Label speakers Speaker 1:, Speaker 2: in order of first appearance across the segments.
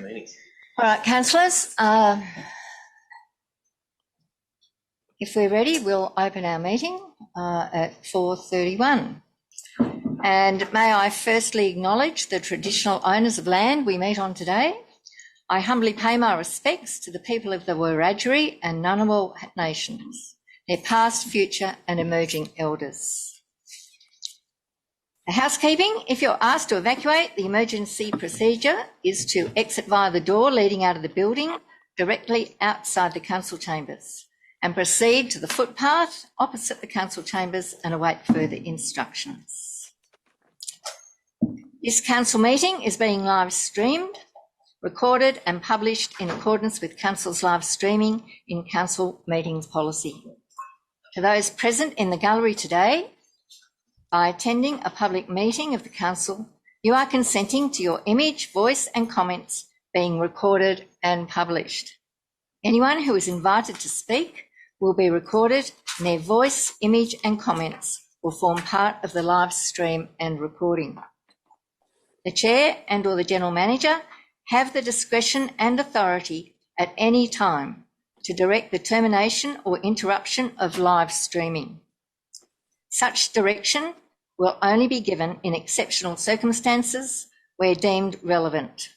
Speaker 1: the meeting.
Speaker 2: All right, councillors, if we're ready, we'll open our meeting at 4:31. And may I firstly acknowledge the traditional owners of land we meet on today. I humbly pay my respects to the people of the Wiradjuri and Ngunnawal nations, their past, future and emerging elders. Housekeeping: if you're asked to evacuate, the emergency procedure is to exit via the door leading out of the building directly outside the council chambers and proceed to the footpath opposite the council chambers and await further instructions. This council meeting is being live streamed, recorded and published in accordance with council's live streaming in council meetings policy. To those present in the gallery today, by attending a public meeting of the council, you are consenting to your image, voice and comments being recorded and published. Anyone who is invited to speak will be recorded and their voice, image and comments will form part of the live stream and recording. The Chair and or the General Manager have the discretion and authority at any time to direct the termination or interruption of live streaming. Such direction will only be given in exceptional circumstances where deemed relevant.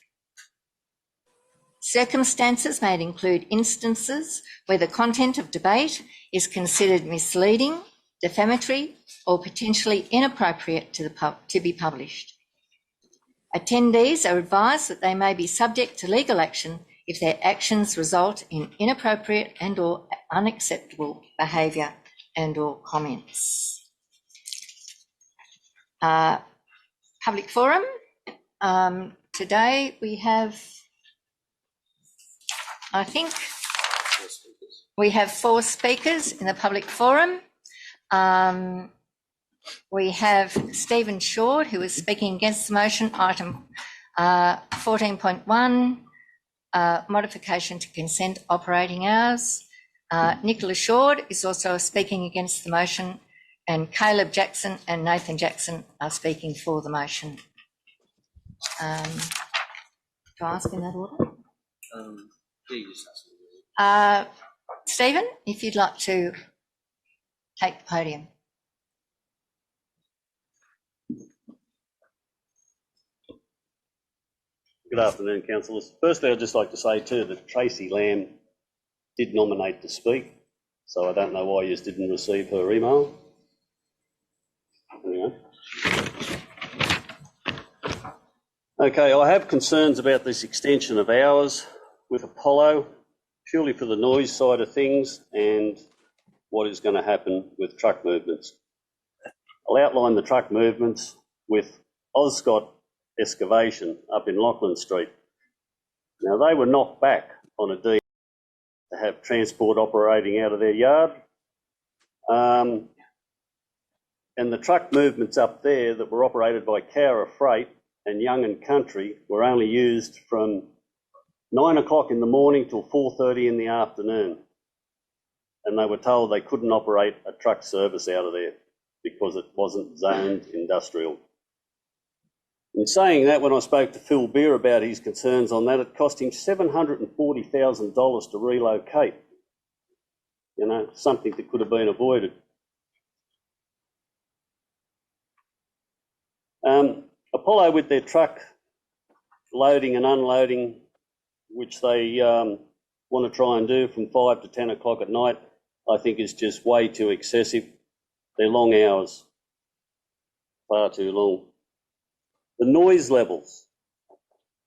Speaker 2: Circumstances may include instances where the content of debate is considered misleading, defamatory or potentially inappropriate to be published. Attendees are advised that they may be subject to legal action if their actions result in inappropriate and or unacceptable behaviour and or comments. Public forum. Today we have, I think, we have 4 speakers in the public forum. We have Stephen Short, who is speaking against the motion, item 14.1, modification to consent operating hours. Nicola Short is also speaking against the motion, and Caleb Jackson and Nathan Jackson are speaking for the motion. Do I ask in that order? Stephen, if you'd like to take the podium.
Speaker 3: Good afternoon, councillors. Firstly, I'd just like to say too that Tracy Lamb did nominate to speak, so I don't know why you didn't receive her email. Anyway. Okay, I have concerns about this extension of hours with Apollo, purely for the noise side of things and what is going to happen with truck movements. I'll outline the truck movements with Oscott excavation up in Lachlan Street. Now, they were knocked back on a deed to have transport operating out of their yard. And the truck movements up there that were operated by Cowra Freight and Young and Country were only used from 9 o'clock in the morning till 4:30 in the afternoon. And they were told they couldn't operate a truck service out of there because it wasn't zoned industrial. In saying that, when I spoke to Phil Beer about his concerns on that, it cost him $740,000 to relocate. You know, something that could have been avoided. Apollo, with their truck loading and unloading, which they want to try and do from 5 to 10 o'clock at night, I think is just way too excessive. They're long hours, far too long. The noise levels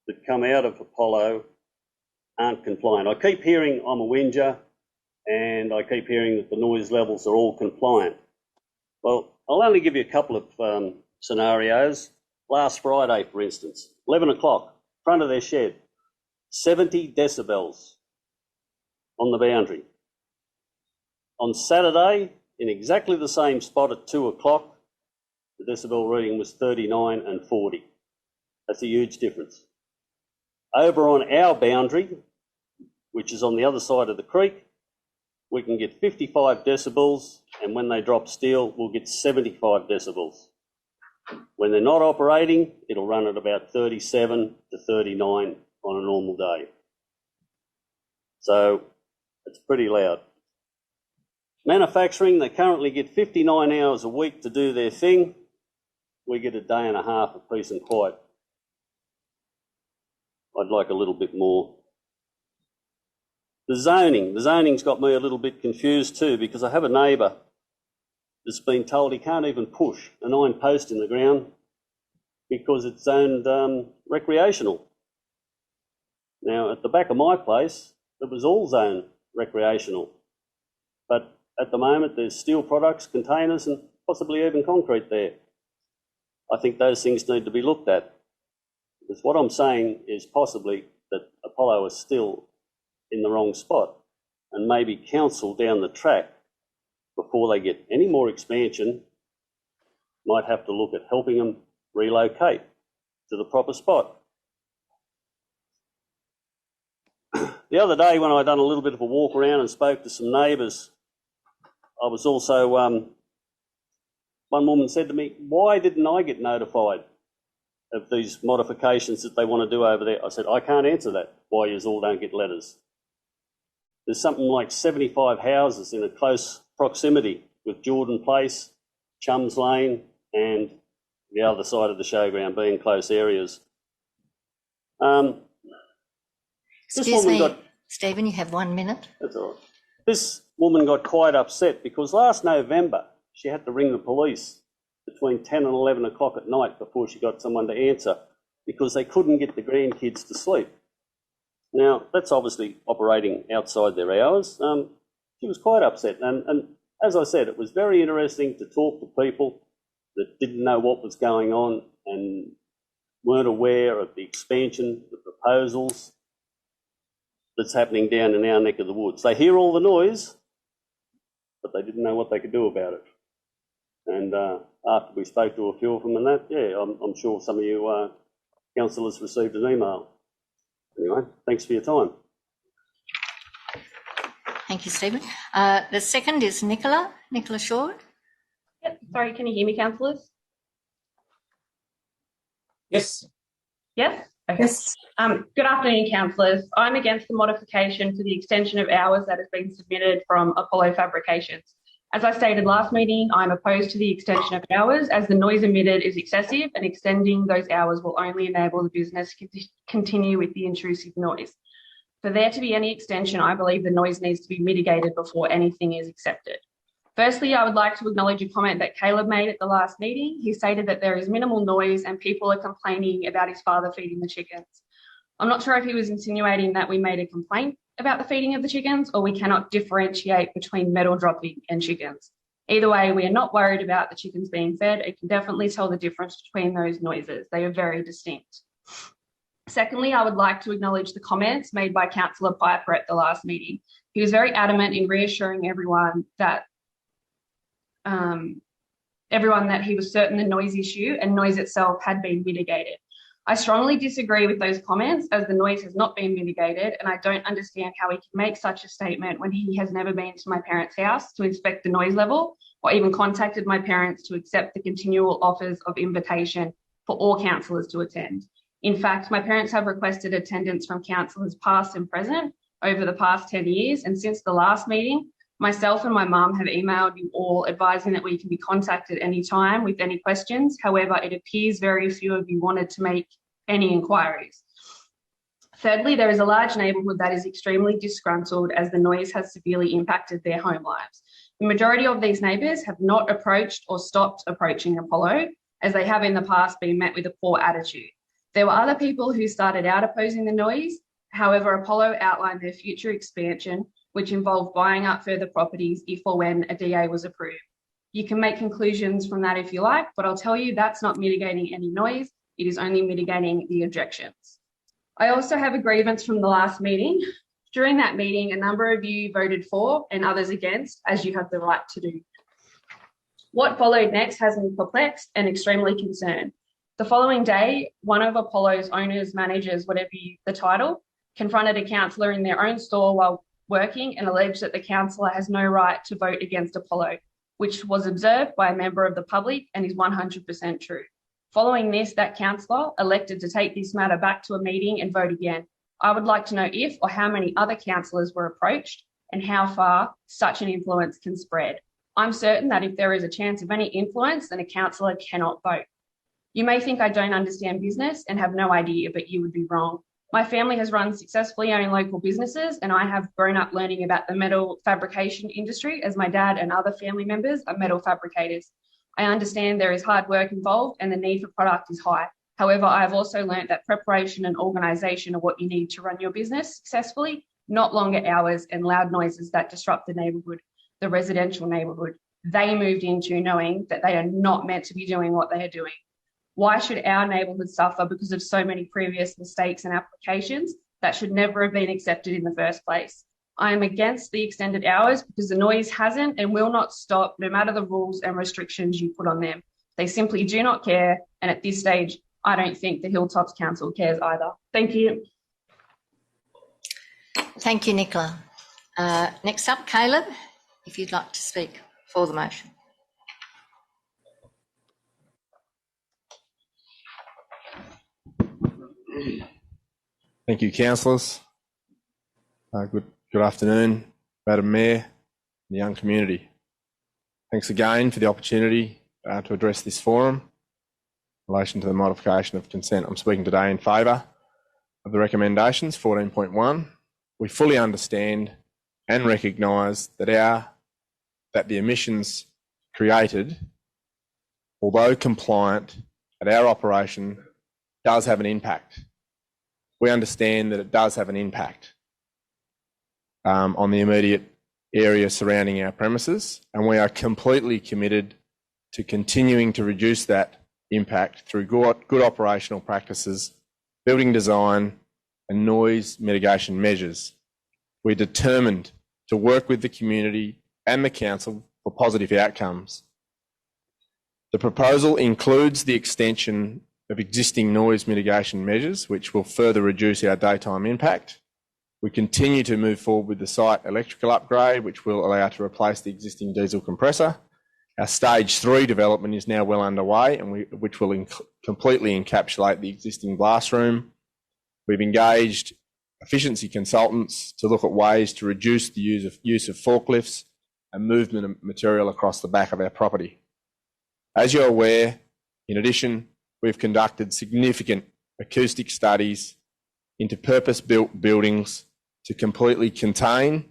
Speaker 3: that come out of Apollo aren't compliant. I keep hearing I'm a whinger and I keep hearing that the noise levels are all compliant. Well, I'll only give you a couple of scenarios. Last Friday, for instance, 11 o'clock, front of their shed, 70 decibels on the boundary. On Saturday, in exactly the same spot at 2 o'clock, the decibel reading was 39 and 40. That's a huge difference. Over on our boundary, which is on the other side of the creek, we can get 55 decibels, and when they drop steel, we'll get 75 decibels. When they're not operating, it'll run at about 37 to 39 on a normal day. So it's pretty loud. Manufacturing, they currently get 59 hours a week to do their thing. We get a day and a half of peace and quiet. I'd like a little bit more. The zoning's got me a little bit confused too, because I have a neighbour that's been told he can't even push an iron post in the ground because it's zoned recreational. Now, at the back of my place, it was all zoned recreational. But at the moment, there's steel products, containers, and possibly even concrete there. I think those things need to be looked at. Because what I'm saying is possibly that Apollo is still in the wrong spot, and maybe council down the track, before they get any more expansion, might have to look at helping them relocate to the proper spot. The other day when I'd done a little bit of a walk around and spoke to some neighbours, I was also, one woman said to me, why didn't I get notified of these modifications that they want to do over there? I said, I can't answer that, why you all don't get letters. There's something like 75 houses in a close proximity with Jordan Place, Chums Lane, and the other side of the showground being close areas.
Speaker 2: Excuse me, Stephen, you have 1 minute.
Speaker 3: That's all right. This woman got quite upset because last November she had to ring the police between 10 and 11 o'clock at night before she got someone to answer because they couldn't get the grandkids to sleep. Now, that's obviously operating outside their hours. She was quite upset. And as I said, it was very interesting to talk to people that didn't know what was going on and weren't aware of the expansion, the proposals that's happening down in our neck of the woods. They hear all the noise, but they didn't know what they could do about it. And after we spoke to a few of them and that, yeah, I'm sure some of you councillors received an email. Anyway, thanks for your time.
Speaker 2: Thank you, Stephen. The second is Nicola Short.
Speaker 1: Yep. Sorry, can you hear me, councillors?
Speaker 4: Yes.
Speaker 1: Yes? Okay.
Speaker 4: Yes.
Speaker 1: Good afternoon, councillors. I'm against the modification to the extension of hours that has been submitted from Apollo Fabrications. As I stated last meeting, I'm opposed to the extension of hours as the noise emitted is excessive and extending those hours will only enable the business to continue with the intrusive noise. For there to be any extension, I believe the noise needs to be mitigated before anything is accepted. Firstly, I would like to acknowledge a comment that Caleb made at the last meeting. He stated that there is minimal noise and people are complaining about his father feeding the chickens. I'm not sure if he was insinuating that we made a complaint about the feeding of the chickens or we cannot differentiate between metal dropping and chickens. Either way, we are not worried about the chickens being fed. It can definitely tell the difference between those noises. They are very distinct. Secondly, I would like to acknowledge the comments made by Councillor Piper at the last meeting. He was very adamant in reassuring everyone that he was certain the noise issue and noise itself had been mitigated. I strongly disagree with those comments as the noise has not been mitigated and I don't understand how he can make such a statement when he has never been to my parents' house to inspect the noise level or even contacted my parents to accept the continual offers of invitation for all councillors to attend. In fact, my parents have requested attendance from councillors past and present over the past 10 years and since the last meeting, myself and my mum have emailed you all advising that we can be contacted anytime with any questions. However, it appears very few of you wanted to make any inquiries. Thirdly, there is a large neighbourhood that is extremely disgruntled as the noise has severely impacted their home lives. The majority of these neighbours have not approached or stopped approaching Apollo as they have in the past been met with a poor attitude. There were other people who started out opposing the noise. However, Apollo outlined their future expansion which involved buying up further properties if or when a DA was approved. You can make conclusions from that if you like, but I'll tell you that's not mitigating any noise, it is only mitigating the objections. I also have a grievance from the last meeting. During that meeting, a number of you voted for and others against, as you have the right to do. What followed next has me perplexed and extremely concerned. The following day, one of Apollo's owners, managers, whatever the title, confronted a councillor in their own store while working and alleged that the councillor has no right to vote against Apollo, which was observed by a member of the public and is 100% true. Following this, that councillor elected to take this matter back to a meeting and vote again, I would like to know if or how many other councillors were approached and how far such an influence can spread. I'm certain that if there is a chance of any influence, then a councillor cannot vote. You may think I don't understand business and have no idea, but you would be wrong. My family has run successfully owned local businesses, and I have grown up learning about the metal fabrication industry as my dad and other family members are metal fabricators. I understand there is hard work involved and the need for product is high. However, I have also learned that preparation and organisation are what you need to run your business successfully, not longer hours and loud noises that disrupt the neighbourhood, the residential neighbourhood. They moved into knowing that they are not meant to be doing what they are doing. Why should our neighbourhood suffer because of so many previous mistakes and applications that should never have been accepted in the first place? I am against the extended hours because the noise hasn't and will not stop no matter the rules and restrictions you put on them. They simply do not care, and at this stage, I don't think the Hilltops Council cares either. Thank you.
Speaker 2: Thank you, Nicola. Next up, Caleb, if you'd like to speak for the motion.
Speaker 4: Thank you, councillors. Good afternoon, Madam Mayor and the young community. Thanks again for the opportunity to address this forum in relation to the modification of consent. I'm speaking today in favour of the recommendations 14.1. We fully understand and recognise that the emissions created, although compliant at our operation, does have an impact. We understand that it does have an impact on the immediate area surrounding our premises, and we are completely committed to continuing to reduce that impact through good operational practices, building design and noise mitigation measures. We're determined to work with the community and the council for positive outcomes. The proposal includes the extension of existing noise mitigation measures, which will further reduce our daytime impact. We continue to move forward with the site electrical upgrade, which will allow to replace the existing diesel compressor. Our stage 3 development is now well underway, and which will completely encapsulate the existing blast room. We've engaged efficiency consultants to look at ways to reduce the use of forklifts and movement of material across the back of our property. As you're aware, in addition, we've conducted significant acoustic studies into purpose-built buildings to completely contain,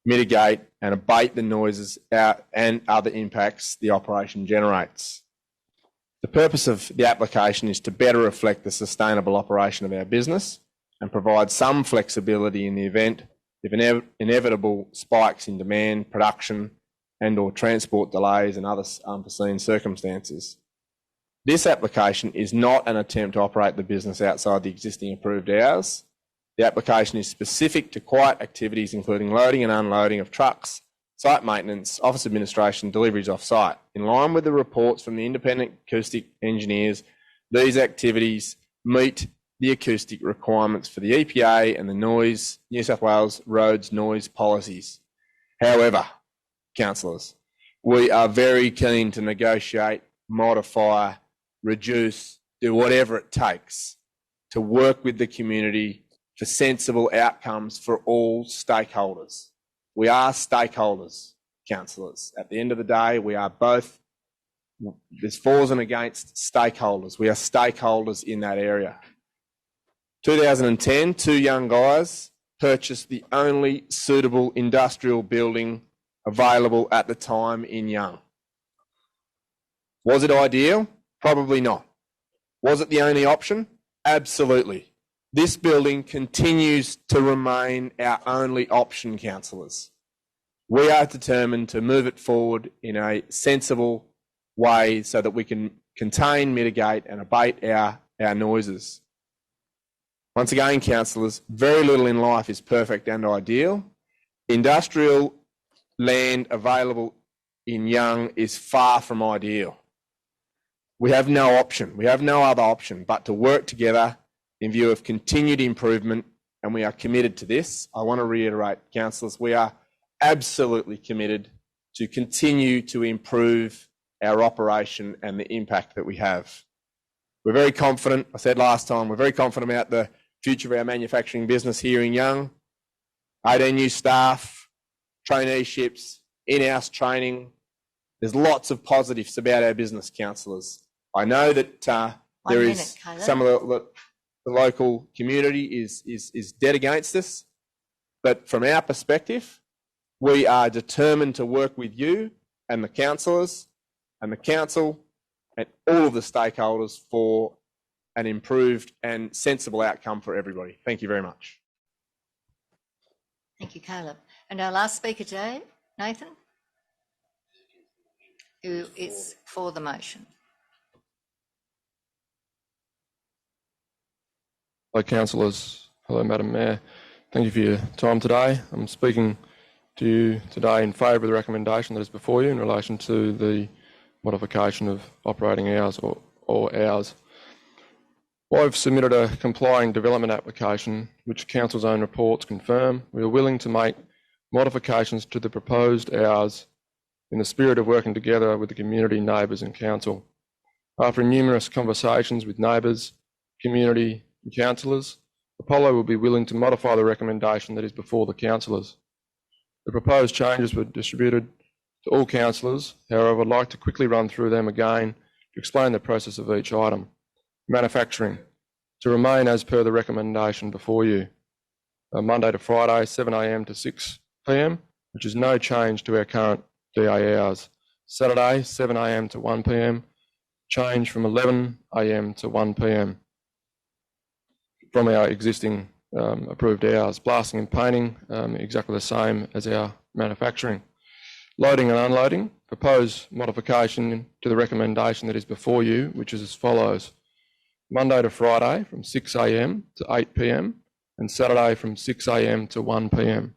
Speaker 4: mitigate and abate the noises and other impacts the operation generates. The purpose of the application is to better reflect the sustainable operation of our business and provide some flexibility in the event of inevitable spikes in demand, production and or transport delays and other unforeseen circumstances. This application is not an attempt to operate the business outside the existing approved hours. The application is specific to quiet activities including loading and unloading of trucks, site maintenance, office administration, deliveries off-site. In line with the reports from the independent acoustic engineers, these activities meet the acoustic requirements for the EPA and the New South Wales roads noise policies. However, councillors, we are very keen to negotiate, modify, reduce, do whatever it takes to work with the community for sensible outcomes for all stakeholders. We are stakeholders, councillors. At the end of the day, we are both, there's fors and against stakeholders. We are stakeholders in that area. 2010, two young guys purchased the only suitable industrial building available at the time in Young. Was it ideal? Probably not. Was it the only option? Absolutely. This building continues to remain our only option, councillors. We are determined to move it forward in a sensible way so that we can contain, mitigate and abate our noises. Once again, councillors, very little in life is perfect and ideal. Industrial land available in Young is far from ideal. We have no option. We have no other option but to work together in view of continued improvement, and we are committed to this. I want to reiterate, councillors, we are absolutely committed to continue to improve our operation and the impact that we have. We're very confident, I said last time, we're very confident about the future of our manufacturing business here in Young. 18 new staff, traineeships, in-house training. There's lots of positives about our business, councillors. I know that there is some of the local community is dead against us, but from our perspective, we are determined to work with you and the councillors and the council and all of the stakeholders for an improved and sensible outcome for everybody. Thank you very much.
Speaker 2: Thank you, Caleb. And our last speaker today, Nathan, who is for the motion.
Speaker 5: Hello, councillors. Hello, Madam Mayor. Thank you for your time today. I'm speaking to you today in favour of the recommendation that is before you in relation to the modification of operating hours or hours. I've submitted a complying development application which Council's own reports confirm. We are willing to make modifications to the proposed hours in the spirit of working together with the community, neighbours and council. After numerous conversations with neighbours, community and councillors, Apollo will be willing to modify the recommendation that is before the councillors. The proposed changes were distributed to all councillors. However, I'd like to quickly run through them again to explain the process of each item. Manufacturing, to remain as per the recommendation before you. Monday to Friday, 7 a.m. to 6 p.m, which is no change to our current DA hours. Saturday, 7 a.m. to 1 p.m, change from 11 a.m. to 1 p.m. from our existing approved hours. Blasting and painting, exactly the same as our manufacturing. Loading and unloading, proposed modification to the recommendation that is before you, which is as follows. Monday to Friday from 6 a.m. to 8 p.m. and Saturday from 6 a.m. to 1 p.m.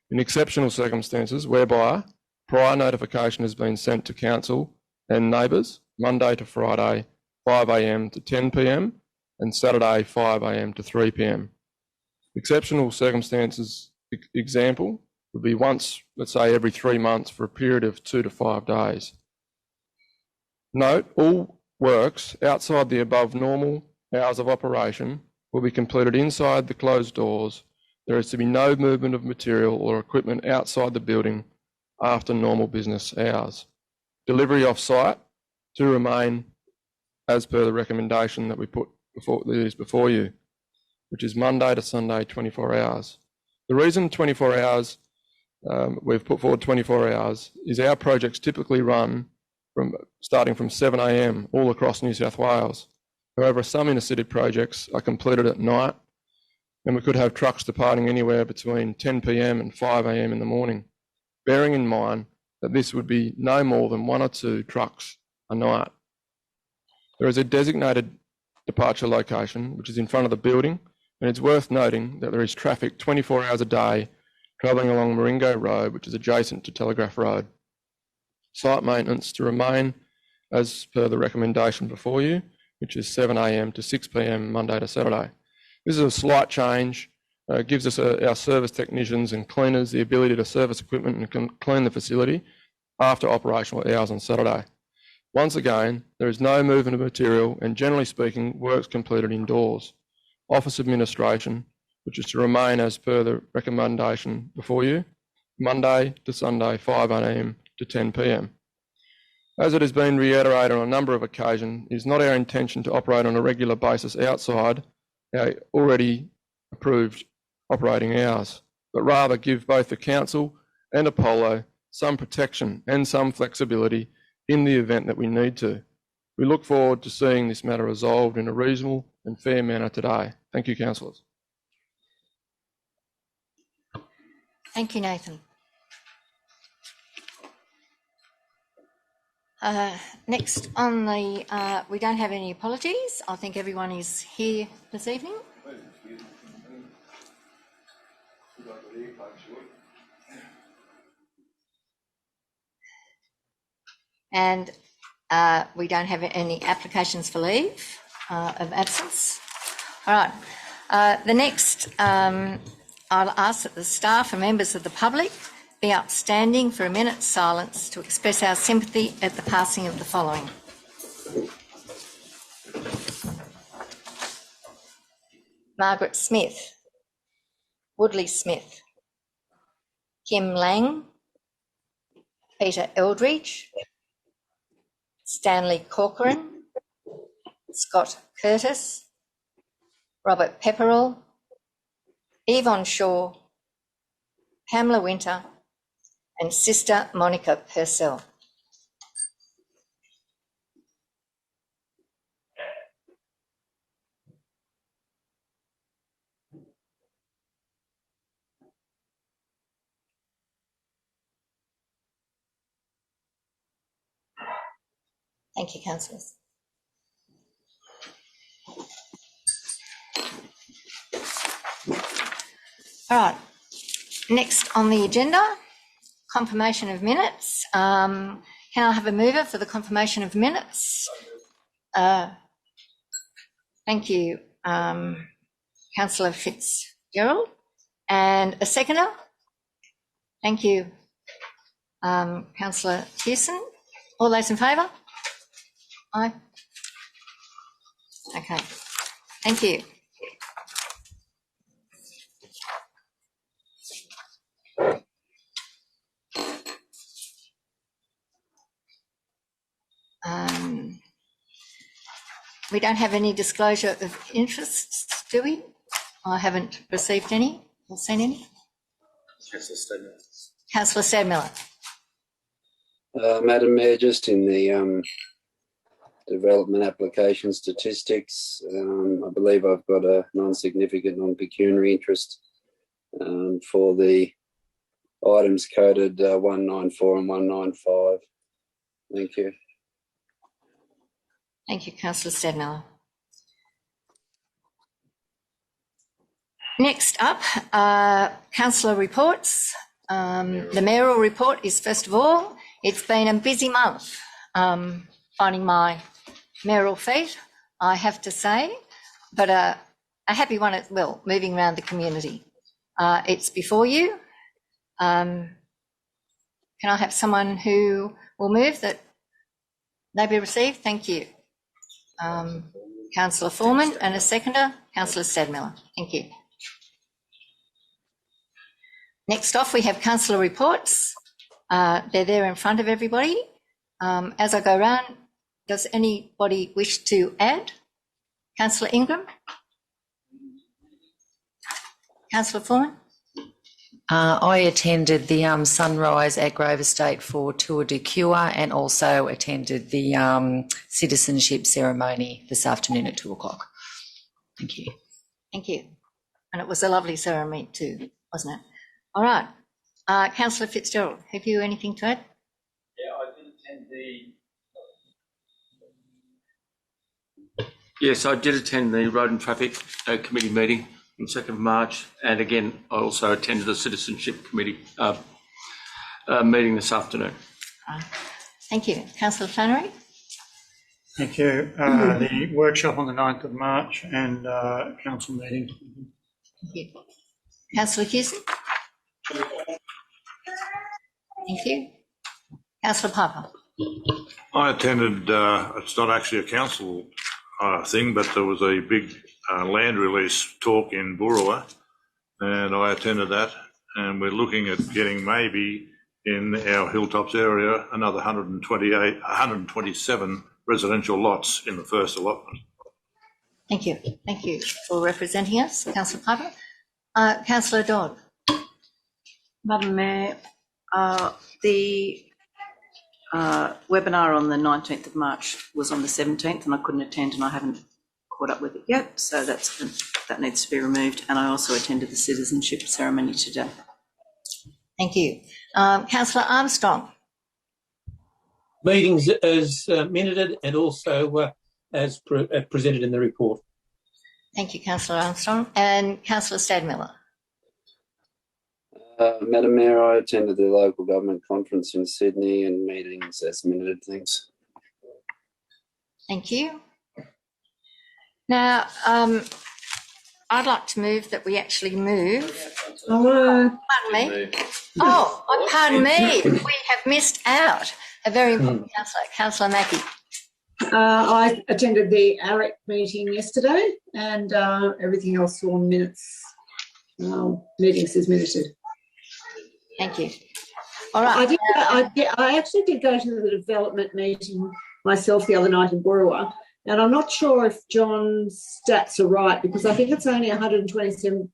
Speaker 5: In exceptional circumstances whereby prior notification has been sent to council and neighbours, Monday to Friday 5 a.m. to 10 p.m. and Saturday 5 a.m. to 3 p.m. Exceptional circumstances example would be once, let's say every 3 months for a period of 2 to 5 days. Note, all works outside the above normal hours of operation will be completed inside the closed doors. There is to be no movement of material or equipment outside the building after normal business hours. Delivery off-site to remain as per the recommendation that we put before you, which is Monday to Sunday, 24 hours. The reason 24 hours, we've put forward 24 hours, is our projects typically run starting from 7 a.m. all across New South Wales. However, some inner city projects are completed at night, and we could have trucks departing anywhere between 10 p.m. and 5 a.m. in the morning, bearing in mind that this would be no more than 1 or 2 trucks a night. There is a designated departure location, which is in front of the building, and it's worth noting that there is traffic 24 hours a day travelling along Maringo Road, which is adjacent to Telegraph Road. Site maintenance to remain as per the recommendation before you, which is 7 a.m. to 6 p.m. Monday to Saturday. This is a slight change. It gives us our service technicians and cleaners the ability to service equipment and can clean the facility after operational hours on Saturday. Once again, there is no movement of material and generally speaking, works completed indoors. Office administration, which is to remain as per the recommendation before you, Monday to Sunday, 5 a.m. to 10 p.m. As it has been reiterated on a number of occasions, it is not our intention to operate on a regular basis outside our already approved operating hours, but rather give both the council and Apollo some protection and some flexibility in the event that we need to. We look forward to seeing this matter resolved in a reasonable and fair manner today. Thank you, councillors.
Speaker 2: Thank you, Nathan. Next on the, we don't have any apologies. I think everyone is here this evening. And we don't have any applications for leave of absence. All right. The next, I'll ask that the staff and members of the public be upstanding for a minute's silence to express our sympathy at the passing of the following. Margaret Smith, Woodley Smith, Kim Lang, Peter Eldridge, Stanley Corcoran, Scott Curtis, Robert Pepperell, Yvonne Shaw, Pamela Winter, and Sister Monica Purcell. Thank you, councillors. All right, next on the agenda, confirmation of minutes. Can I have a mover for the confirmation of minutes? Thank you, Councillor Fitzgerald. And a seconder? Thank you, Councillor Hewson. All those in favour? Aye. Okay, thank you. We don't have any disclosure of interests, do we? I haven't received any or seen any.
Speaker 6: Councillor Stedmiller.
Speaker 2: Councillor Stedmiller.
Speaker 6: Madam Mayor, just in the development application statistics, I believe I've got a non-significant non-pecuniary interest for the items coded 194 and 195. Thank you.
Speaker 2: Thank you, Councillor Stedmiller. Next up, councillor reports. The mayoral report is first of all. It's been a busy month finding my mayoral feet, I have to say, but a happy one as well, moving around the community. It's before you. Can I have someone who will move that they be received? Thank you. Councillor Foreman, and a seconder, Councillor Stedmiller. Thank you. Next off, we have councillor reports. They're there in front of everybody. As I go around, does anybody wish to add? Councillor Ingram? Councillor Foreman?
Speaker 7: I attended the Sunrise at Grove Estate for Tour de Cure and also attended the citizenship ceremony this afternoon at 2 o'clock. Thank you.
Speaker 2: Thank you. And it was a lovely ceremony too, wasn't it? All right. Councillor Fitzgerald, have you anything to add?
Speaker 8: Yeah, I did attend Yes, I did attend the Road and Traffic Committee meeting on 2nd of March, and again, I also attended the Citizenship Committee meeting this afternoon.
Speaker 2: Thank you. Councillor Flannery?
Speaker 9: Thank you. The workshop on the 9th of March and council meeting.
Speaker 2: Thank you. Councillor Hewson? Thank you. Councillor Piper?
Speaker 10: I attended, it's not actually a council thing, but there was a big land release talk in Boorowa, and I attended that, and we're looking at getting maybe in our Hilltops area another 127 residential lots in the first allotment.
Speaker 2: Thank you. Thank you for representing us, Councillor Piper. Councillor Dodd.
Speaker 11: Madam Mayor, the webinar on the 19th of March was on the 17th and I couldn't attend and I haven't caught up with it yet, so that needs to be removed, and I also attended the citizenship ceremony today.
Speaker 2: Thank you. Councillor Armstrong.
Speaker 12: Meetings as minuted and also as presented in the report.
Speaker 2: Thank you, Councillor Armstrong. And Councillor Stadmiller.
Speaker 6: Madam Mayor, I attended the local government conference in Sydney and meetings as minuted. Thanks.
Speaker 2: Thank you. Now, I'd like to move that we actually move. Pardon me. Pardon me. We have missed out a very important councillor, Councillor Mackie.
Speaker 13: I attended the ARIC meeting yesterday, and everything else on minutes. Meetings is minuted.
Speaker 2: Thank you. All right.
Speaker 13: I actually did go to the development meeting myself the other night in Boorowa, and I'm not sure if John's stats are right, because I think it's only 127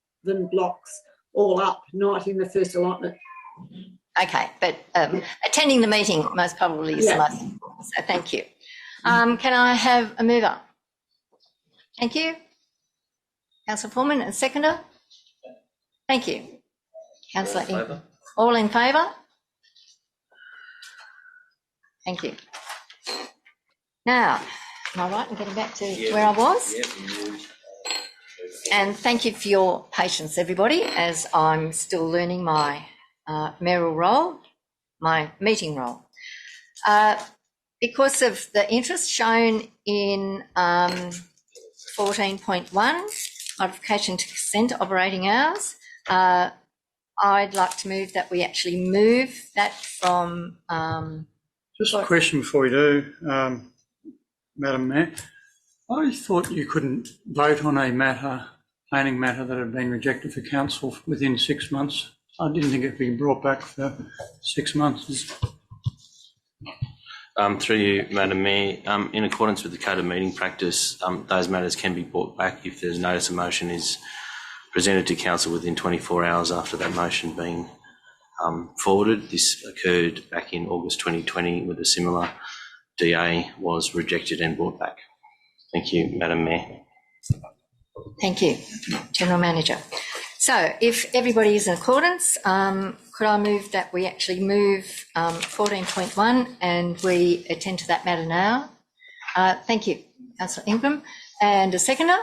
Speaker 13: blocks all up, not in the first allotment.
Speaker 2: Okay, but attending the meeting most probably is the most important, so thank you. Can I have a mover? Thank you. Councillor Foreman, and seconder? Thank you. Councillor Ingram. All in favour? Thank you. Now, am I right in getting back to where I was? And thank you for your patience, everybody, as I'm still learning my mayoral role, my meeting role. Because of the interest shown in 14.1, modification to consent operating hours, I'd like to move that we actually move that from...
Speaker 9: Just a question before we do, Madam Mayor. I thought you couldn't vote on a planning matter that had been rejected for council within 6 months. I didn't think it could be brought back for 6 months.
Speaker 14: Through you, Madam Mayor, in accordance with the Code of Meeting Practice, those matters can be brought back if there's notice a motion is presented to council within 24 hours after that motion being forwarded. This occurred back in August 2020 with a similar DA was rejected and brought back. Thank you, Madam Mayor.
Speaker 2: Thank you, General Manager. So if everybody is in accordance, could I move that we actually move 14.1 and we attend to that matter now? Thank you, Councillor Ingram. And a seconder?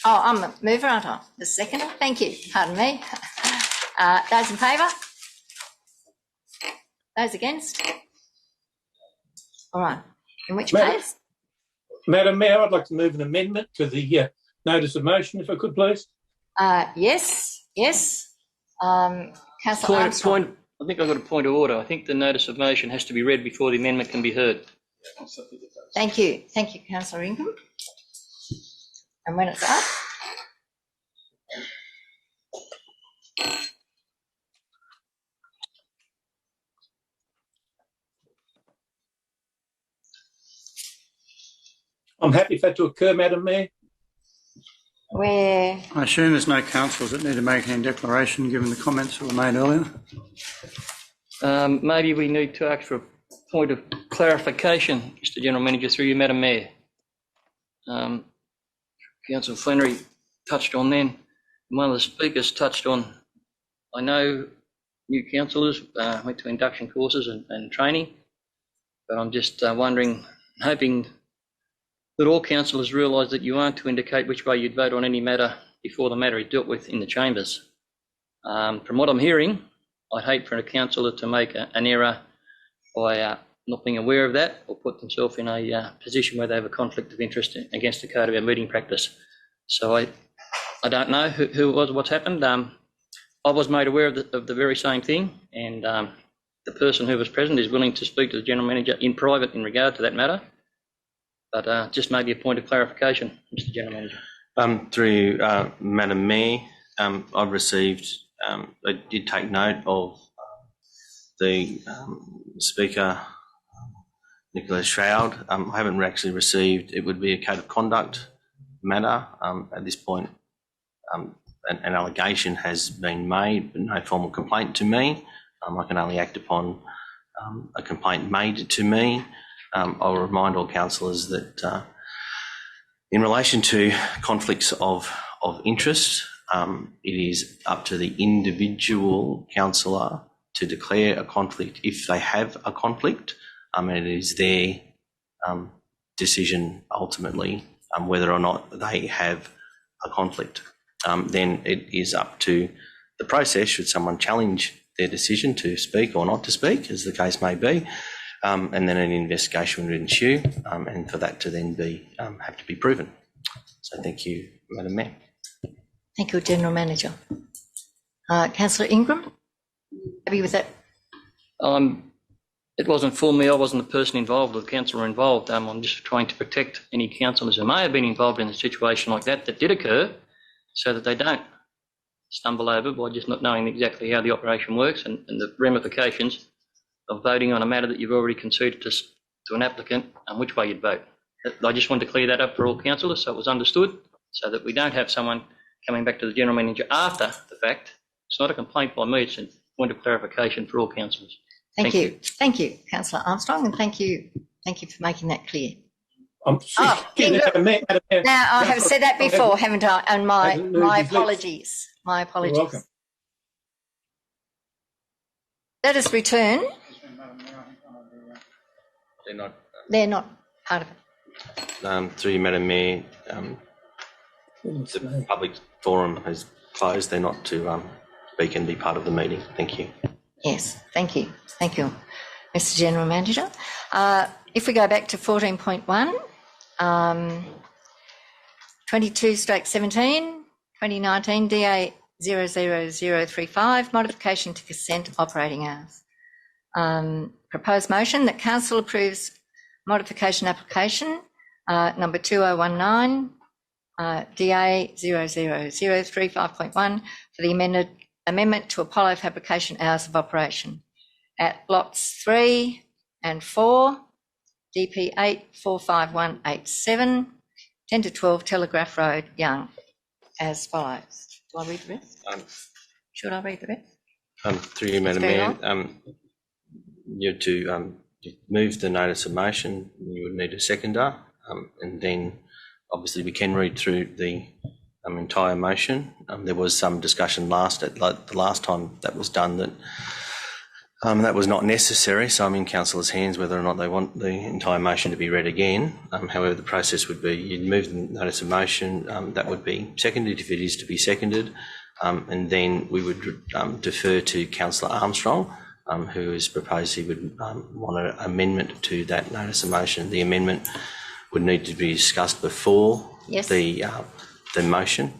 Speaker 2: Oh, I'm a mover, aren't I? The seconder? Thank you. Pardon me. Those in favour? Those against? All right. In which case?
Speaker 12: Madam Mayor, I'd like to move an amendment to the notice of motion, if I could, please.
Speaker 2: Yes. Councillor Armstrong.
Speaker 15: I think I've got a point of order. I think the notice of motion has to be read before the amendment can be heard.
Speaker 2: Thank you, Councillor Ingram. And when it's up.
Speaker 12: I'm happy for that to occur, Madam Mayor.
Speaker 2: Where?
Speaker 9: I assume there's no councillors that need to make any declaration given the comments that were made earlier.
Speaker 15: Maybe we need to ask for a point of clarification, Mr. General Manager, through you, Madam Mayor. Councillor Flannery touched on then, one of the speakers touched on, I know new councillors went to induction courses and training, but I'm just wondering, hoping that all councillors realise that you aren't to indicate which way you'd vote on any matter before the matter is dealt with in the chambers. From what I'm hearing, I'd hate for a councillor to make an error by not being aware of that or put themselves in a position where they have a conflict of interest against the code of our meeting practice. So I don't know who it was, what's happened. I was made aware of the very same thing, and the person who was present is willing to speak to the General Manager in private in regard to that matter. But just maybe a point of clarification, Mr. General Manager.
Speaker 14: Through you, Madam Mayor, I've received, I did take note of the Speaker, Nicola Shroud. I haven't actually received, it would be a code of conduct matter. At this point, an allegation has been made, but no formal complaint to me. I can only act upon a complaint made to me. I'll remind all councillors that in relation to conflicts of interest, it is up to the individual councillor to declare a conflict if they have a conflict, and it is their decision ultimately whether or not they have a conflict. Then it is up to the process, should someone challenge their decision to speak or not to speak, as the case may be, and then an investigation would ensue, and for that to then be have to be proven. So thank you, Madam Mayor.
Speaker 2: Thank you, General Manager. Councillor Ingram, happy with that?
Speaker 15: I'm It wasn't for me. I wasn't the person involved or the councillor involved. I'm just trying to protect any councillors who may have been involved in a situation like that did occur, so that they don't stumble over by just not knowing exactly how the operation works and the ramifications of voting on a matter that you've already conceded to an applicant and which way you'd vote. I just wanted to clear that up for all councillors so it was understood, so that we don't have someone coming back to the general manager after the fact. It's not a complaint by me, it's a point of clarification for all councillors.
Speaker 2: Thank you. Thank you, Councillor Armstrong, and thank you for making that clear.
Speaker 12: Now,
Speaker 2: I have said that before, haven't I? And my apologies. My apologies.
Speaker 12: You're welcome.
Speaker 2: Let us return.
Speaker 14: They're not
Speaker 2: part of it.
Speaker 14: through you, Madam Mayor. The public forum has closed. They're not to speak and be part of the meeting. Thank you.
Speaker 2: Yes, thank you. Thank you, Mr. General Manager. If we go back to 14.1, 22/17, 2019 DA 00035, modification to consent operating hours. Proposed motion that Council approves modification application number 2019 DA 00035.1 for the amendment to Apollo fabrication hours of operation at lots 3 and 4, DP 845187, 10 to 12 Telegraph Road, Young, as follows. Do I read the rest? Should I read the rest?
Speaker 14: Through you, Madam Mayor, you're to move the notice of motion. You would need a seconder, and then obviously we can read through the entire motion. There was some discussion the last time that was done that that was not necessary, so I'm in councillors' hands whether or not they want the entire motion to be read again. However, the process would be you'd move the notice of motion, that would be seconded if it is to be seconded, and then we would defer to Councillor Armstrong, who has proposed he would want an amendment to that notice of motion. The amendment would need to be discussed before the motion,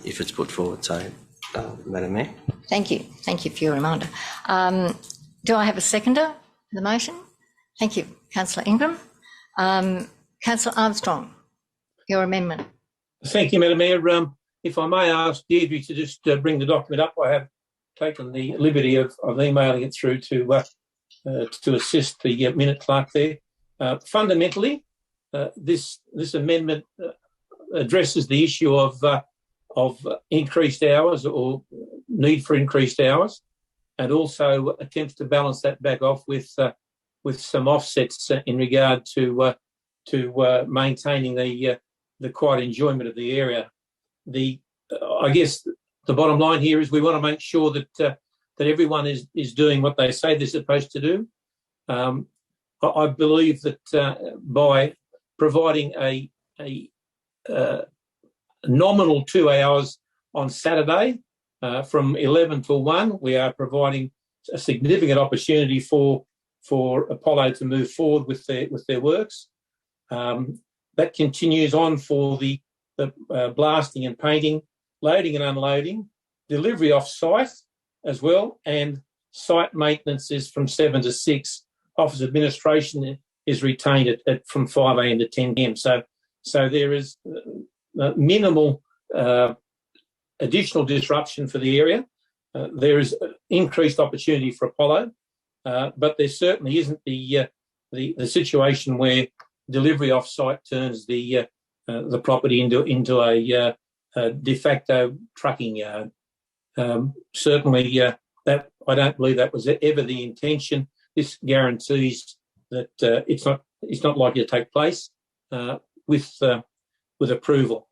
Speaker 14: if it's put forward. So, Madam Mayor.
Speaker 2: Thank you. Thank you for your reminder. Do I have a seconder for the motion? Thank you, Councillor Ingram. Councillor Armstrong, your amendment.
Speaker 12: Thank you, Madam Mayor. If I may ask Deirdre to just bring the document up, I have taken the liberty of emailing it through to assist the minute clerk there. Fundamentally, this amendment addresses the issue of increased hours or need for increased hours, and also attempts to balance that back off with some offsets in regard to maintaining the quiet enjoyment of the area. I guess the bottom line here is we want to make sure that everyone is doing what they say they're supposed to do. I believe that by providing a nominal 2 hours on Saturday from 11 till 1, we are providing a significant opportunity for Apollo to move forward with their works. That continues on for the blasting and painting, loading and unloading, delivery off site as well, and site maintenance is from 7 to 6. Office administration is retained from 5 a.m. to 10 p.m. So there is minimal additional disruption for the area. There is increased opportunity for Apollo, but there certainly isn't the situation where delivery off site turns the property into a de facto trucking yard. Certainly, that I don't believe that was ever the intention. This guarantees that it's not likely to take place with approval.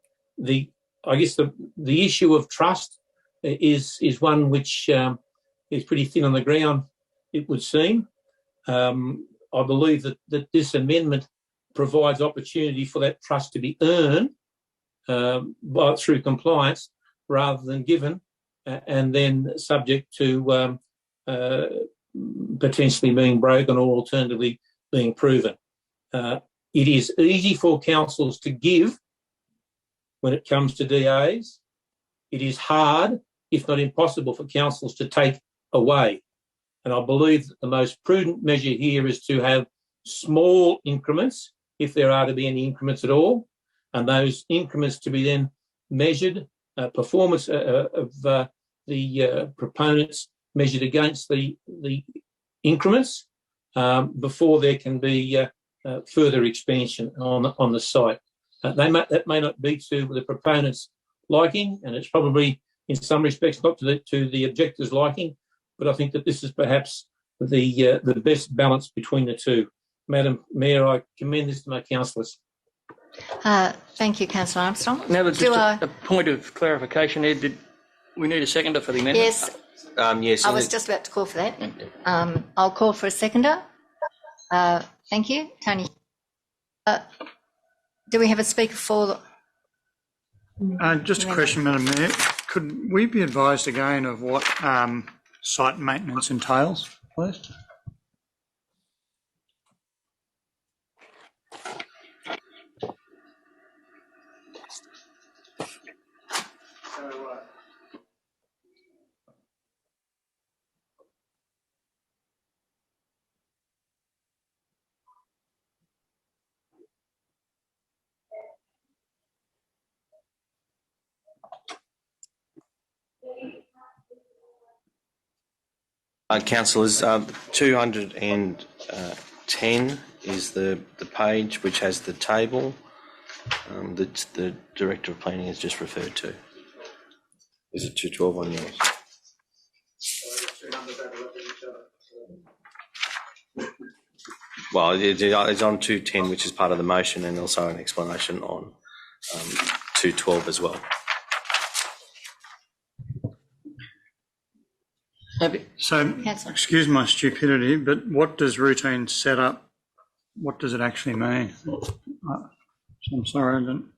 Speaker 12: I guess the issue of trust is one which is pretty thin on the ground, it would seem. I believe that this amendment provides opportunity for that trust to be earned through compliance rather than given, and then subject to potentially being broken or alternatively being proven. It is easy for councils to give when it comes to DAs. It is hard, if not impossible, for councils to take away. And I believe that the most prudent measure here is to have small increments, if there are to be any increments at all, and those increments to be then measured, performance of the proponents measured against the increments before there can be further expansion on the site. That may not be to the proponents' liking, and it's probably in some respects not to the objectors' liking, but I think that this is perhaps the best balance between the two. Madam Mayor, I commend this to my councillors.
Speaker 2: Thank you, Councillor Armstrong.
Speaker 15: Now, just a point of clarification here. Did we need a seconder for the amendment?
Speaker 2: Yes.
Speaker 14: Yes.
Speaker 2: I was just about to call for that. I'll call for a seconder. Thank you, Tony. Do we have a speaker for?
Speaker 9: Just a question, Madam Mayor. Could we be advised again of what site maintenance entails, please?
Speaker 14: Councillors, 210 is the page which has the table that the Director of Planning has just referred to. Is it 212 on yours? Well, it's on 210, which is part of the motion, and also an explanation on 212 as well.
Speaker 9: So, excuse my stupidity, but what does routine setup, what does it actually mean? I'm sorry, I didn't.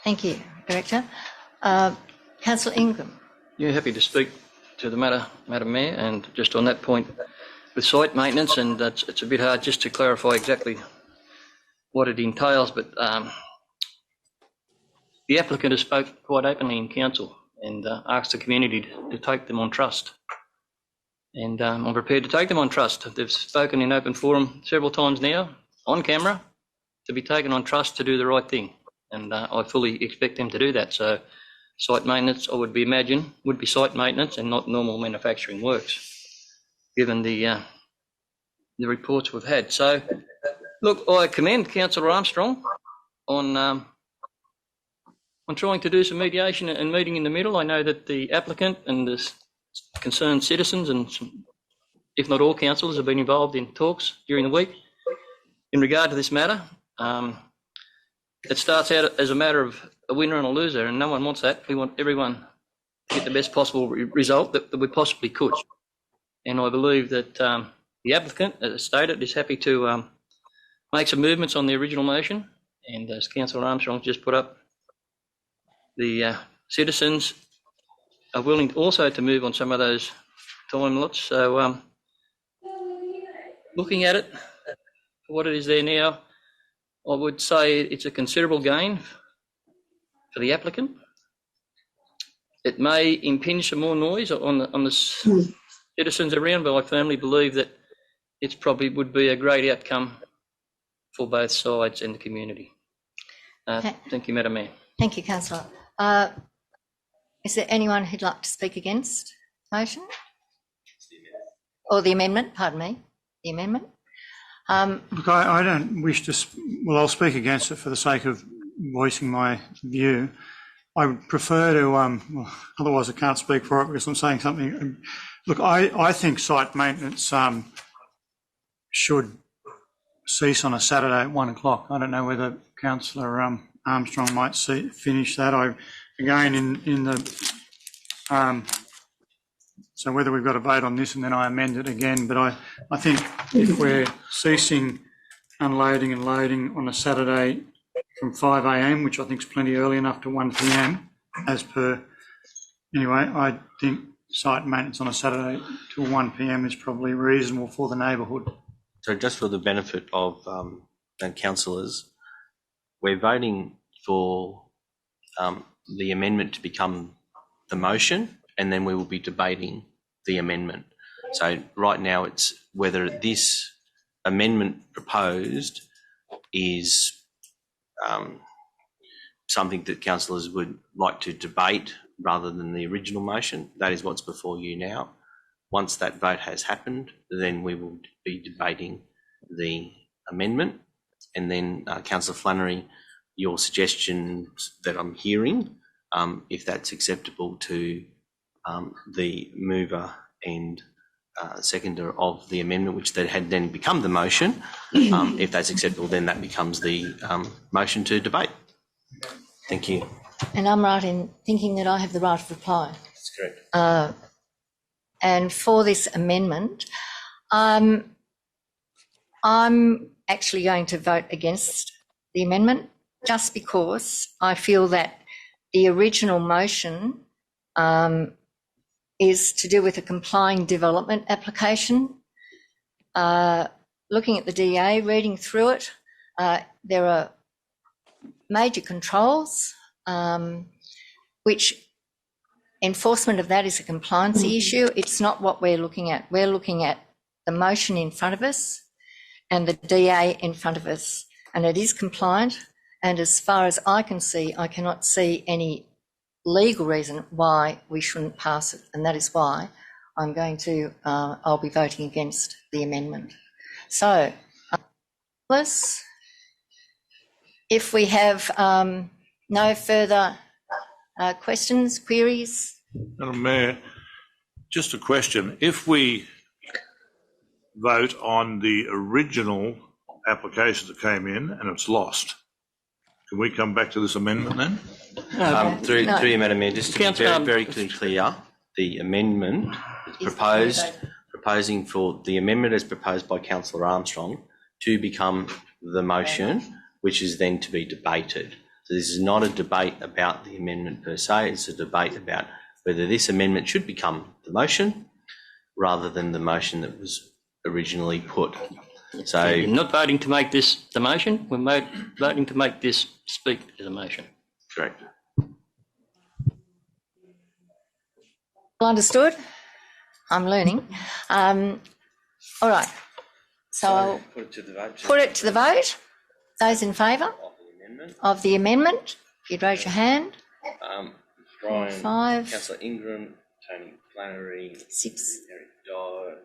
Speaker 2: Thank you, Director. Councillor Ingram.
Speaker 15: Yeah, happy to speak to the matter, Madam Mayor, and just on that point with site maintenance, and it's a bit hard just to clarify exactly what it entails, but the applicant has spoken quite openly in council and asked the community to take them on trust. And I'm prepared to take them on trust. They've spoken in open forum several times now, on camera, to be taken on trust to do the right thing. And I fully expect them to do that. So site maintenance, I would imagine, would be site maintenance and not normal manufacturing works, given the reports we've had. So, look, I commend Councillor Armstrong on trying to do some mediation and meeting in the middle. I know that the applicant and the concerned citizens and some, if not all councillors, have been involved in talks during the week in regard to this matter. It starts out as a matter of a winner and a loser, and no one wants that. We want everyone to get the best possible result that we possibly could. And I believe that the applicant, as stated, is happy to make some movements on the original motion. And as Councillor Armstrong just put up, the citizens are willing also to move on some of those time lots. So looking at it, for what it is there now, I would say it's a considerable gain for the applicant. It may impinge some more noise on the citizens around, but I firmly believe that it probably would be a great outcome for both sides and the community. Thank you, Madam Mayor.
Speaker 2: Thank you, Councillor. Is there anyone who'd like to speak against the motion? Or the amendment, pardon me, the amendment?
Speaker 9: Look, I don't wish to, well, I'll speak against it for the sake of voicing my view. I would prefer to, well, otherwise I can't speak for it because I'm saying something. Look, I think site maintenance should cease on a Saturday at 1 o'clock. I don't know whether Councillor Armstrong might finish that. Again, in the So whether we've got to vote on this and then I amend it again, but I think if we're ceasing unloading and loading on a Saturday from 5 a.m, which I think is plenty early enough, to 1 p.m, as per, anyway, I think site maintenance on a Saturday till 1 p.m. is probably reasonable for the neighbourhood.
Speaker 14: So just for the benefit of councillors, we're voting for the amendment to become the motion, and then we will be debating the amendment. So right now it's whether this amendment proposed is something that councillors would like to debate rather than the original motion. That is what's before you now. Once that vote has happened, then we will be debating the amendment. And then, Councillor Flannery, your suggestions that I'm hearing, if that's acceptable to the mover and seconder of the amendment, which that had then become the motion, if that's acceptable, then that becomes the motion to debate. Thank you.
Speaker 2: And I'm right in thinking that I have the right of reply.
Speaker 14: That's correct.
Speaker 2: And for this amendment, I'm actually going to vote against the amendment just because I feel that the original motion is to do with a complying development application. Looking at the DA, reading through it, there are major controls, which enforcement of that is a compliancy issue. It's not what we're looking at. We're looking at the motion in front of us and the DA in front of us, and it is compliant. And as far as I can see, I cannot see any legal reason why we shouldn't pass it, and that is why I'm going to, I'll be voting against the amendment. So, if we have no further questions, queries.
Speaker 10: Madam Mayor, just a question. If we vote on the original application that came in and it's lost, can we come back to this amendment then?
Speaker 14: Through you, Madam Mayor, just to be very clear, the amendment is proposing for the amendment as proposed by Councillor Armstrong to become the motion, which is then to be debated. So this is not a debate about the amendment per se, it's a debate about whether this amendment should become the motion rather than the motion that was originally put. So
Speaker 15: you're not voting to make this the motion, we're voting to make this speak as a motion.
Speaker 14: Correct.
Speaker 2: Well understood. I'm learning. All right. So I'll
Speaker 14: put it to the vote.
Speaker 2: Put it to the vote. Those in favour of the amendment, if you'd raise your hand.
Speaker 14: Brian,
Speaker 2: 5.
Speaker 14: Councillor Ingram, Tony Flannery,
Speaker 2: 6.
Speaker 14: Eric Dodd,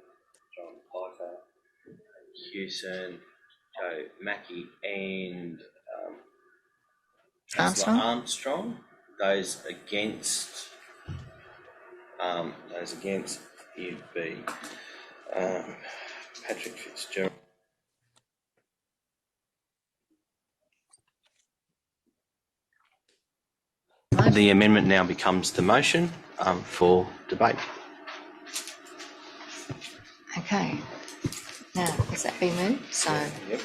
Speaker 14: John Piper, Hewson, Joe Mackey, and Councillor Armstrong. Those against you'd be Patrick Fitzgerald. The amendment now becomes the motion for debate.
Speaker 2: Okay. Now, has that been moved? So.
Speaker 14: Yep.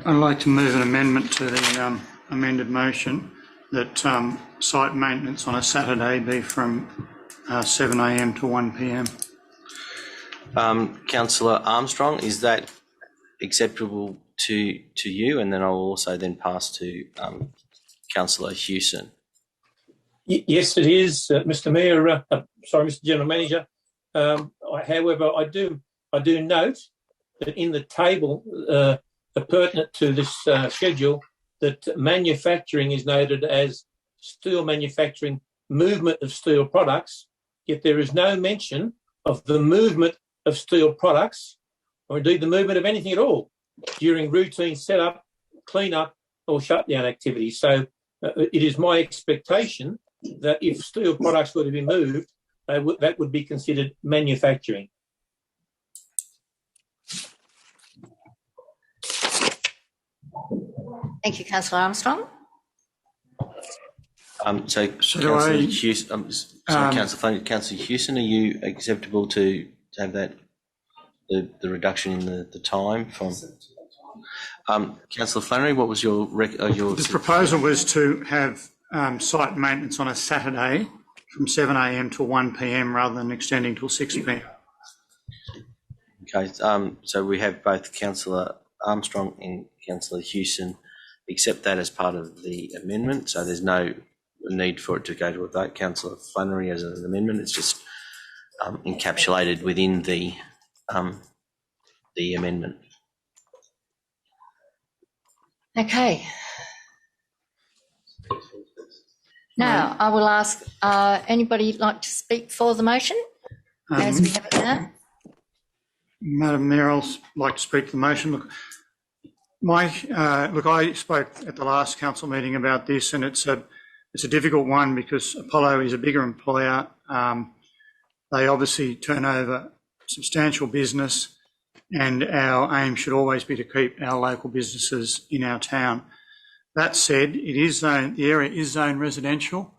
Speaker 9: I'd like to move an amendment to the amended motion that site maintenance on a Saturday be from 7 a.m. to 1 p.m.
Speaker 14: Councillor Armstrong, is that acceptable to you? And then I'll also then pass to Councillor Hewson.
Speaker 12: Yes, it is, Mr. Mayor. Sorry, Mr. General Manager. However, I do note that in the table pertinent to this schedule, that manufacturing is noted as steel manufacturing, movement of steel products, yet there is no mention of the movement of steel products, or indeed the movement of anything at all, during routine setup, clean-up or shutdown activities. So it is my expectation that if steel products were to be moved, that would be considered manufacturing.
Speaker 2: Thank you, Councillor Armstrong.
Speaker 14: Councillor Houston, Councillor Houston, are you acceptable to have that the reduction in the time from? Councillor Flannery, what was your
Speaker 9: The proposal was to have site maintenance on a Saturday from 7 a.m. till 1 p.m. rather than extending till 6 p.m.
Speaker 14: Okay, so we have both Councillor Armstrong and Councillor Houston accept that as part of the amendment, so there's no need for it to go to a vote. Councillor Flannery as an amendment, it's just encapsulated within the amendment.
Speaker 2: Okay. Now, I will ask, anybody like to speak for the motion as we have it now?
Speaker 9: Madam Mayor, I'd like to speak to the motion. Look, I spoke at the last council meeting about this, and it's a difficult one because Apollo is a bigger employer. They obviously turn over substantial business, and our aim should always be to keep our local businesses in our town. That said, the area is zone residential.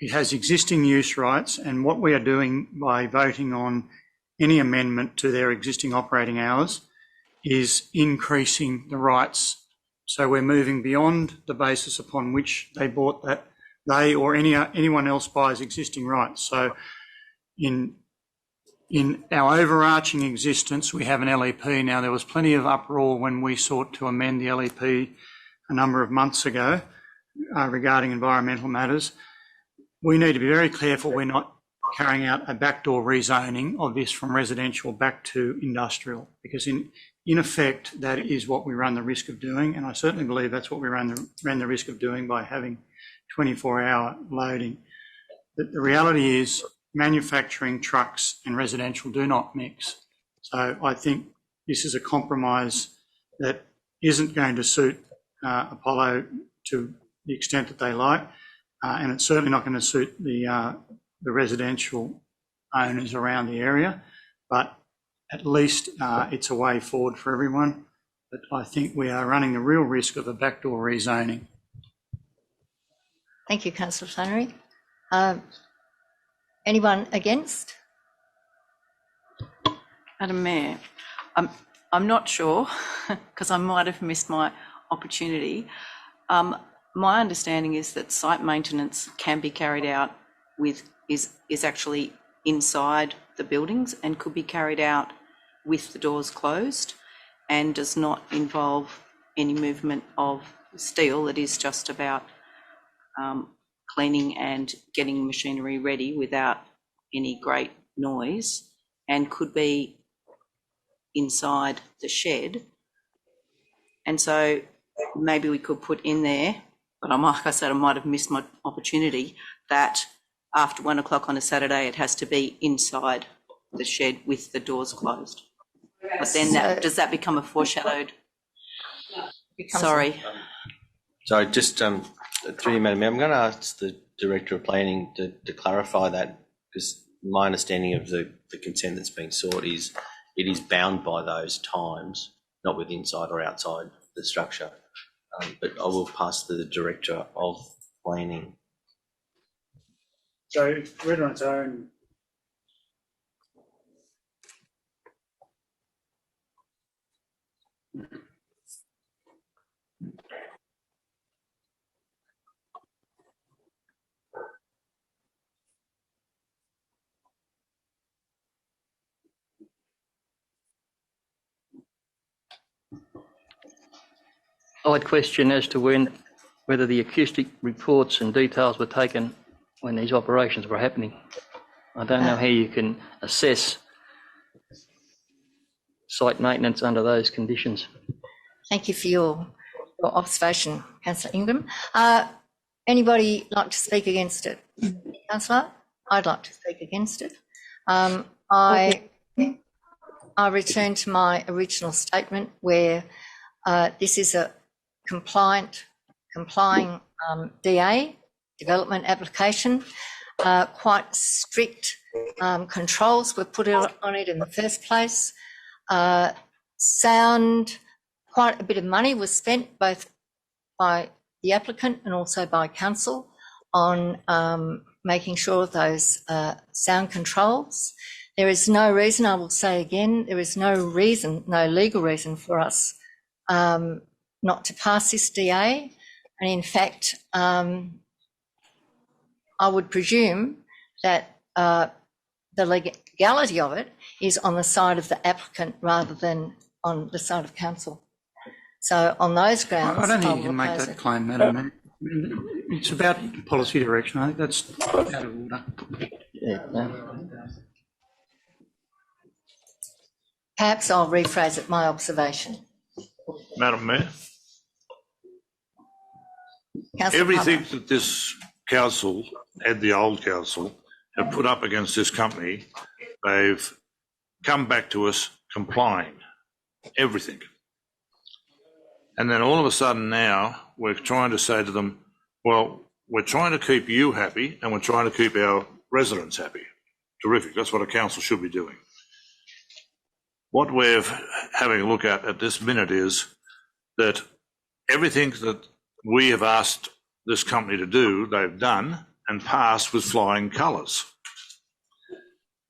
Speaker 9: It has existing use rights, and what we are doing by voting on any amendment to their existing operating hours is increasing the rights. So we're moving beyond the basis upon which they bought that, they or anyone else buys existing rights. So in our overarching existence, we have an LEP. Now, there was plenty of uproar when we sought to amend the LEP a number of months ago regarding environmental matters. We need to be very careful we're not carrying out a backdoor rezoning of this from residential back to industrial, because in effect, that is what we run the risk of doing, and I certainly believe that's what we ran the risk of doing by having 24-hour loading. The reality is manufacturing, trucks and residential do not mix. So I think this is a compromise that isn't going to suit Apollo to the extent that they like, and it's certainly not going to suit the residential owners around the area, but at least it's a way forward for everyone. But I think we are running the real risk of a backdoor rezoning.
Speaker 2: Thank you, Councillor Flannery. Anyone against?
Speaker 11: Madam Mayor, I'm not sure because I might have missed my opportunity. My understanding is that site maintenance can be carried out is actually inside the buildings and could be carried out with the doors closed and does not involve any movement of steel. It is just about cleaning and getting machinery ready without any great noise, and could be inside the shed. And so maybe we could put in there, but like I said, I might have missed my opportunity, that after 1 o'clock on a Saturday, it has to be inside the shed with the doors closed. But then does that become a foreshadowed? Sorry.
Speaker 14: Sorry, just through you, Madam Mayor, I'm going to ask the Director of Planning to clarify that, because my understanding of the consent that's being sought is it is bound by those times, not with inside or outside the structure. But I will pass to the Director of Planning.
Speaker 9: So we're on its own.
Speaker 15: I'd question as to whether the acoustic reports and details were taken when these operations were happening. I don't know how you can assess site maintenance under those conditions.
Speaker 2: Thank you for your observation, Councillor Ingram. Anybody like to speak against it? Councillor? I'd like to speak against it. I return to my original statement where this is a complying DA, development application. Quite strict controls were put on it in the first place. Quite a bit of money was spent both by the applicant and also by council on making sure of those sound controls. There is no reason, I will say again, there is no reason, no legal reason for us not to pass this DA. And in fact, I would presume that the legality of it is on the side of the applicant rather than on the side of council. So on those grounds,
Speaker 9: I don't think you can make that claim, Madam Mayor. It's about policy direction. I think that's out of order.
Speaker 2: Perhaps I'll rephrase it, my observation.
Speaker 10: Madam Mayor,
Speaker 2: Councillor
Speaker 10: everything
Speaker 2: Palmer.
Speaker 10: that this council and the old council have put up against this company, they've come back to us complying. Everything. And then all of a sudden now we're trying to say to them, well, we're trying to keep you happy and we're trying to keep our residents happy. Terrific. That's what a council should be doing. What we're having a look at this minute is that everything that we have asked this company to do, they've done and passed with flying colours.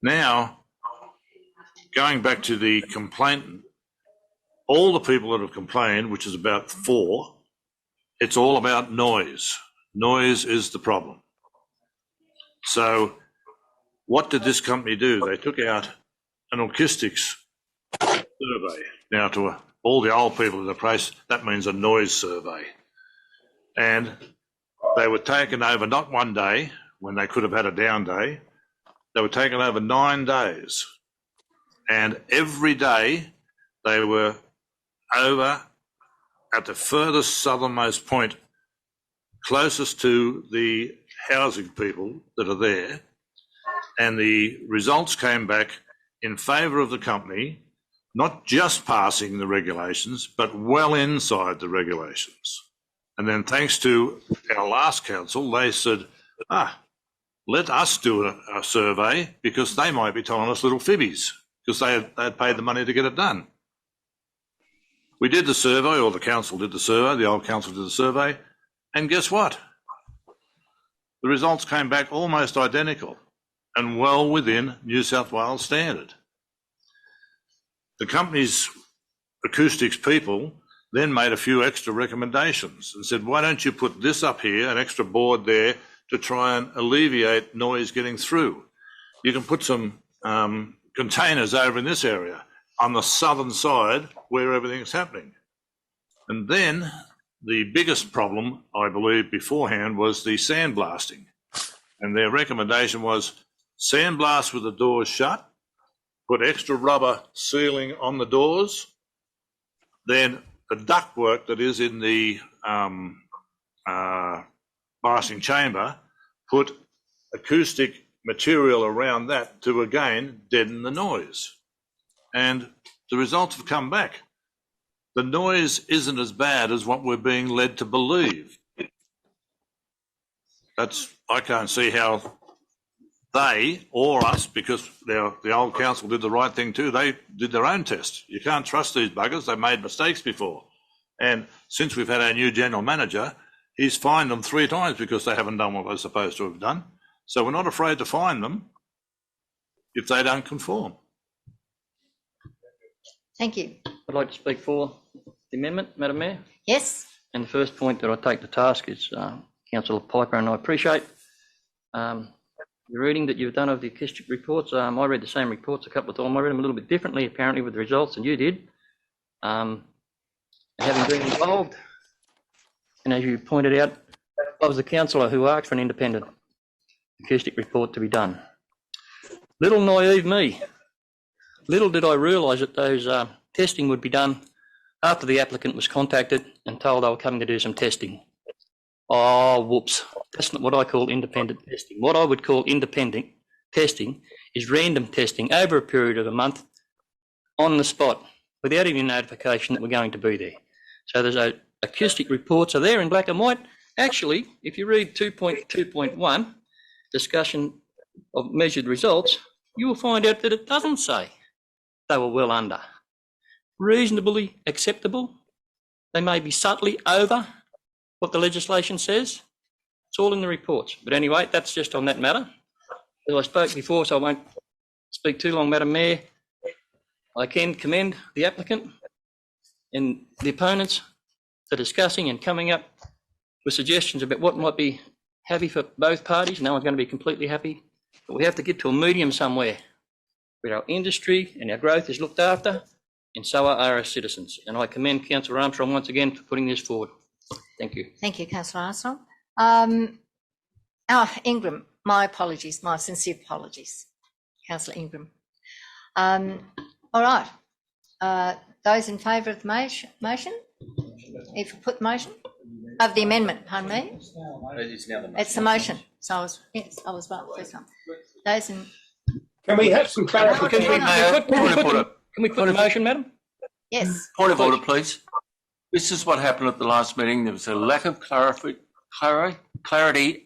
Speaker 10: Now, going back to the complainant, all the people that have complained, which is about 4, it's all about noise. Noise is the problem. So what did this company do? They took out an acoustics survey. Now to all the old people in the place, that means a noise survey. And they were taken over not one day, when they could have had a down day, they were taken over 9 days. And every day they were over at the furthest southernmost point, closest to the housing people that are there, and the results came back in favour of the company, not just passing the regulations, but well inside the regulations. And then thanks to our last council, they said, let us do a survey because they might be telling us little fibbies because they had paid the money to get it done. We did the survey, or the council did the survey, the old council did the survey, and guess what? The results came back almost identical and well within New South Wales standard. The company's acoustics people then made a few extra recommendations and said, why don't you put this up here, an extra board there, to try and alleviate noise getting through. You can put some containers over in this area on the southern side where everything's happening. And then the biggest problem, I believe, beforehand was the sandblasting. And their recommendation was sandblast with the doors shut, put extra rubber sealing on the doors, then the ductwork that is in the blasting chamber, put acoustic material around that to again deaden the noise. And the results have come back. The noise isn't as bad as what we're being led to believe. I can't see how they or us, because the old council did the right thing too, they did their own test. You can't trust these buggers, they've made mistakes before. And since we've had our new general manager, he's fined them 3 times because they haven't done what they're supposed to have done. So we're not afraid to fine them if they don't conform.
Speaker 2: Thank you.
Speaker 15: I'd like to speak for the amendment, Madam Mayor.
Speaker 2: Yes.
Speaker 15: And the first point that I take to task is Councillor Piper, and I appreciate the reading that you've done of the acoustic reports. I read the same reports a couple of times. I read them a little bit differently, apparently, with the results than you did. Having been involved, and as you pointed out, I was the councillor who asked for an independent acoustic report to be done. Little naive me. Little did I realise that those testing would be done after the applicant was contacted and told they were coming to do some testing. Oh, whoops. That's not what I call independent testing. What I would call independent testing is random testing over a period of a month on the spot without any notification that we're going to be there. So there's acoustic reports are there in black and white. Actually, if you read 2.2.1, discussion of measured results, you will find out that it doesn't say they were well under. Reasonably acceptable. They may be subtly over what the legislation says. It's all in the reports. But anyway, that's just on that matter. As I spoke before, so I won't speak too long, Madam Mayor. I can commend the applicant and the opponents for discussing and coming up with suggestions about what might be happy for both parties. No one's going to be completely happy, but we have to get to a medium somewhere where our industry and our growth is looked after, and so are our citizens. And I commend Councillor Armstrong once again for putting this forward. Thank you.
Speaker 2: Thank you, Councillor Armstrong. Ingram, my apologies, my sincere apologies. Councillor Ingram. All right. Those in favour of the motion? If you put the motion? Of the amendment, pardon me? It's the motion. So I was right the first time. Those in...
Speaker 12: Can we have some clarification?
Speaker 15: Can we put the motion, Madam?
Speaker 2: Yes.
Speaker 8: Point of order, please. This is what happened at the last meeting. There was a lack of clarity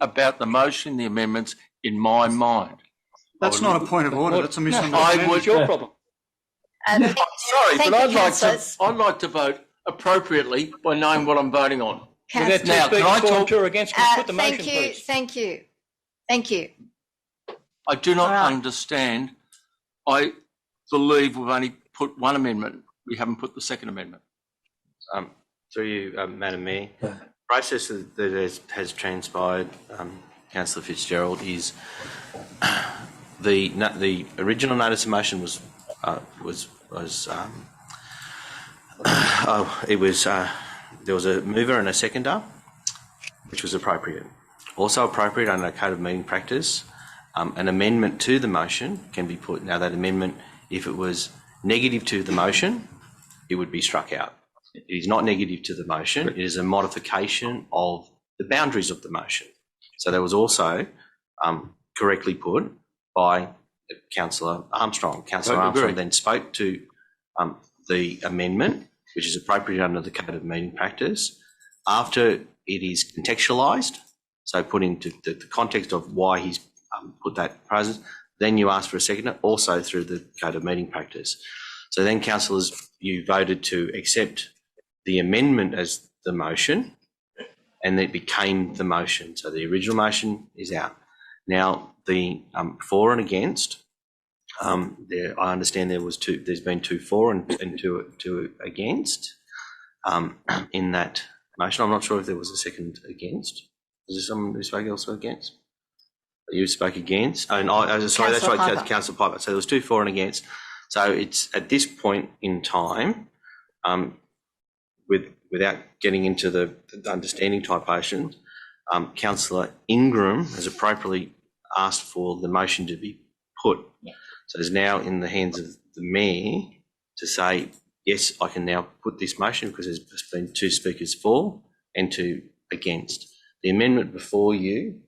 Speaker 8: about the motion, the amendments, in my mind.
Speaker 9: That's not a point of order. That's a misunderstanding.
Speaker 8: It's your problem. Sorry, but I'd like to vote appropriately by knowing what I'm voting on.
Speaker 15: Now, can I talk to or against? Put the motion, please.
Speaker 2: Thank you.
Speaker 8: I do not understand. I believe we've only put one amendment. We haven't put the second amendment.
Speaker 14: Through you, Madam Mayor, the process that has transpired, Councillor Fitzgerald, is the original notice of motion there was a mover and a seconder, which was appropriate. Also appropriate under a code of meeting practice. An amendment to the motion can be put. Now that amendment, if it was negative to the motion, it would be struck out. It is not negative to the motion. It is a modification of the boundaries of the motion. So that was also correctly put by Councillor Armstrong. Councillor Armstrong then spoke to the amendment, which is appropriate under the code of meeting practice. After it is contextualised, so put into the context of why he's put that present, then you ask for a seconder, also through the code of meeting practice. So then, councillors, you voted to accept the amendment as the motion, and it became the motion. So the original motion is out. Now, the for and against, I understand there's been two for and two against in that motion. I'm not sure if there was a second against. Was there someone who spoke also against? You spoke against. Oh, no, sorry, that's right, Councillor Piper. So there was two for and against. So it's at this point in time, without getting into the understanding type motions, Councillor Ingram has appropriately asked for the motion to be put. Yeah. So it's now in the hands of the Mayor to say, yes, I can now put this motion because there's been two speakers for and two against. The amendment before you,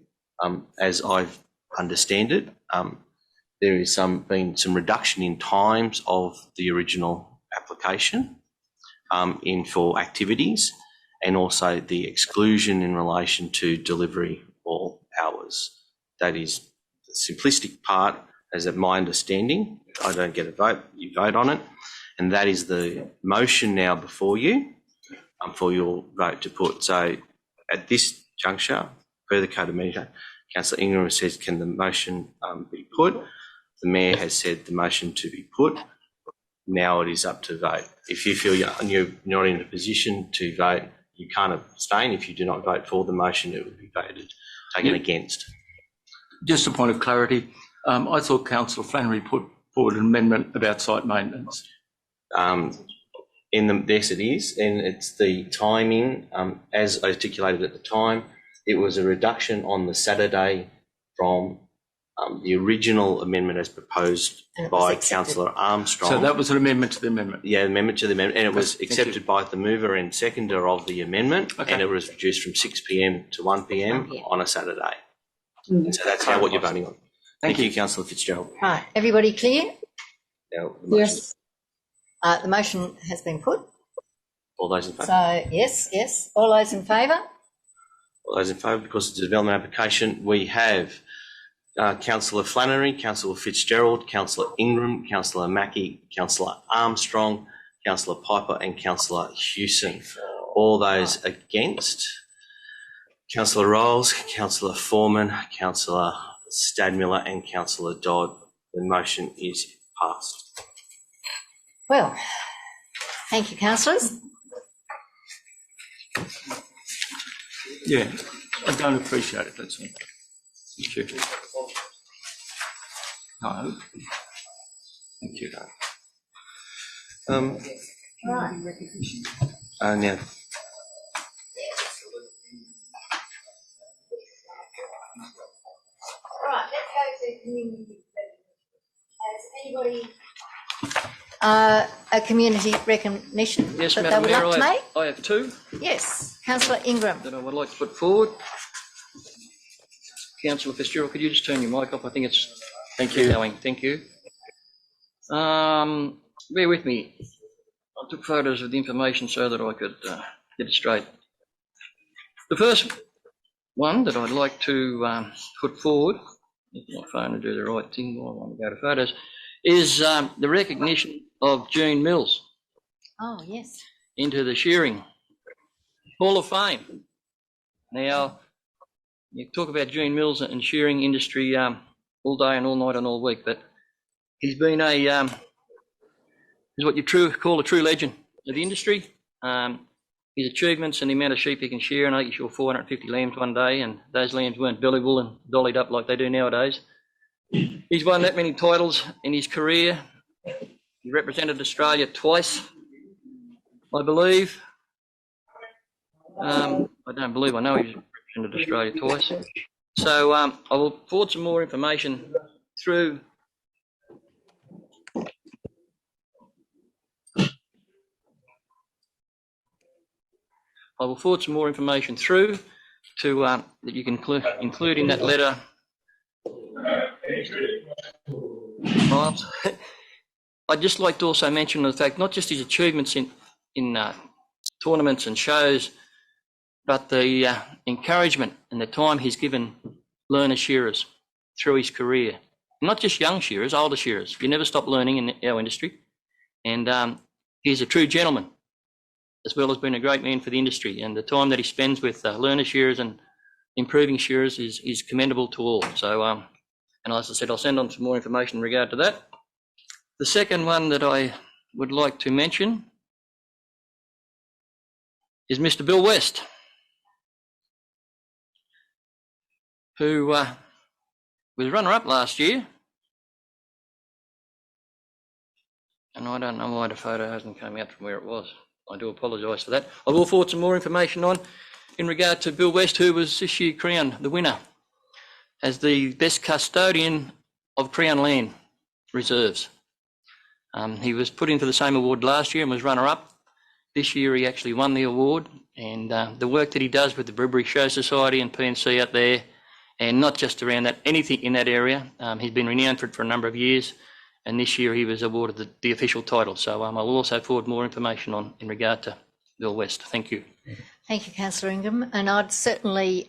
Speaker 14: as I understand it, there is been some reduction in times of the original application for activities, and also the exclusion in relation to delivery or hours. That is the simplistic part, as of my understanding. I don't get a vote, you vote on it, and that is the motion now before you for your vote to put. So at this juncture, per the code of meeting, Councillor Ingram says, can the motion be put? The Mayor has said the motion to be put. Now it is up to vote. If you feel you're not in a position to vote, you can't abstain. If you do not vote for the motion, it would be taken against.
Speaker 8: Just a point of clarity. I thought Councillor Flannery put forward an amendment about site maintenance.
Speaker 14: Yes, it is, and it's the timing, as articulated at the time. It was a reduction on the Saturday from the original amendment as proposed by Councillor Armstrong.
Speaker 8: So that was an amendment to the amendment?
Speaker 14: Yeah, amendment to the amendment, and it was accepted by the mover and seconder of the amendment, and it was reduced from 6 p.m. to 1 p.m. on a Saturday. And so that's now what you're voting on. Thank you, Councillor Fitzgerald.
Speaker 2: Right, everybody clear?
Speaker 14: Now,
Speaker 2: yes. The motion has been put.
Speaker 14: All those in favour?
Speaker 2: So, yes. All those in favour?
Speaker 14: All those in favour, because it's a development application, we have Councillor Flannery, Councillor Fitzgerald, Councillor Ingram, Councillor Mackie, Councillor Armstrong, Councillor Piper and Councillor Hewson. All those against. Councillor Rolls, Councillor Foreman, Councillor Stadmiller and Councillor Dodd. The motion is passed.
Speaker 2: Well, thank you, councillors.
Speaker 8: Yeah, I don't appreciate it, that's all. Thank you. No. Thank you.
Speaker 14: Now.
Speaker 2: Right, let's go to community. Has anybody a community recognition
Speaker 15: Yes,
Speaker 2: that
Speaker 15: Madam
Speaker 2: they would
Speaker 15: Mayor,
Speaker 2: like to make?
Speaker 15: I have two
Speaker 2: Yes, Councillor Ingram.
Speaker 15: that I would like to put forward. Councillor Fitzgerald, could you just turn your mic off? I think it's going. Thank you. Bear with me. I took photos of the information so that I could get it straight. The first one that I'd like to put forward, if my phone will do the right thing while I want to go to photos, is the recognition of Jean Mills.
Speaker 2: Oh, yes.
Speaker 15: Into the Shearing Hall of Fame. Now, you talk about Jean Mills and shearing industry all day and all night and all week, but he's been he's what you call a true legend of the industry. His achievements and the amount of sheep he can shear, and he shore 450 lambs one day, and those lambs weren't belly wool and dollied up like they do nowadays. He's won that many titles in his career. He represented Australia twice, I believe. I know he's represented Australia twice. So I will forward some more information through to that you can include in that letter. I'd just like to also mention the fact, not just his achievements in tournaments and shows, but the encouragement and the time he's given learner shearers through his career. Not just young shearers, older shearers. You never stop learning in our industry. And he's a true gentleman, as well as being a great man for the industry. And the time that he spends with learner shearers and improving shearers is commendable to all. So, and as I said, I'll send on some more information in regard to that. The second one that I would like to mention is Mr. Bill West, who was runner-up last year. And I don't know why the photo hasn't come out from where it was. I do apologise for that. I will forward some more information on in regard to Bill West, who was this year crowned the winner as the best custodian of Crown land reserves. He was put into the same award last year and was runner-up. This year he actually won the award, and the work that he does with the Brisbane Show Society and PNC out there, and not just around that, anything in that area, he's been renowned for it for a number of years, and this year he was awarded the official title. So I will also forward more information on in regard to Bill West. Thank you.
Speaker 2: Thank you, Councillor Ingham, and I'd certainly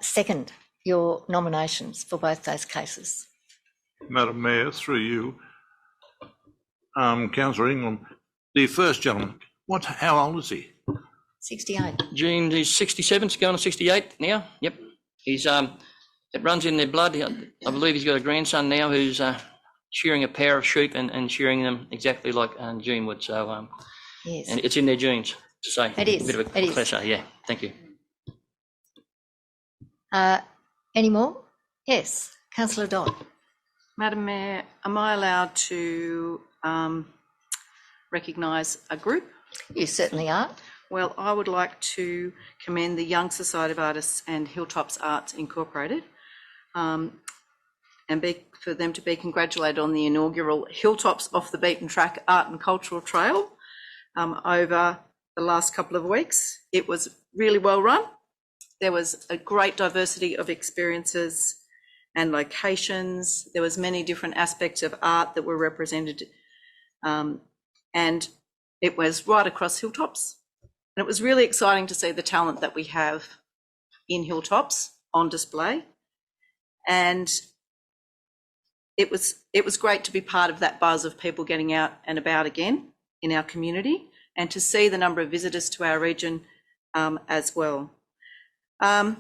Speaker 2: second your nominations for both those cases.
Speaker 10: Madam Mayor, through you, Councillor Ingham, the first gentleman, how old is he?
Speaker 2: 68.
Speaker 15: Gene, he's 67, he's going to 68 now. Yep. He's it runs in their blood. I believe he's got a grandson now who's shearing a pair of sheep and shearing them exactly like Gene would. So
Speaker 2: yes.
Speaker 15: And it's in their genes, to say.
Speaker 2: It is.
Speaker 15: A bit of a pleasure, yeah. Thank you.
Speaker 2: Any more? Yes, Councillor Dodd.
Speaker 11: Madam Mayor, am I allowed to recognise a group?
Speaker 2: You certainly are.
Speaker 11: Well, I would like to commend the Young Society of Artists and Hilltops Arts Incorporated, and for them to be congratulated on the inaugural Hilltops Off the Beaten Track Art and Cultural Trail over the last couple of weeks. It was really well run. There was a great diversity of experiences and locations. There was many different aspects of art that were represented, and it was right across Hilltops. And it was really exciting to see the talent that we have in Hilltops on display. And it was great to be part of that buzz of people getting out and about again in our community, and to see the number of visitors to our region as well.
Speaker 16: I've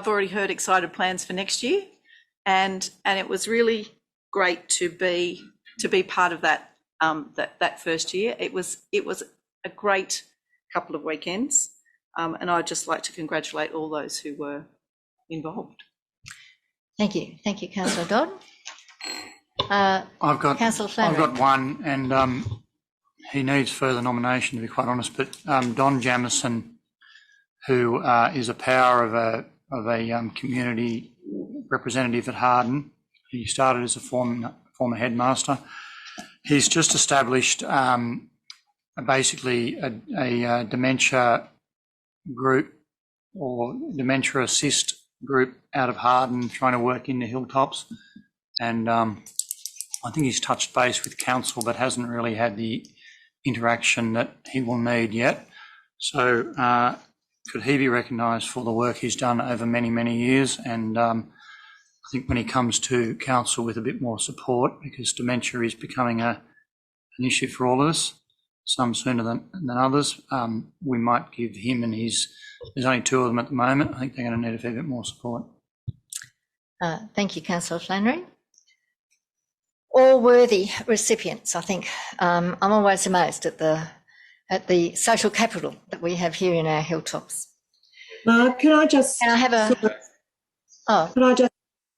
Speaker 16: already heard excited plans for next year, and it was really great to be part of that that first year. It was a great couple of weekends, and I'd just like to congratulate all those who were involved.
Speaker 2: Thank you, Councillor Dodd. Councillor Flannery.
Speaker 9: I've got one, and he needs further nomination, to be quite honest. But Don Jamieson, who is a power of a community representative at Harden. He started as a former headmaster. He's just established basically a dementia group or dementia assist group out of Harden, trying to work in the Hilltops. And I think he's touched base with council, but hasn't really had the interaction that he will need yet. So could he be recognised for the work he's done over many, many years? And I think when he comes to council with a bit more support, because dementia is becoming an issue for all of us, some sooner than others, we might give him and there's only two of them at the moment. I think they're going to need a fair bit more support.
Speaker 2: Thank you, Councillor Flannery. All worthy recipients, I think. I'm always amazed at the social capital that we have here in our Hilltops.
Speaker 13: Can I just...
Speaker 2: Can I have a...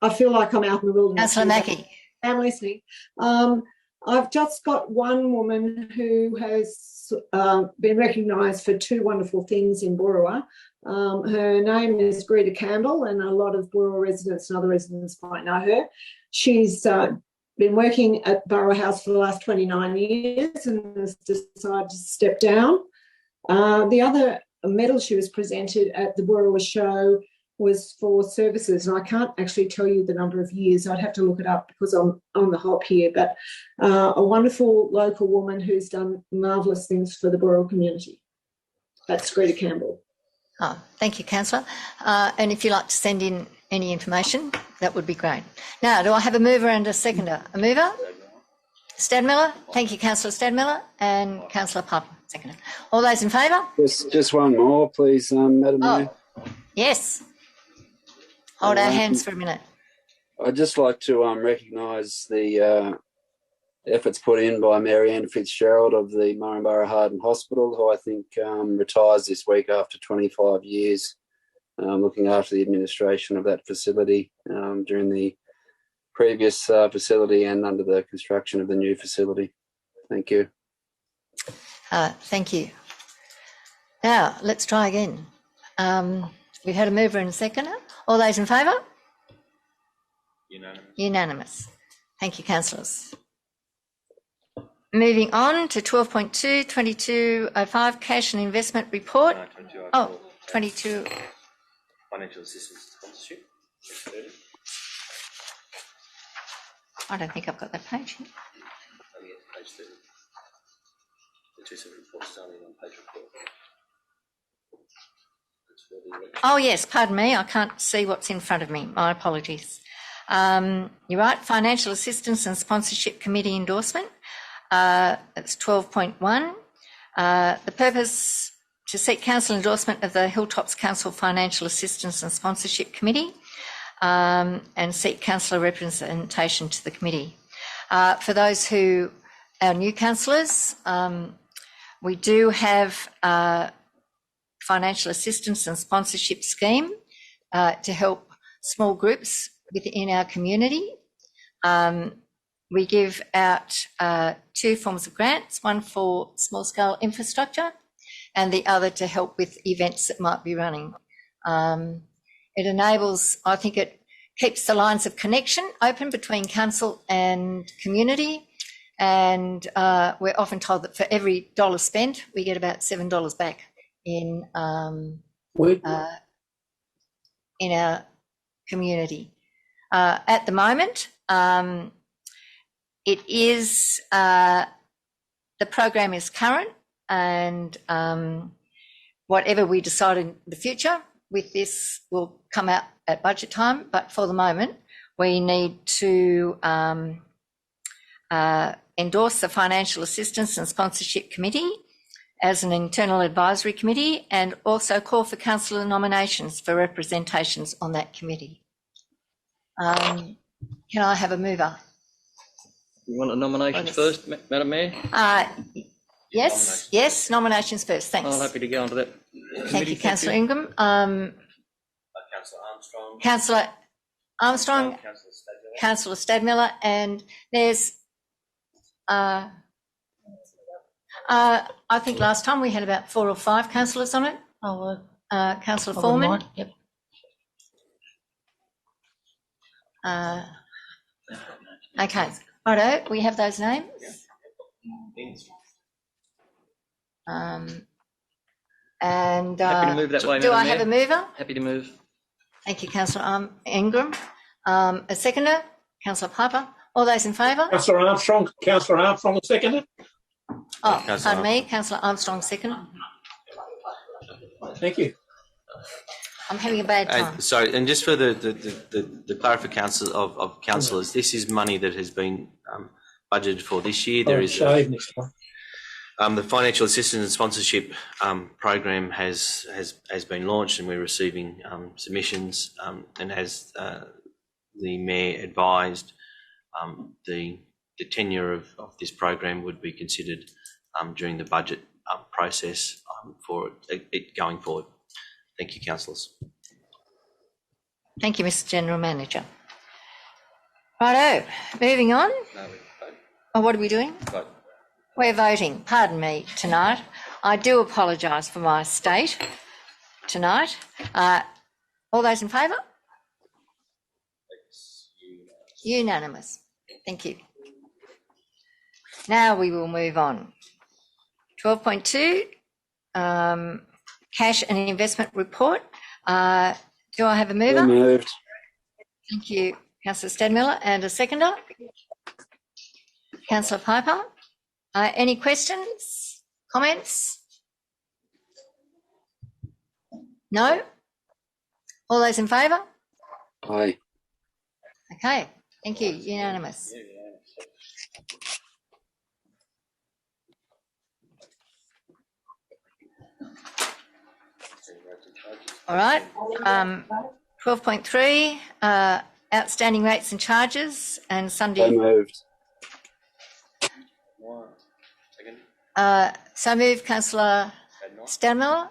Speaker 13: I feel like I'm out in the wilderness.
Speaker 2: Councillor Mackie.
Speaker 13: I'm listening. I've just got one woman who has been recognised for two wonderful things in Boorowa. Her name is Greta Campbell, and a lot of Boorowa residents and other residents might know her. She's been working at Borough House for the last 29 years and has decided to step down. The other medal she was presented at the Boorowa show was for services, and I can't actually tell you the number of years. I'd have to look it up because I'm on the hop here, but a wonderful local woman who's done marvellous things for the Boorowa community. That's Greta Campbell.
Speaker 2: Oh, thank you, Councillor. And if you'd like to send in any information, that would be great. Now, do I have a mover and a seconder? A mover? Stadmiller. Thank you, Councillor Stadmiller, and Councillor Piper, seconder. All those in favour?
Speaker 6: Just one more, please, Madam Mayor.
Speaker 2: Yes. Hold our hands for a minute.
Speaker 6: I'd just like to recognise the efforts put in by Marianne Fitzgerald of the Murrumbara Harden Hospital, who I think retires this week after 25 years, looking after the administration of that facility during the previous facility and under the construction of the new facility. Thank you.
Speaker 2: Thank you. Now, let's try again. We've had a mover and a seconder. All those in favour?
Speaker 14: Unanimous.
Speaker 2: Unanimous. Thank you, councillors. Moving on to 12.2, 2205, cash and investment report. 22.
Speaker 14: Financial assistance sponsorship.
Speaker 2: I don't think I've got that page here.
Speaker 14: Oh, yeah, page 30. The 27 report is only on page 4.
Speaker 2: Oh, yes, pardon me. I can't see what's in front of me. My apologies. You're right. Financial Assistance and Sponsorship Committee endorsement. It's 12.1. The purpose to seek council endorsement of the Hilltops Council Financial Assistance and Sponsorship Committee and seek councillor representation to the committee. For those who are new councillors, we do have financial assistance and sponsorship scheme to help small groups within our community. We give out two forms of grants, one for small scale infrastructure and the other to help with events that might be running. It enables, I think it keeps the lines of connection open between council and community, and we're often told that for every dollar spent, we get about $7 back in our community. At the moment, it is the program is current, and whatever we decide in the future with this will come out at budget time. But for the moment, we need to endorse the Financial Assistance and Sponsorship Committee as an internal advisory committee, and also call for councillor nominations for representations on that committee. Can I have a mover?
Speaker 15: You want the nominations first, Madam Mayor?
Speaker 2: Yes, nominations first. Thanks.
Speaker 15: I'm happy to go on to that.
Speaker 2: Thank you, Councillor Ingram. Councillor Armstrong, Councillor Stadmiller, and there's, I think last time we had about 4 or 5 councillors on it. Councillor Foreman.
Speaker 7: Yep.
Speaker 2: Okay, righto, we have those names. And
Speaker 15: happy to move that way,
Speaker 2: do
Speaker 15: Madam
Speaker 2: I
Speaker 15: Mayor.
Speaker 2: have a mover?
Speaker 15: Happy to move.
Speaker 2: Thank you, Councillor Ingram. A seconder, Councillor Piper. All those in favour?
Speaker 12: Councillor Armstrong, the seconder.
Speaker 2: Oh, pardon me, Councillor Armstrong, second.
Speaker 12: Thank you.
Speaker 2: I'm having a bad time.
Speaker 14: And just for the clarification of councillors, this is money that has been budgeted for this year. There is the financial assistance and sponsorship program has been launched, and we're receiving submissions. And as the mayor advised, the tenure of this program would be considered during the budget process for it going forward. Thank you, councillors.
Speaker 2: Thank you, Mr. General Manager. Righto, moving on. Oh, what are we doing?
Speaker 14: Vote.
Speaker 2: We're voting. Pardon me tonight. I do apologise for my state tonight. All those in favour? Unanimous. Thank you. Now we will move on. 12.2, cash and investment report. Do I have a mover?
Speaker 6: Moved.
Speaker 2: Thank you, Councillor Stadmiller. And a seconder? Councillor Piper. Any questions, comments? No? All those in favour?
Speaker 6: Aye.
Speaker 2: Okay, thank you, unanimous. All right, 12.3, outstanding rates and charges and sundry.
Speaker 6: So moved.
Speaker 2: So moved, Councillor Stadmiller.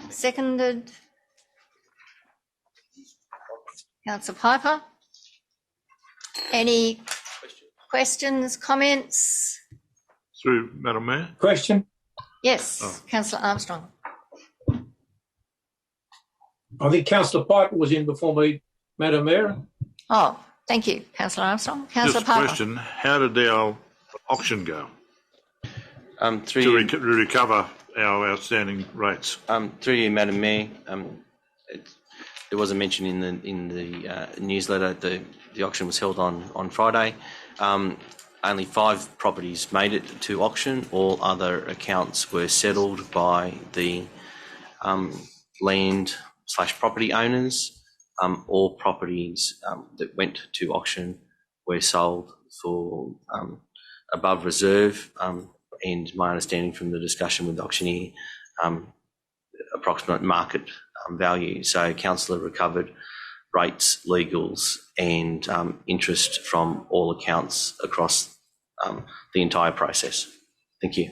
Speaker 2: Seconded, Councillor Piper. Any questions, comments?
Speaker 10: Through Madam Mayor.
Speaker 12: Question?
Speaker 2: Yes, Councillor Armstrong.
Speaker 12: I think Councillor Piper was in before me, Madam Mayor.
Speaker 2: Oh, thank you, Councillor Armstrong. Councillor
Speaker 10: Just a
Speaker 2: Piper.
Speaker 10: question, how did our auction go?
Speaker 14: To
Speaker 10: recover our outstanding rates.
Speaker 14: Through you, Madam Mayor, there was a mention in the newsletter. The auction was held on Friday. Only 5 properties made it to auction. All other accounts were settled by the land/property owners. All properties that went to auction were sold for above reserve. And my understanding from the discussion with the auctioneer, approximate market value. So councillor recovered rates, legals and interest from all accounts across the entire process. Thank you.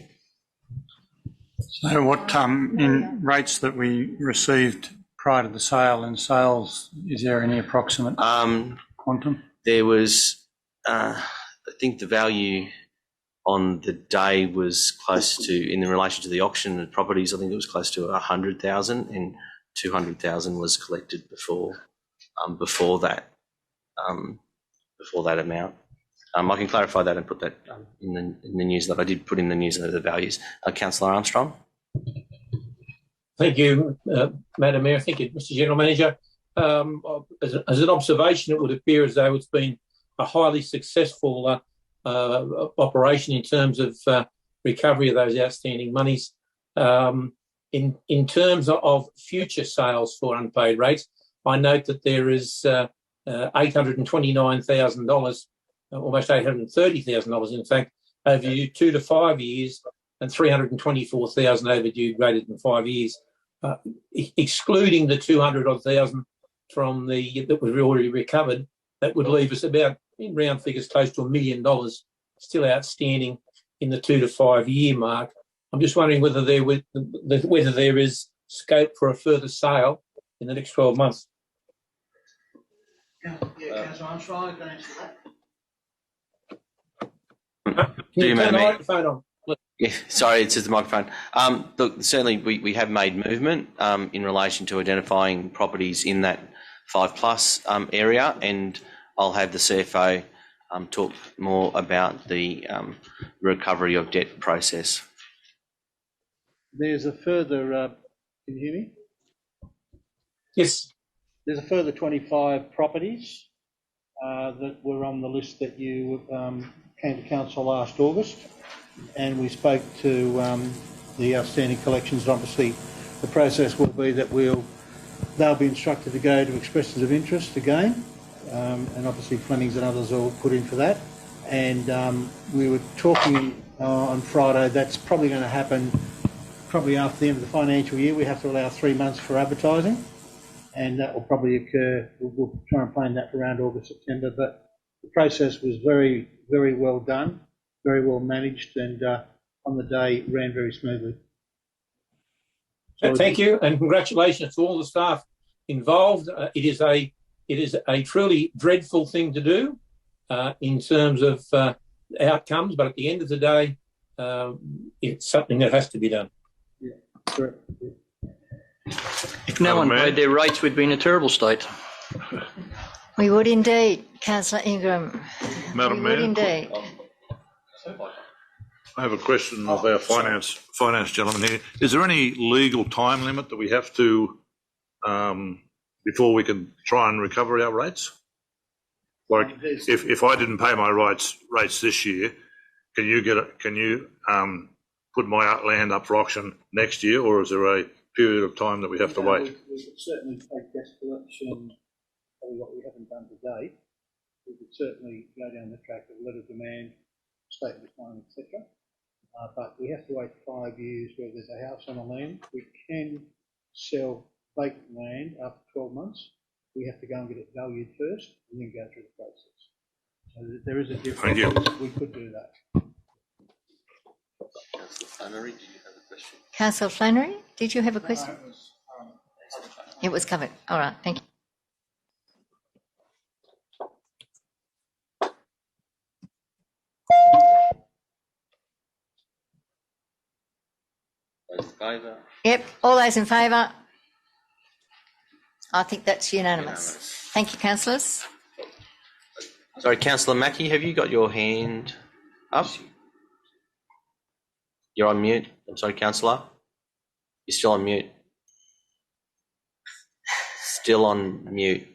Speaker 9: So what in rates that we received prior to the sale and sales, is there any approximate quantum?
Speaker 14: There was, I think the value on the day was close to, in relation to the auction of properties, I think it was close to 100,000, and 200,000 was collected before that amount. I can clarify that and put that in the newsletter. I did put in the newsletter the values. Councillor Armstrong.
Speaker 12: Thank you, Madam Mayor. Thank you, Mr. General Manager. As an observation, it would appear as though it's been a highly successful operation in terms of recovery of those outstanding monies. In terms of future sales for unpaid rates, I note that there is $829,000, almost $830,000 in fact, over 2 to 5 years, and 324,000 overdue greater than 5 years, excluding the 200,000 from that we've already recovered. That would leave us about, in round figures, close to $1 million still outstanding in the 2 to 5 year mark. I'm just wondering whether there is scope for a further sale in the next 12 months.
Speaker 17: Councillor Armstrong, I can answer that.
Speaker 12: Can you turn the microphone on?
Speaker 14: Yeah, sorry, it's just the microphone. Look, certainly we have made movement in relation to identifying properties in that 5+ area, and I'll have the CFO talk more about the recovery of debt process.
Speaker 17: There's a further, can you hear me?
Speaker 12: Yes.
Speaker 17: There's a further 25 properties that were on the list that you came to council last August, and we spoke to the outstanding collections. Obviously, the process will be that they'll be instructed to go to expressions of interest again, and obviously Flemings and others will put in for that. And we were talking on Friday, that's probably going to happen probably after the end of the financial year. We have to allow 3 months for advertising, and that will probably occur. We'll try and plan that for around August, September. But the process was very, very well done, very well managed, and on the day ran very smoothly.
Speaker 12: So thank you, and congratulations to all the staff involved. It is a truly dreadful thing to do in terms of outcomes, but at the end of the day, it's something that has to be done.
Speaker 17: Yeah, correct.
Speaker 15: If no one paid their rates, we'd be in a terrible state.
Speaker 2: We would indeed, Councillor Ingram.
Speaker 10: Madam Mayor,
Speaker 2: we would indeed.
Speaker 10: I have a question of our finance gentleman here. Is there any legal time limit that we have to before we can try and recover our rates? Like, if I didn't pay my rates this year, can you put my land up for auction next year, or is there a period of time that we have to wait?
Speaker 17: We could certainly take debt collection, probably what we haven't done to date. We could certainly go down the track of letter of demand, statement of claim, etc. But we have to wait 5 years where there's a house on the land. We can sell vacant land after 12 months. We have to go and get it valued first and then go through the process. So there is a difference.
Speaker 10: Thank you.
Speaker 17: We could do that.
Speaker 14: Councillor Flannery, did you have a question?
Speaker 2: Councillor Flannery, did you have a question? It was covered. All right, thank you.
Speaker 14: Those in favour?
Speaker 2: Yep, all those in favour? I think that's unanimous. Thank you, councillors.
Speaker 14: Sorry, Councillor Mackie, have you got your hand up? You're on mute. I'm sorry, Councillor. You're still on mute. Still on mute.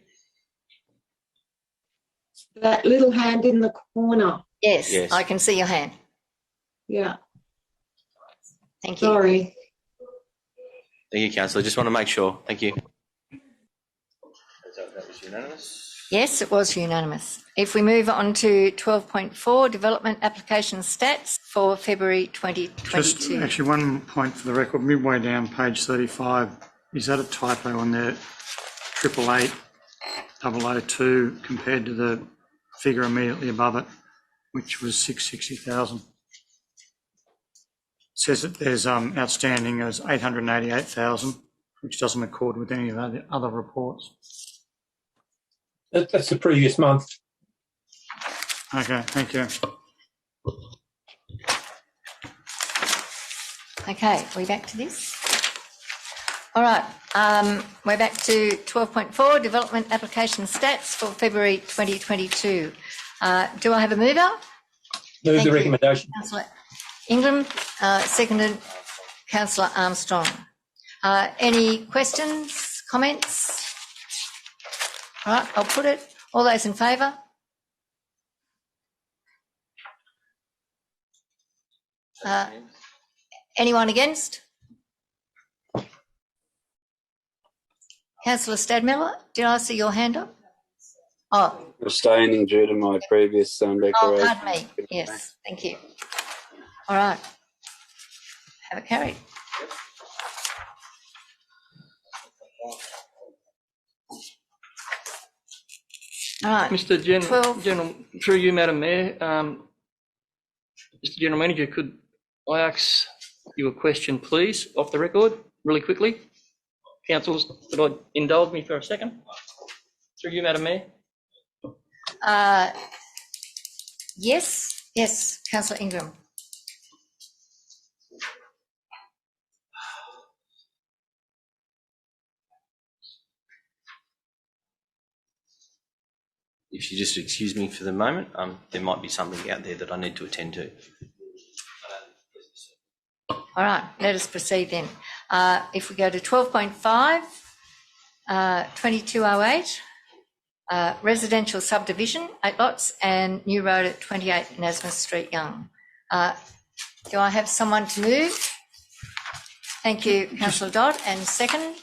Speaker 13: That little hand in the corner.
Speaker 2: Yes, I can see your hand.
Speaker 13: Yeah.
Speaker 2: Thank you.
Speaker 13: Sorry.
Speaker 14: Thank you, Councillor. Just want to make sure. Thank you. That was unanimous?
Speaker 2: Yes, it was unanimous. If we move on to 12.4, development application stats for February 2022.
Speaker 9: Just actually one point for the record, midway down page 35, is that a typo on there? 888,002 compared to the figure immediately above it, which was 660,000. It says that there's outstanding as 888,000, which doesn't accord with any of the other reports.
Speaker 12: That's the previous month.
Speaker 9: Okay, thank you.
Speaker 2: Okay, are we back to this? All right, we're back to 12.4, development application stats for February 2022. Do I have a mover?
Speaker 12: Move the recommendation.
Speaker 2: Councillor Ingram, seconded Councillor Armstrong. Any questions, comments? All right, I'll put it. All those in favour? Anyone against? Councillor Stadmiller, did I see your hand up? Oh.
Speaker 6: Abstaining due to my previous declaration.
Speaker 2: Oh, pardon me. Yes, thank you. All right. Have it carried. All right.
Speaker 15: Mr. General, through you, Madam Mayor, Mr. General Manager, could I ask you a question, please, off the record, really quickly? Councillors, could I indulge me for a second? Through you, Madam Mayor.
Speaker 2: Yes, Councillor Ingram.
Speaker 14: If you just excuse me for the moment, there might be something out there that I need to attend to.
Speaker 2: All right, let us proceed then. If we go to 12.5, 2208, residential subdivision, 8 lots, and new road at 28 NASMYTH Street, Young. Do I have someone to move? Thank you, Councillor Dodd, and second.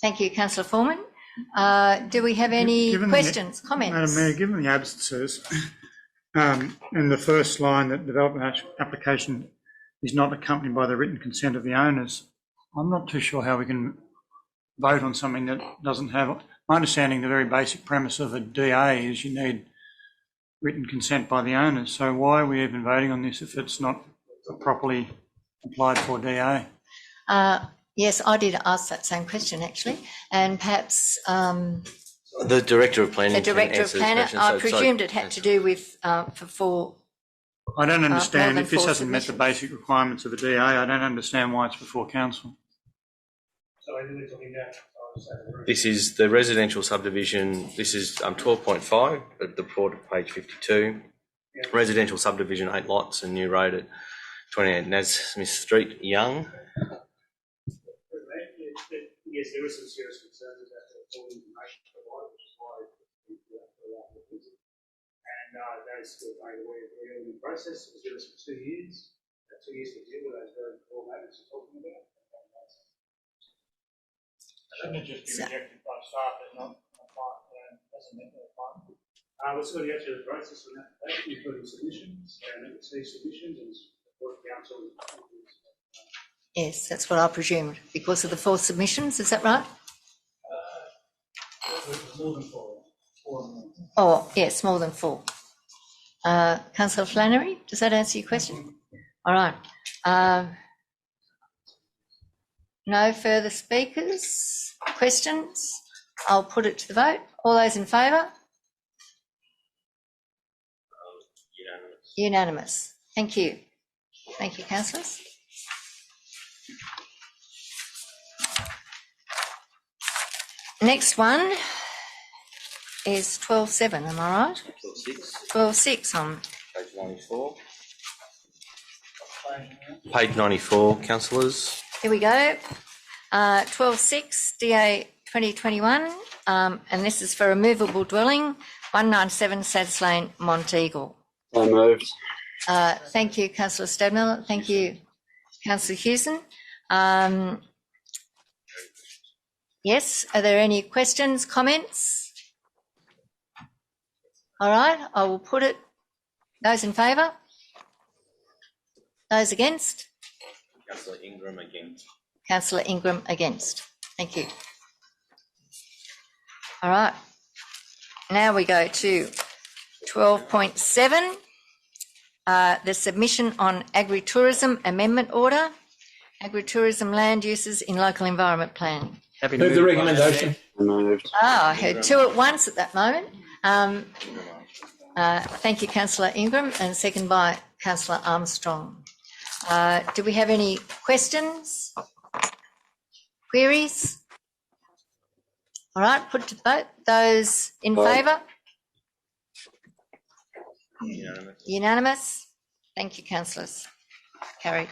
Speaker 2: Thank you, Councillor Foreman. Do we have any questions, comments?
Speaker 9: Madam Mayor, given the absences, in the first line that development application is not accompanied by the written consent of the owners, I'm not too sure how we can vote on something that doesn't have. My understanding, the very basic premise of a DA is you need written consent by the owners. So why are we even voting on this if it's not properly applied for DA?
Speaker 2: Yes, I did ask that same question actually, and perhaps
Speaker 14: the Director of Planning.
Speaker 2: The Director of Planning. I presumed it had to do with for.
Speaker 9: I don't understand if this hasn't met the basic requirements of a DA. I don't understand why it's before council.
Speaker 14: This is the residential subdivision. This is 12.5 at the report of page 52. Yeah. Residential subdivision, 8 lots, and new road at 28 NASMYTH Street, Young.
Speaker 18: Yes, there were some serious concerns about the full information provided, which is why we have to visit. And they're still made aware of the early process. It was with us for 2 years. 2 years to deal with those very core matters you're talking about. Shouldn't it just be rejected by staff and not doesn't meet the requirement? We're still going to go through the process on that, including submissions, and receive submissions and support council.
Speaker 2: Yes, that's what I presumed, because of the 4 submissions, is that right?
Speaker 18: More than 4.
Speaker 2: Oh, yes, more than 4. Councillor Flannery, does that answer your question? All right. No further speakers, questions? I'll put it to the vote. All those in favour?
Speaker 14: Unanimous.
Speaker 2: Unanimous. Thank you. Thank you, councillors. Next one is 12.7, am I right? 12.6 on
Speaker 14: page 94. Page 94, councillors.
Speaker 2: Here we go. 12.6, DA 2021, and this is for a movable dwelling, 197 Sads Lane, Monteagle.
Speaker 6: So moved.
Speaker 2: Thank you, Councillor Stadmiller. Thank you, Councillor Hewson. Yes, are there any questions, comments? All right, I will put it. Those in favour? Those against?
Speaker 14: Councillor Ingram against.
Speaker 2: Councillor Ingram against. Thank you. All right. Now we go to 12.7, the submission on agritourism amendment order, agritourism land uses in local environment planning.
Speaker 12: Move the recommendation.
Speaker 2: I heard 2 at once at that moment. Thank you, Councillor Ingram, and second by Councillor Armstrong. Do we have any questions? Queries? All right, put to vote. Those in favour?
Speaker 14: Unanimous.
Speaker 2: Unanimous. Thank you, councillors. Carried.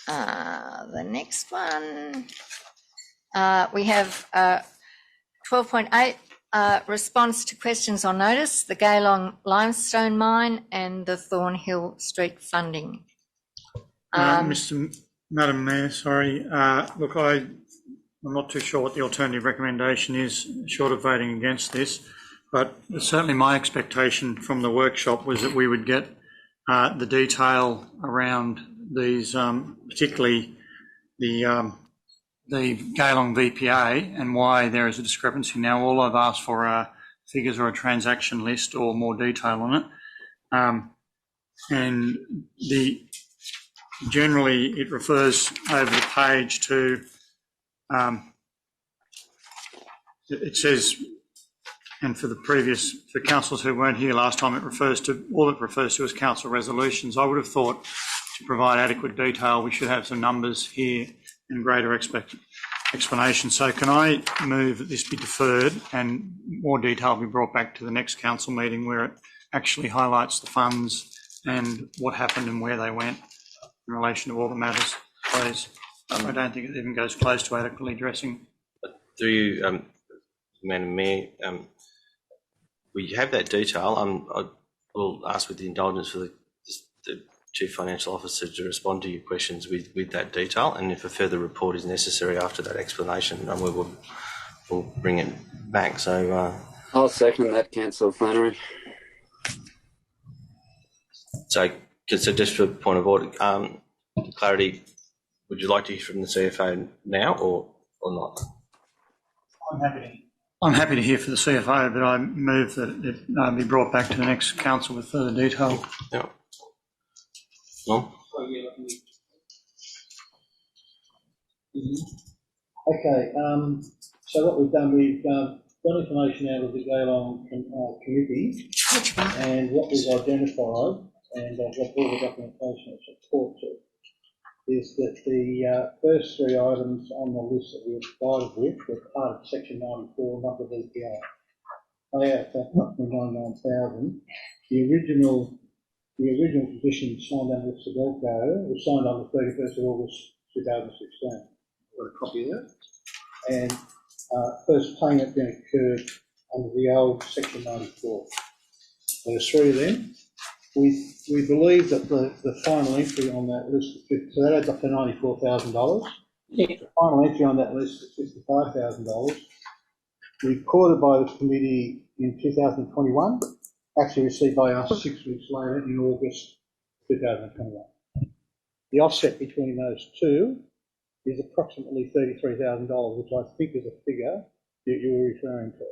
Speaker 2: The next one, we have 12.8, response to questions on notice, the GALONG limestone mine and the Thornhill Street funding.
Speaker 9: Madam Mayor, sorry. Look, I'm not too sure what the alternative recommendation is, short of voting against this. but certainly my expectation from the workshop was that we would get the detail around these, particularly the GALONG VPA and why there is a discrepancy. Now, all I've asked for are figures or a transaction list or more detail on it. And generally it refers over the page to, it says, and for councillors who weren't here last time, all it refers to is council resolutions. I would have thought to provide adequate detail, we should have some numbers here and greater explanation. So can I move that this be deferred and more detail be brought back to the next council meeting where it actually highlights the funds and what happened and where they went in relation to all the matters, please? I don't think it even goes close to adequately addressing.
Speaker 14: Through you, Madam Mayor, we have that detail. I will ask with the indulgence for the Chief Financial Officer to respond to your questions with that detail, and if a further report is necessary after that explanation, we'll bring it back. So
Speaker 6: I'll second that, Councillor Flannery.
Speaker 14: So just for point of order, clarity, would you like to hear from the CFO now or not?
Speaker 9: I'm happy to hear for the CFO, but I move that it be brought back to the next council with further detail.
Speaker 14: Yeah. No?
Speaker 17: Okay, so what we've done, we've got information out of the GALONG committee, and what we've identified, and I've got all the documentation that supports it, is that the first three items on the list that we were provided with were part of Section 94, not the VPA. They are approximately 99,000. The original position signed under SUBDIVISION was signed on the 31st of August 2016. I've got a copy of that. And first payment then occurred under the old Section 94. There's three of them. We believe that the final entry on that list, so that adds up to $94,000. Yeah. The final entry on that list is $55,000. Recorded by the committee in 2021, actually received by us 6 weeks later in August 2021. The offset between those two is approximately $33,000, which I think is a figure that you were referring to.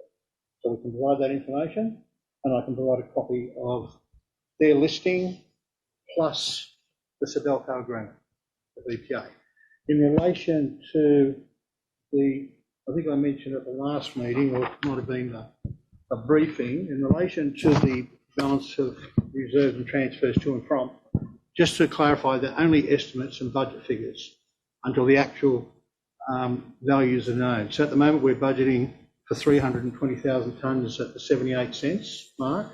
Speaker 17: So we can provide that information, and I can provide a copy of their listing plus the SUBDIVISION agreement, the VPA. In relation to I think I mentioned at the last meeting, or it might have been a briefing, in relation to the balance of reserves and transfers to and from, just to clarify that only estimates and budget figures until the actual values are known. So at the moment we're budgeting for 320,000 tonnes at the 78 cents mark.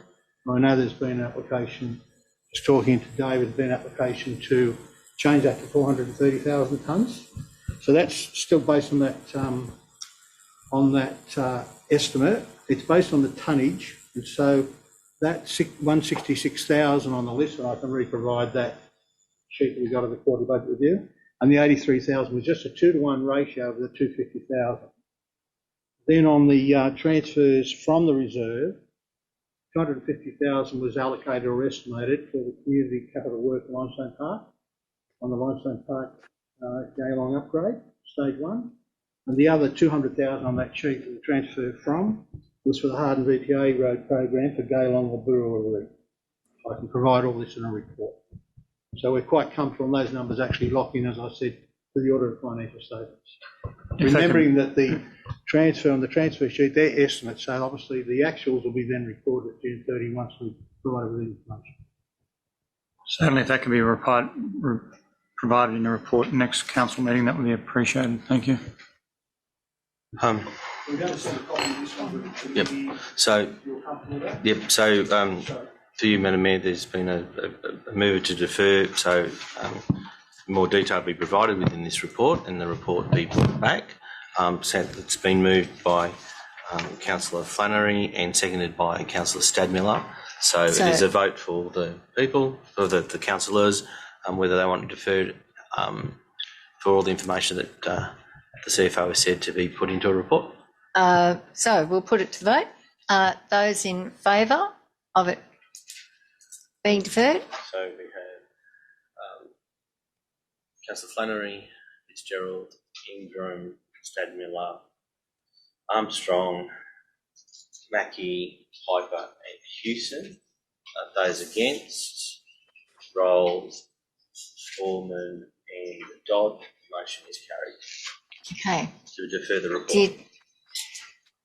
Speaker 17: I know there's been an application, just talking to David, there's been an application to change that to 430,000 tonnes. So that's still based on that estimate. It's based on the tonnage, and so that 166,000 on the list, and I can re-provide that sheet that we got of the quarterly budget review, and the 83,000 was just a 2-to-1 ratio of the 250,000. Then on the transfers from the reserve, 250,000 was allocated or estimated for the community capital work at Limestone Park, on the Limestone Park GALONG upgrade, stage 1. And the other 200,000 on that sheet that we transferred from was for the Harden VPA road program for GALONG or BOOROWA route. I can provide all this in a report. So we're quite comfortable those numbers actually lock in, as I said, to the order of financial statements. Remembering that the transfer on the transfer sheet, they're estimates, so obviously the actuals will be then recorded at June 30 once we provide the information.
Speaker 9: Certainly, if that can be provided in a report next council meeting, that would be appreciated. Thank you.
Speaker 14: Yep. So, to you, Madam Mayor, there's been a move to defer, so more detail will be provided within this report, and the report be brought back. So it's been moved by Councillor Flannery and seconded by Councillor Stadmiller. So it is a vote for the people, for the councillors, whether they want to defer for all the information that the CFO has said to be put into a report.
Speaker 2: So we'll put it to the vote. Those in favour of it being deferred?
Speaker 14: So we have Councillor Flannery, Fitzgerald, Ingram, Stadmiller, Armstrong, Mackie, Piper and Hewson. Those against, Rolls, Foreman and Dodd. Motion is carried.
Speaker 2: Okay.
Speaker 14: To defer the report.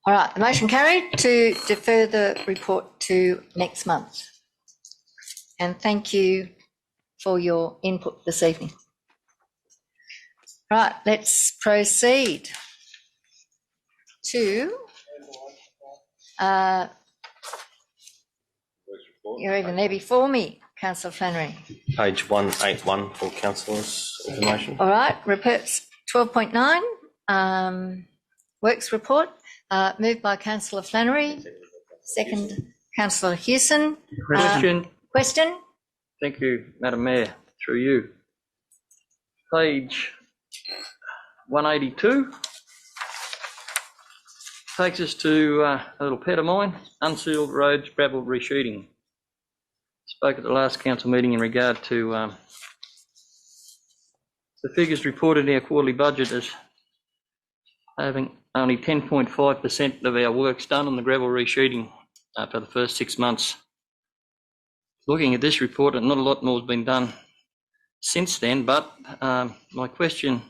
Speaker 2: All right, the motion carried to defer the report to next month. And thank you for your input this evening. Right, let's proceed to you're even there before me, Councillor Flannery.
Speaker 14: Page 181 for councillors' information.
Speaker 2: All right, reports 12.9, works report, moved by Councillor Flannery, second Councillor Hewson.
Speaker 15: Question. Thank you, Madam Mayor, through you. Page 182 takes us to a little pet of mine, unsealed roads, gravel reshooting. Spoke at the last council meeting in regard to the figures reported in our quarterly budget as having only 10.5% of our works done on the gravel reshooting for the first 6 months. Looking at this report, and not a lot more has been done since then, but my question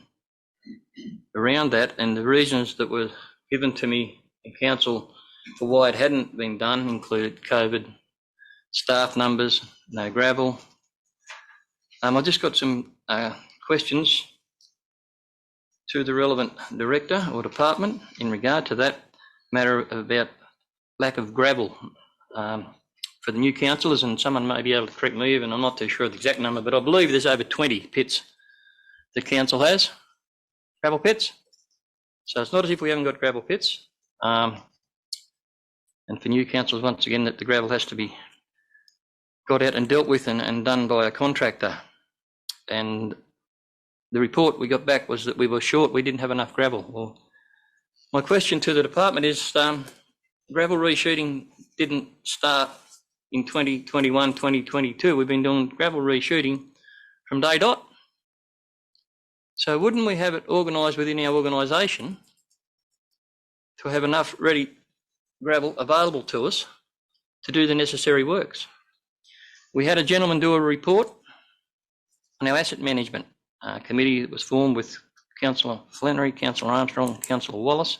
Speaker 15: around that and the reasons that were given to me in council for why it hadn't been done included COVID, staff numbers, no gravel. I just got some questions to the relevant director or department in regard to that matter about lack of gravel for the new councillors, and someone may be able to correct me, and I'm not too sure of the exact number, but I believe there's over 20 pits the council has, gravel pits. So it's not as if we haven't got gravel pits. And for new councillors, once again, that the gravel has to be got out and dealt with and done by a contractor. And the report we got back was that we were short, we didn't have enough gravel. Well, my question to the department is, gravel reshooting didn't start in 2021, 2022. We've been doing gravel reshooting from day dot. So wouldn't we have it organised within our organisation to have enough ready gravel available to us to do the necessary works? We had a gentleman do a report on our asset management committee that was formed with Councillor Flannery, Councillor Armstrong, Councillor Wallace,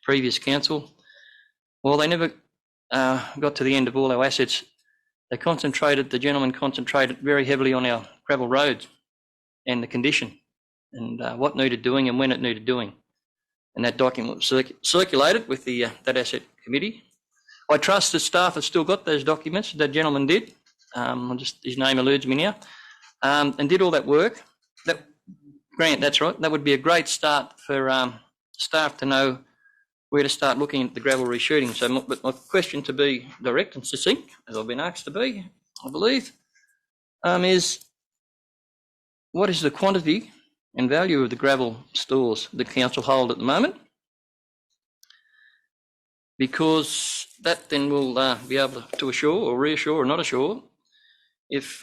Speaker 15: previous council. Well, they never got to the end of all our assets. The gentleman concentrated very heavily on our gravel roads and the condition and what needed doing and when it needed doing. And that document was circulated with the that asset committee. I trust the staff have still got those documents that gentleman did. His name eludes me now, and did all that work. Grant, that's right. That would be a great start for staff to know where to start looking at the gravel reshooting. So my question, to be direct and succinct, as I've been asked to be, I believe, is what is the quantity and value of the gravel stores the council hold at the moment? Because that then will be able to assure or reassure or not assure if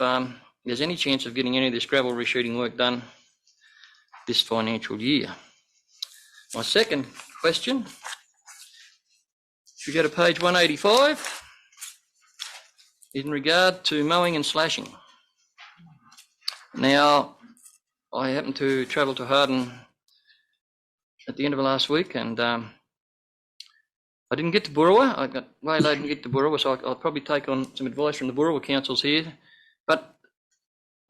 Speaker 15: there's any chance of getting any of this gravel reshooting work done this financial year. My second question, if you go to page 185, in regard to mowing and slashing. Now, I happened to travel to Harden at the end of last week, and I didn't get to Boorowa. I got waylaid and get to Boorowa, so I'll probably take on some advice from the Boorowa councils here. But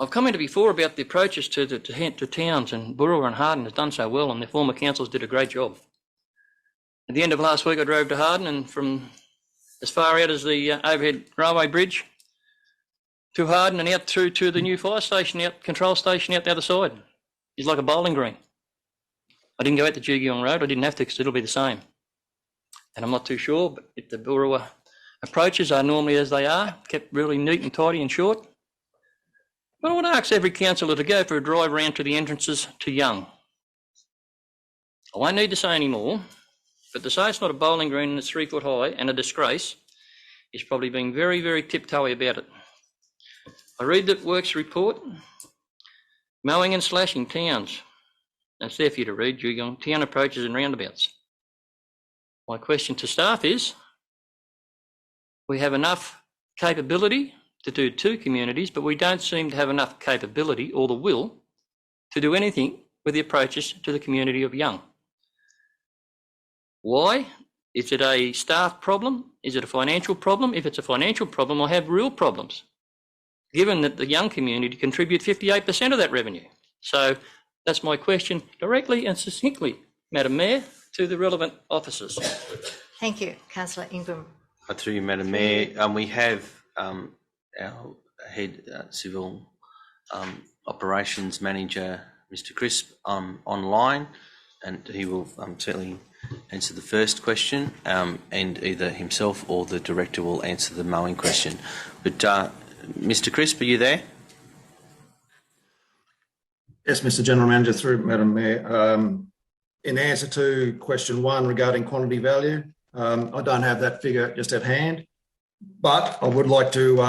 Speaker 15: I've commented before about the approaches to towns, and Boorowa and Harden has done so well, and their former councils did a great job. At the end of last week, I drove to Harden, and from as far out as the overhead railway bridge to Harden and out through to the new fire station, control station out the other side. It's like a bowling green. I didn't go out the Jugiong Road. I didn't have to, because it'll be the same. And I'm not too sure, but if the Boorowa approaches are normally as they are, kept really neat and tidy and short. But I want to ask every councillor to go for a drive around to the entrances to Young. I won't need to say any more, But to say it's not a bowling green and it's 3 foot high and a disgrace is probably being very, very tiptoey about it. I read the works report, mowing and slashing towns. That's there for you to read, Dugong, town approaches and roundabouts. My question to staff is, we have enough capability to do 2 communities, but we don't seem to have enough capability or the will to do anything with the approaches to the community of Young. Why? Is it a staff problem? Is it a financial problem? If it's a financial problem, I have real problems, given that the Young community contribute 58% of that revenue. So that's my question directly and succinctly, Madam Mayor, to the relevant officers.
Speaker 2: Thank you, Councillor Ingram.
Speaker 14: Through you, Madam Mayor, we have our head civil operations manager, Mr. Crisp, online, and he will certainly answer the first question, and either himself or the director will answer the mowing question. But Mr. Crisp, are you there?
Speaker 19: Yes, Mr. General Manager, through Madam Mayor. In answer to question 1 regarding quantity value, I don't have that figure just at hand, but I would like to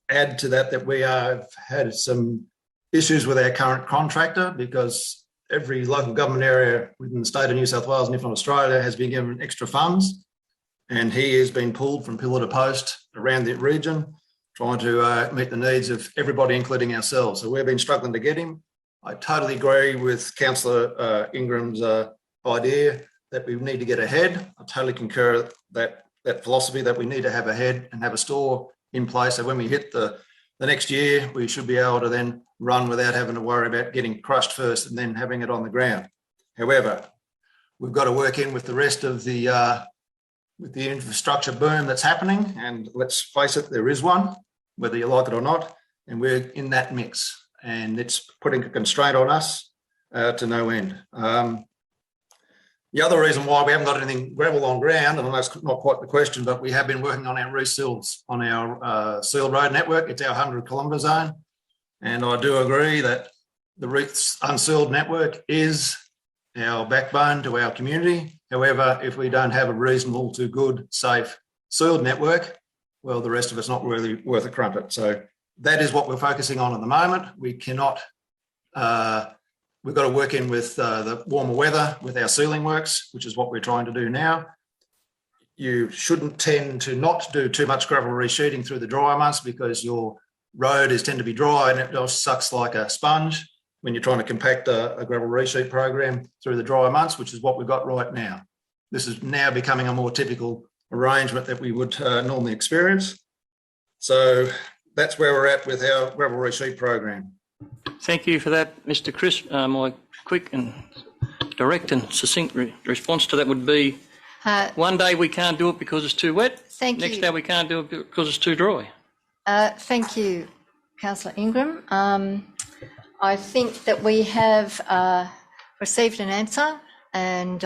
Speaker 19: add to that we have had some issues with our current contractor, because every local government area within the state of New South Wales and if not Australia has been given extra funds, and he has been pulled from pillar to post around the region, trying to meet the needs of everybody, including ourselves. So we've been struggling to get him. I totally agree with Councillor Ingram's idea that we need to get ahead. I totally concur that philosophy that we need to have a head and have a store in place, so when we hit the next year, we should be able to then run without having to worry about getting crushed first and then having it on the ground. However, we've got to work in with the rest of the infrastructure boom that's happening, and let's face it, there is one, whether you like it or not, and we're in that mix, and it's putting a constraint on us to no end. The other reason why we haven't got anything gravel on ground, and that's not quite the question, but we have been working on our reseals on our sealed road network. It's our 100-kilometre zone. And I do agree that the unsealed network is our backbone to our community. However, if we don't have a reasonable to good, safe sealed network, well, the rest of it's not really worth a crumpet. So that is what we're focusing on at the moment. We cannot... we've got to work in with the warmer weather with our sealing works, which is what we're trying to do now. You shouldn't tend to not do too much gravel resheeting through the drier months, because your road tend to be dry and it just sucks like a sponge when you're trying to compact a gravel resheet program through the drier months, which is what we've got right now. This is now becoming a more typical arrangement that we would normally experience. So that's where we're at with our gravel resheet program.
Speaker 15: Thank you for that, Mr. Crisp. My quick and direct and succinct response to that would be, one day we can't do it because it's too wet. Next day we can't do it because it's too dry.
Speaker 2: Thank you, Councillor Ingram. I think that we have received an answer, and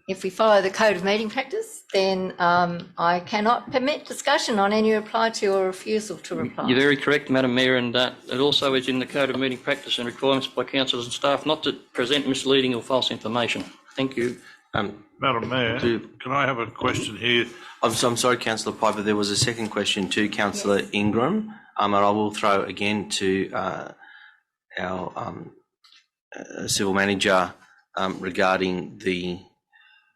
Speaker 2: if we follow the Code of Meeting Practice, then I cannot permit discussion on any reply to or refusal to reply.
Speaker 15: You're very correct, Madam Mayor, and it also is in the Code of Meeting Practice and requirements by councillors and staff not to present misleading or false information. Thank you.
Speaker 10: Madam Mayor, can I have a question here?
Speaker 14: I'm sorry, Councillor Piper, there was a second question to Councillor Ingram, and I will throw again to our civil manager regarding the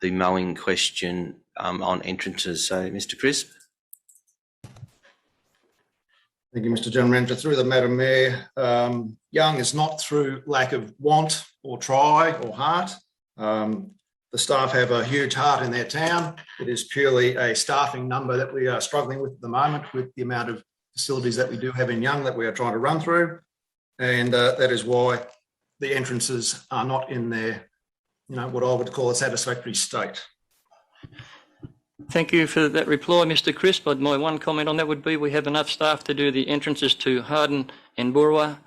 Speaker 14: mowing question on entrances. So, Mr. Crisp.
Speaker 19: Thank you, Mr. General Manager. Through the Madam Mayor, Young is not through lack of want or try or heart. The staff have a huge heart in their town. It is purely a staffing number that we are struggling with at the moment, with the amount of facilities that we do have in Young that we are trying to run through. And that is why the entrances are not in their, what I would call a satisfactory state.
Speaker 15: Thank you for that reply, Mr. Crisp. My one comment on that would be we have enough staff to do the entrances to Harden and BOOROWA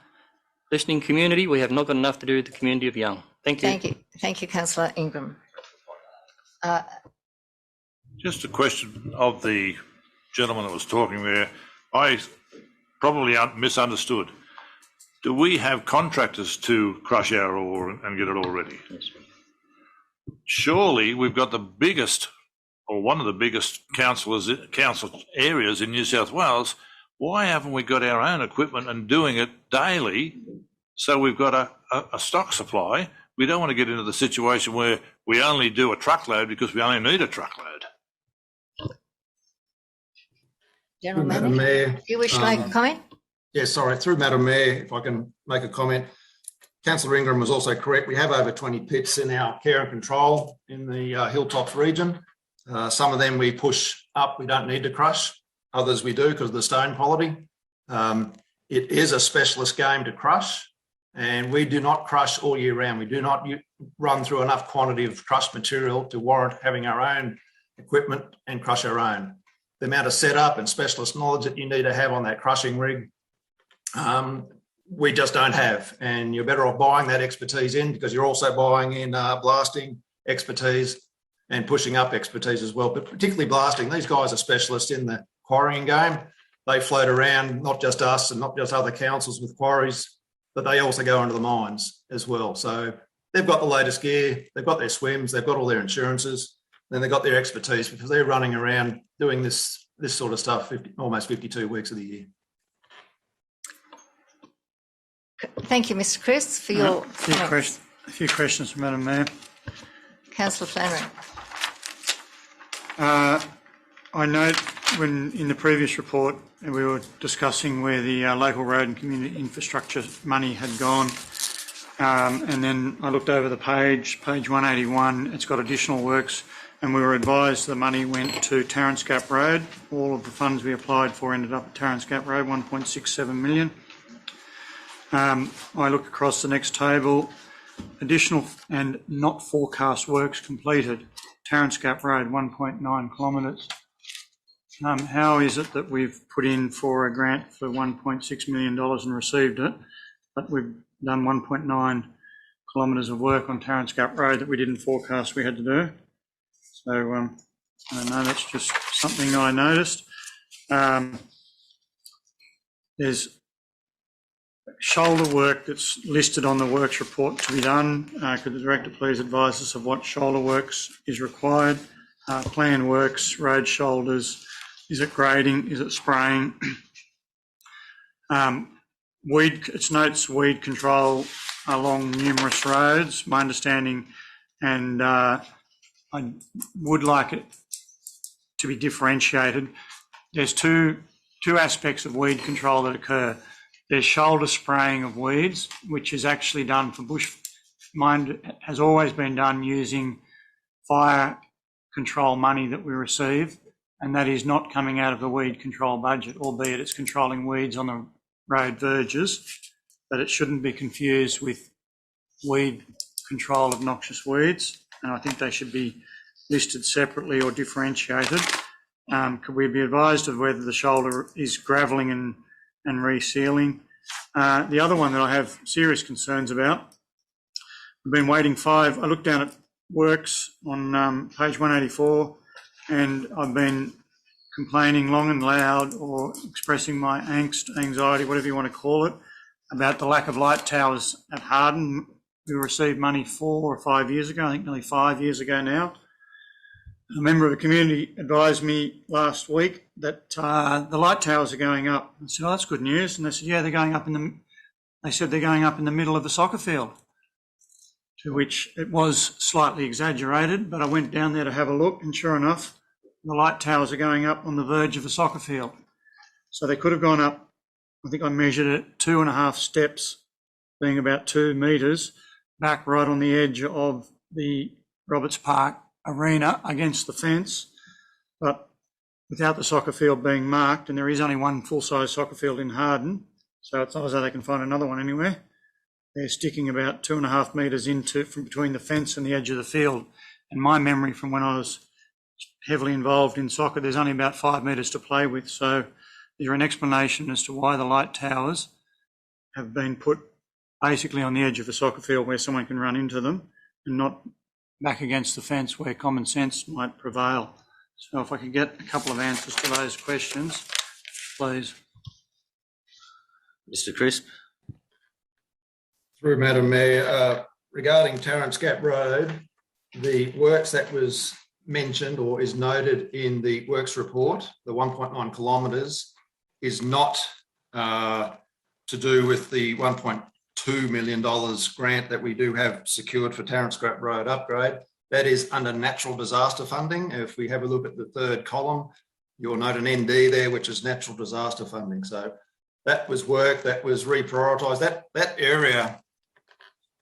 Speaker 15: listening community. We have not got enough to do with the community of Young. Thank you.
Speaker 2: Thank you. Thank you, Councillor Ingram.
Speaker 10: Just a question of the gentleman that was talking there. I probably misunderstood. Do we have contractors to crush our ore and get it all ready?
Speaker 15: Yes.
Speaker 10: surely we've got the biggest, or one of the biggest council areas in New South Wales. Why haven't we got our own equipment and doing it daily? So we've got a stock supply. We don't want to get into the situation where we only do a truckload because we only need a truckload.
Speaker 2: General
Speaker 19: Madam Mayor,
Speaker 2: do you wish to make a comment?
Speaker 19: Yeah, sorry. Through Madam Mayor, if I can make a comment. Councillor Ingram was also correct. We have over 20 pits in our care and control in the Hilltops region. Some of them we push up, we don't need to crush. Others we do because of the stone quality. It is a specialist game to crush, and we do not crush all year round. We do not run through enough quantity of crushed material to warrant having our own equipment and crush our own. The amount of setup and specialist knowledge that you need to have on that crushing rig, we just don't have. And you're better off buying that expertise in, because you're also buying in blasting expertise and pushing up expertise as well. But particularly blasting, these guys are specialists in the quarrying game. They float around, not just us and not just other councils with quarries, but they also go into the mines as well. So they've got the latest gear, they've got their swims, they've got all their insurances, then they've got their expertise, because they're running around doing this sort of stuff almost 52 weeks of the year.
Speaker 2: Thank you, Mr. Chris, for your comments.
Speaker 9: A few questions, Madam Mayor.
Speaker 2: Councillor Flannery.
Speaker 9: I note when in the previous report we were discussing where the local road and community infrastructure money had gone, and then I looked over the page 181, it's got additional works, and we were advised the money went to Terrence Gap Road. All of the funds we applied for ended up at Terrence Gap Road, 1.67 million. I look across the next table, additional and not forecast works completed, Terrence Gap Road, 1.9 kilometres. How is it that we've put in for a grant for $1.6 million and received it, but we've done 1.9 kilometres of work on Terrence Gap Road that we didn't forecast we had to do? So I don't know, that's just something I noticed. There's shoulder work that's listed on the works report to be done. Could the Director please advise us of what shoulder works is required? Plan works, road shoulders, is it grading, is it spraying? It notes weed control along numerous roads, my understanding, and I would like it to be differentiated. There's two aspects of weed control that occur. There's shoulder spraying of weeds, which is actually done for bush. Mine has always been done using fire control money that we receive, and that is not coming out of the weed control budget, albeit it's controlling weeds on the road verges, but it shouldn't be confused with weed control of noxious weeds, and I think they should be listed separately or differentiated. Could we be advised of whether the shoulder is gravelling and resealing? The other one that I have serious concerns about, I've been waiting I looked down at works on page 184, and I've been complaining long and loud, or expressing my angst, anxiety, whatever you want to call it, about the lack of light towers at Harden. We received money 4 or 5 years ago, I think nearly 5 years ago now. A member of the community advised me last week that the light towers are going up. I said, oh, that's good news. And they said, yeah, they're going up they said they're going up in the middle of the soccer field, to which it was slightly exaggerated, but I went down there to have a look, and sure enough, the light towers are going up on the verge of the soccer field. So they could have gone up, I think I measured it, 2.5 steps, being about 2 metres, back right on the edge of the Roberts Park arena against the fence, but without the soccer field being marked, and there is only one full-size soccer field in Harden, so it's not as though they can find another one anywhere. They're sticking about 2.5 metres from between the fence and the edge of the field. And my memory from when I was heavily involved in soccer, there's only about 5 metres to play with. So is there an explanation as to why the light towers have been put basically on the edge of the soccer field where someone can run into them, and not back against the fence where common sense might prevail? So if I could get a couple of answers to those questions, please.
Speaker 14: Mr. Crisp.
Speaker 19: Through Madam Mayor, regarding Terrence Gap Road, the works that was mentioned or is noted in the works report, the 1.9 kilometres, is not to do with the $1.2 million grant that we do have secured for Tarrant Scrap Road upgrade. That is under natural disaster funding. If we have a look at the third column, you'll note an ND there, which is natural disaster funding. So that was work that was reprioritised. That area,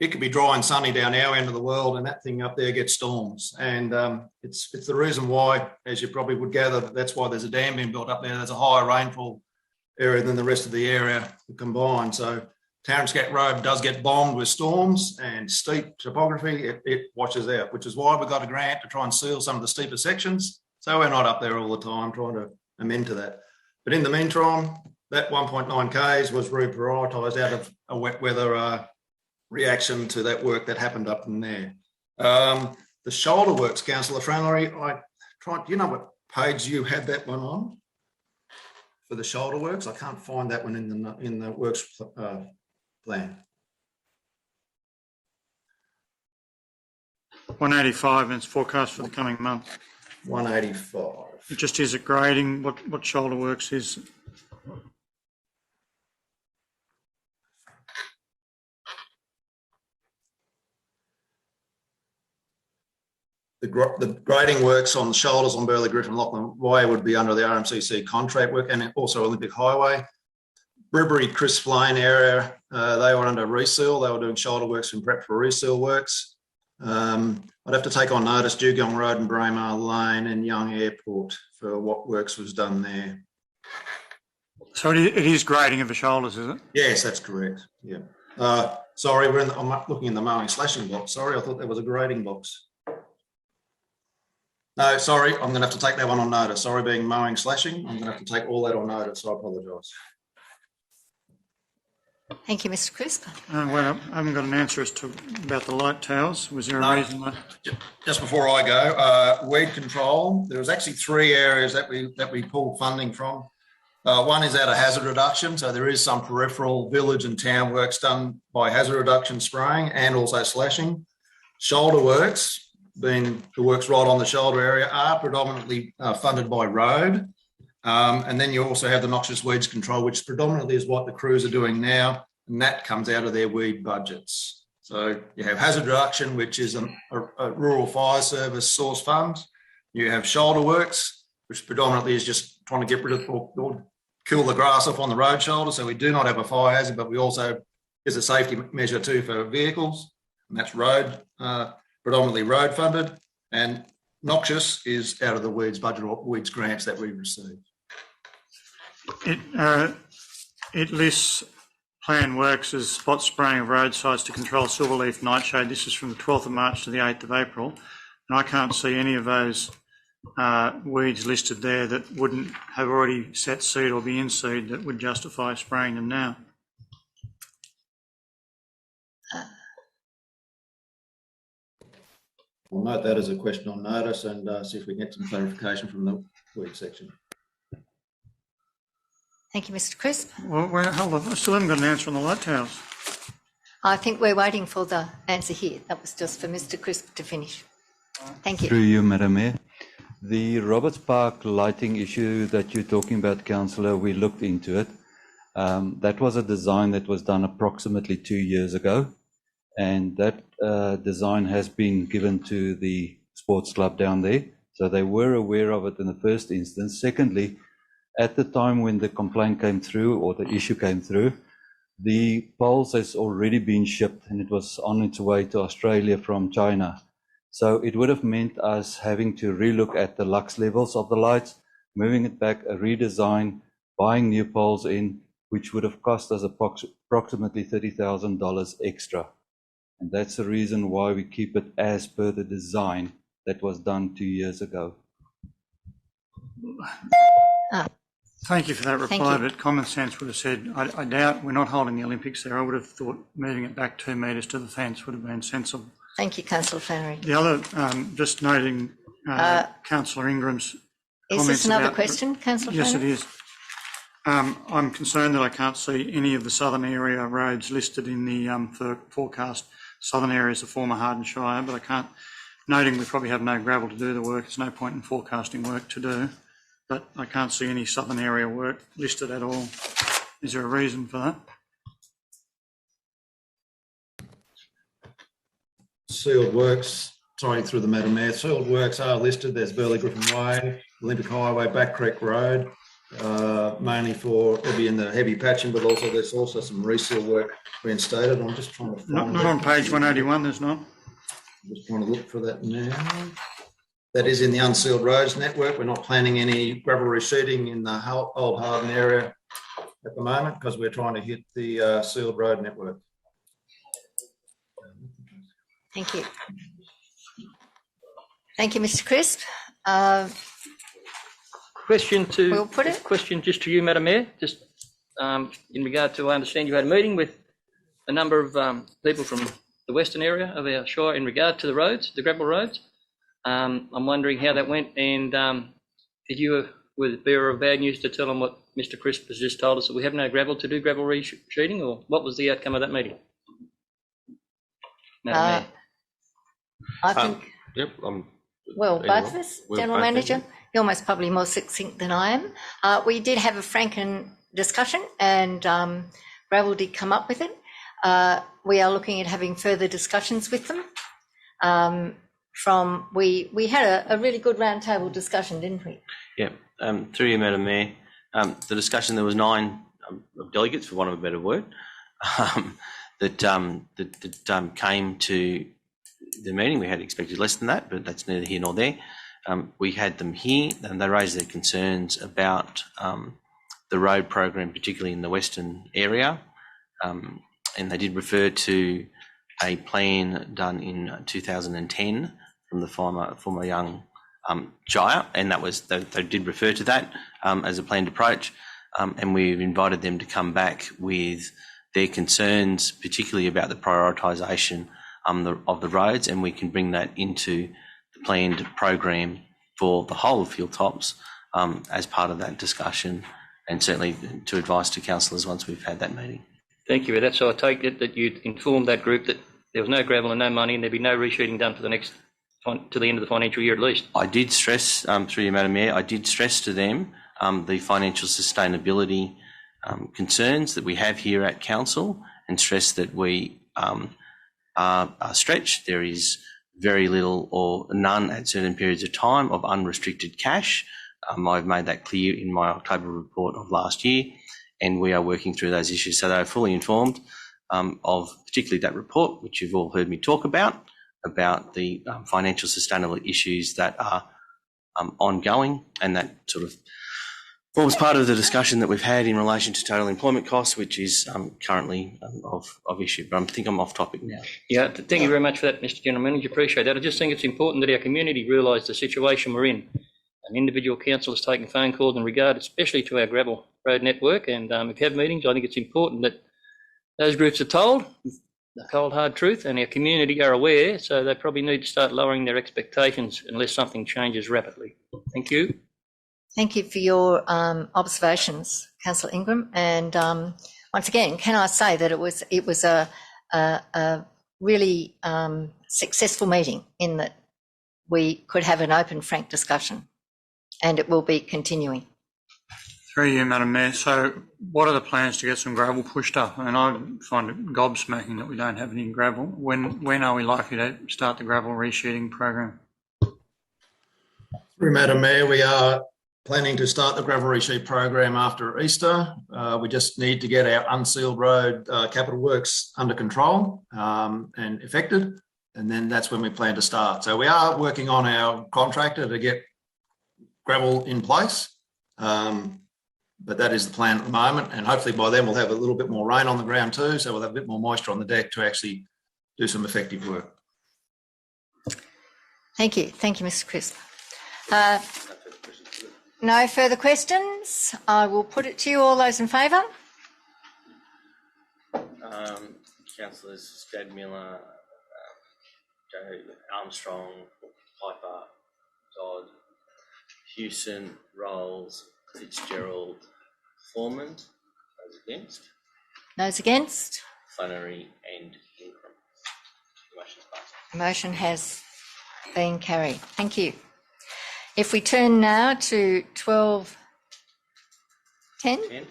Speaker 19: it could be dry and sunny down our end of the world, and that thing up there gets storms. And it's the reason why, as you probably would gather, that's why there's a dam being built up there. There's a higher rainfall area than the rest of the area combined. So Tarrant Scrap Road does get bombed with storms and steep topography. It washes out, which is why we got a grant to try and seal some of the steeper sections. So we're not up there all the time trying to amend to that. But in the meantime, that 1.9 Ks was reprioritised out of a wet weather reaction to that work that happened up in there. The shoulder works, Councillor Flannery, do you know what page you had that one on for the shoulder works? I can't find that one in the works plan.
Speaker 9: 185 and it's forecast for the coming month.
Speaker 19: 185.
Speaker 9: It just is at grading. What shoulder works is?
Speaker 19: The grading works on the shoulders on Burley Griffin Lachlan Way would be under the RMCC contract work, and also Olympic Highway. Bribbury Crisp Lane area, they were under reseal. They were doing shoulder works in prep for reseal works. I'd have to take on notice Dugong Road and Braemar Lane and Young Airport for what works was done there.
Speaker 9: So it is grading of the shoulders, is it?
Speaker 19: Yes, that's correct. Yeah. Sorry, I'm looking in the mowing slashing box. Sorry, I thought there was a grading box. No, sorry, I'm going to have to take that one on notice. Sorry, being mowing slashing, I'm going to have to take all that on notice. So I apologise.
Speaker 2: Thank you, Mr. Crisp.
Speaker 9: Well, I haven't got an answer as to about the light towers. Was there a reason?
Speaker 19: Just before I go, weed control. There was actually 3 areas that we pulled funding from. One is out of hazard reduction, so there is some peripheral village and town works done by hazard reduction spraying and also slashing. Shoulder works, being the works right on the shoulder area, are predominantly funded by road. And then you also have the noxious weeds control, which predominantly is what the crews are doing now, and that comes out of their weed budgets. So you have hazard reduction, which is a rural fire service source fund. You have shoulder works, which predominantly is just trying to get rid of or kill the grass off on the road shoulder. So we do not have a fire hazard, but we also is a safety measure too for vehicles, and that's road, predominantly road funded. And noxious is out of the weeds budget or weeds grants that we receive.
Speaker 9: It lists planned works as spot spraying of roadsides to control silverleaf nightshade. This is from the 12th of March to the 8th of April. And I can't see any of those weeds listed there that wouldn't have already set seed or be in seed that would justify spraying them now.
Speaker 19: We'll note that as a question on notice and see if we can get some clarification from the weed section.
Speaker 2: Thank you, Mr. Crisp.
Speaker 9: Well, hold on. I still haven't got an answer on the light towers.
Speaker 2: I think we're waiting for the answer here. That was just for Mr. Crisp to finish. Thank you.
Speaker 20: Through you, Madam Mayor. The Roberts Park lighting issue that you're talking about, Councillor, we looked into it. That was a design that was done approximately 2 years ago, and that design has been given to the sports club down there. So they were aware of it in the first instance. Secondly, at the time when the complaint came through or the issue came through, the poles has already been shipped and it was on its way to Australia from China. So it would have meant us having to relook at the lux levels of the lights, moving it back, a redesign, buying new poles in, which would have cost us approximately $30,000 extra. And that's the reason why we keep it as per the design that was done 2 years ago.
Speaker 9: Thank you for that reply, but common sense would have said, I doubt we're not holding the Olympics there. I would have thought moving it back 2 metres to the fence would have been sensible.
Speaker 2: Thank you, Councillor Flannery.
Speaker 9: The other, just noting Councillor Ingram's
Speaker 2: comments. Is this another question, Councillor Flannery?
Speaker 9: Yes, it is. I'm concerned that I can't see any of the southern area roads listed in the forecast. Southern area is the former Harden Shire, but I can't noting we probably have no gravel to do the work. There's no point in forecasting work to do, but I can't see any southern area work listed at all. Is there a reason for that?
Speaker 19: Sealed works, sorry, through the Madam Mayor, sealed works are listed. There's Burley Griffin Way, Olympic Highway, Back Creek Road, mainly for, it'll be in the heavy patching, but also there's also some reseal work being stated. I'm just trying to find
Speaker 9: Not on page 181, there's not.
Speaker 19: I'm just trying to look for that now. That is in the unsealed roads network. We're not planning any gravel reseeding in the Old Harden area at the moment because we're trying to hit the sealed road network.
Speaker 2: Thank you. Thank you, Mr. Crisp.
Speaker 15: Question just to you, Madam Mayor, just in regard to, I understand you had a meeting with a number of people from the western area of our shire in regard to the roads, the gravel roads. I'm wondering how that went, and did you, with the bearer of bad news, to tell them what Mr. Crisp has just told us, that we have no gravel to do gravel re-sheeting, or what was the outcome of that meeting? Madam Mayor.
Speaker 2: I think, well, both of us, General Manager, you're almost probably more succinct than I am. We did have a frank discussion, and gravel did come up with it. We are looking at having further discussions with them. We had a really good roundtable discussion, didn't we?
Speaker 14: Yeah, through you, Madam Mayor. The discussion, there was 9 delegates, for want of a better word, that came to the meeting. We had expected less than that, but that's neither here nor there. We had them here, and they raised their concerns about the road program, particularly in the western area, and they did refer to a plan done in 2010 from the former Young Shire, and that was they did refer to that as a planned approach, and we've invited them to come back with their concerns, particularly about the prioritisation of the roads, and we can bring that into the planned program for the whole of Hilltops as part of that discussion, and certainly to advice to councillors once we've had that meeting.
Speaker 15: Thank you. That's so I take it that you'd informed that group that there was no gravel and no money, and there'd be no re-sheeting done for the next to the end of the financial year at least.
Speaker 14: I did stress, through you, Madam Mayor, I did stress to them the financial sustainability concerns that we have here at Council, and stress that we are stretched. There is very little or none at certain periods of time of unrestricted cash. I've made that clear in my October report of last year, and we are working through those issues. So they are fully informed of particularly that report, which you've all heard me talk about the financial sustainable issues that are ongoing, and that sort of forms part of the discussion that we've had in relation to total employment costs, which is currently of issue. But I think I'm off topic now.
Speaker 15: Yeah, thank you very much for that, Mr. General Manager. Appreciate that. I just think it's important that our community realise the situation we're in. An individual council is taking phone calls in regard, especially to our gravel road network, and if you have meetings, I think it's important that those groups are told the cold hard truth, and our community are aware, so they probably need to start lowering their expectations unless something changes rapidly. Thank you.
Speaker 2: Thank you for your observations, Councillor Ingram. And once again, can I say that it was a really successful meeting in that we could have an open, frank discussion, and it will be continuing.
Speaker 9: Through you, Madam Mayor. So what are the plans to get some gravel pushed up? I mean, I find it gobsmacking that we don't have any gravel. When are we likely to start the gravel re-sheeting program?
Speaker 19: Through Madam Mayor, we are planning to start the gravel re-sheet program after Easter. We just need to get our unsealed road capital works under control and effected, and then that's when we plan to start. So we are working on our contractor to get gravel in place. But that is the plan at the moment, and hopefully by then we'll have a little bit more rain on the ground too, so we'll have a bit more moisture on the deck to actually do some effective work.
Speaker 2: Thank you, Mr. Crisp. No further questions. I will put it to you. All those in favour?
Speaker 14: Councillors Stadmiller, Joe Armstrong, Piper, Dodd, Hewson, Rolls, Fitzgerald, Foreman. Those against?
Speaker 2: Those against?
Speaker 14: Flannery and Ingram. The motion is passed.
Speaker 2: The motion has Being carried. Thank you. If we turn now to 12.10,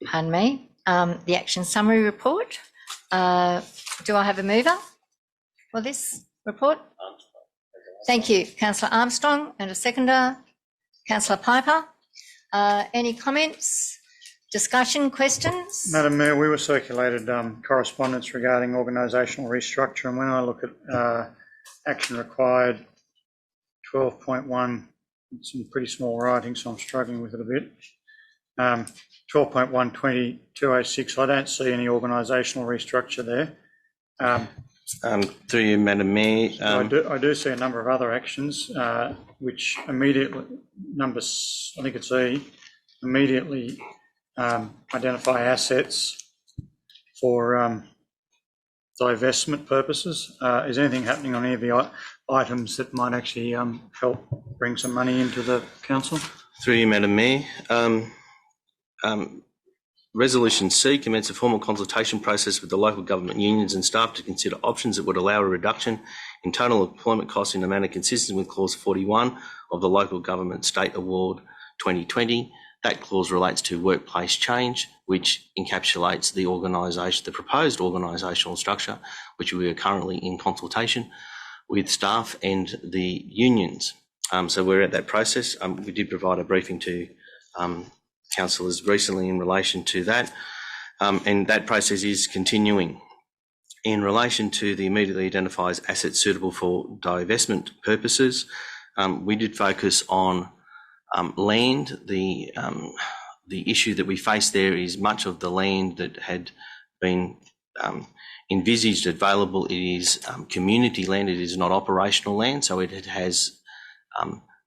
Speaker 2: pardon me, the action summary report. Do I have a mover for this report? Thank you, Councillor Armstrong, and a seconder, Councillor Piper. Any comments, discussion, questions?
Speaker 9: Madam Mayor, we were circulated correspondence regarding organisational restructure, and when I look at action required 12.1, it's in pretty small writing, so I'm struggling with it a bit. 12.120.206, I don't see any organisational restructure there.
Speaker 14: Through you, Madam Mayor.
Speaker 9: I do see a number of other actions which immediately, I think it's E, immediately identify assets for divestment purposes. Is anything happening on any of the items that might actually help bring some money into the council?
Speaker 14: Through you, Madam Mayor. Resolution C, commence a formal consultation process with the local government unions and staff to consider options that would allow a reduction in total employment costs in a manner consistent with clause 41 of the Local Government State Award 2020. That clause relates to workplace change, which encapsulates the organisation, the proposed organisational structure, which we are currently in consultation with staff and the unions. So we're at that process. We did provide a briefing to councillors recently in relation to that, and that process is continuing. In relation to the immediately identifies assets suitable for divestment purposes, we did focus on land. The issue that we face there is much of the land that had been envisaged available. It is community land. It is not operational land, so it has,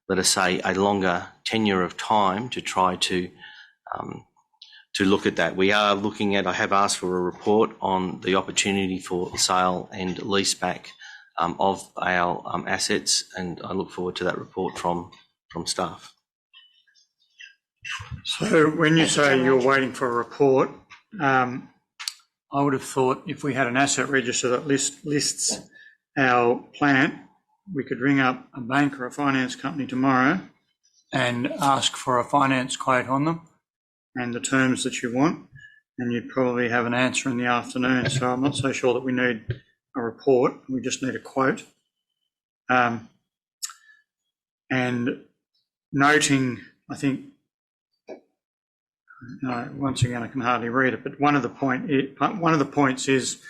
Speaker 14: let us say, a longer tenure of time to try to look at that. We are looking at, I have asked for a report on the opportunity for sale and lease back of our assets, and I look forward to that report from staff.
Speaker 9: So when you say you're waiting for a report, I would have thought if we had an asset register that lists our plant, we could ring up a bank or a finance company tomorrow and ask for a finance quote on them and the terms that you want, and you'd probably have an answer in the afternoon. So I'm not so sure that we need a report, we just need a quote. And noting, I think, once again, I can hardly read it, but one of the points is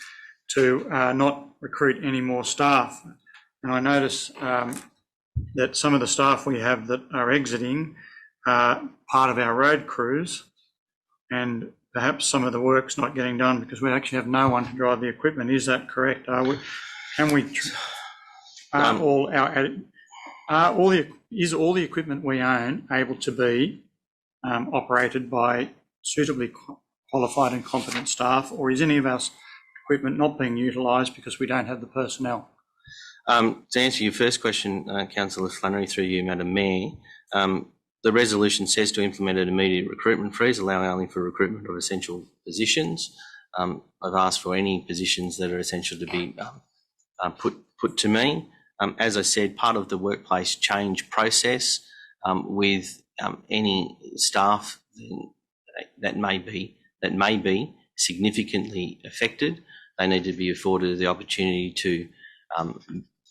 Speaker 9: to not recruit any more staff. And I notice that some of the staff we have that are exiting are part of our road crews, and perhaps some of the work's not getting done because we actually have no one to drive the equipment. Is that correct? Is all the equipment we own able to be operated by suitably qualified and competent staff, or is any of our equipment not being utilised because we don't have the personnel?
Speaker 14: To answer your first question, Councillor Flannery, through you, Madam Mayor, the resolution says to implement an immediate recruitment freeze, allowing only for recruitment of essential positions. I've asked for any positions that are essential to be put to me. As I said, part of the workplace change process with any staff that may be significantly affected, they need to be afforded the opportunity to